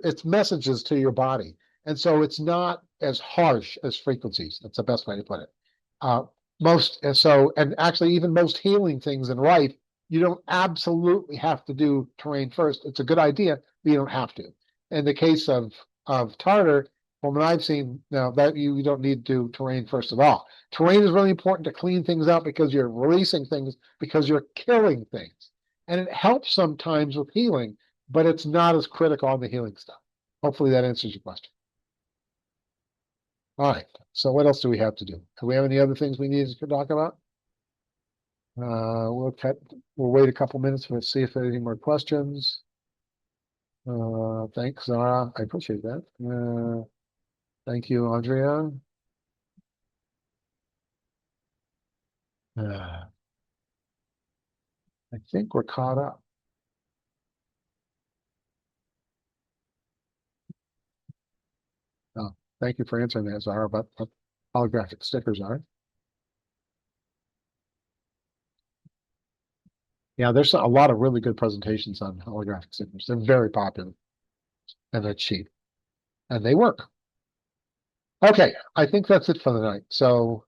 it's messages to your body, and so it's not as harsh as frequencies. That's the best way to put it. And actually, even most healing things in life, you don't absolutely have to do terrain first. It's a good idea, but you don't have to. In the case of tartar, from what I've seen, now that you don't need to do terrain first at all. Terrain is really important to clean things out because you're releasing things, because you're killing things. And it helps sometimes with healing, but it's not as critical on the healing stuff. Hopefully that answers your question. All right, so what else do we have to do? Do we have any other things we need to talk about? We'll wait a couple minutes to see if there are any more questions. Thanks, Zara. I appreciate that. Thank you, Andrea. I think we're caught up. Oh, thank you for answering that, Zara, but what holographic stickers are. Yeah, there's a lot of really good presentations on holographic stickers. They're very popular and they're cheap and they work. Okay, I think that's it for the night. So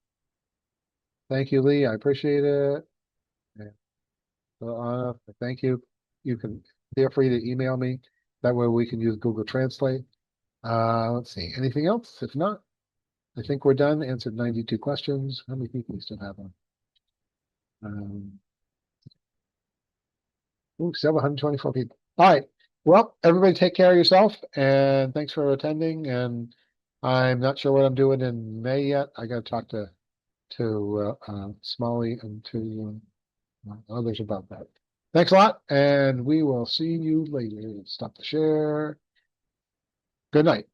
thank you, Lee. I appreciate it. Thank you. You can feel free to email me. That way we can use Google Translate. Let's see. Anything else? If not, I think we're done. Answered 92 questions. How many people we still have on? 724 people. All right. Well, everybody take care of yourself, and thanks for attending. And I'm not sure what I'm doing in May yet. I got to talk to Smalley and to others about that. Thanks a lot, and we will see you later. Stop the share. Good night.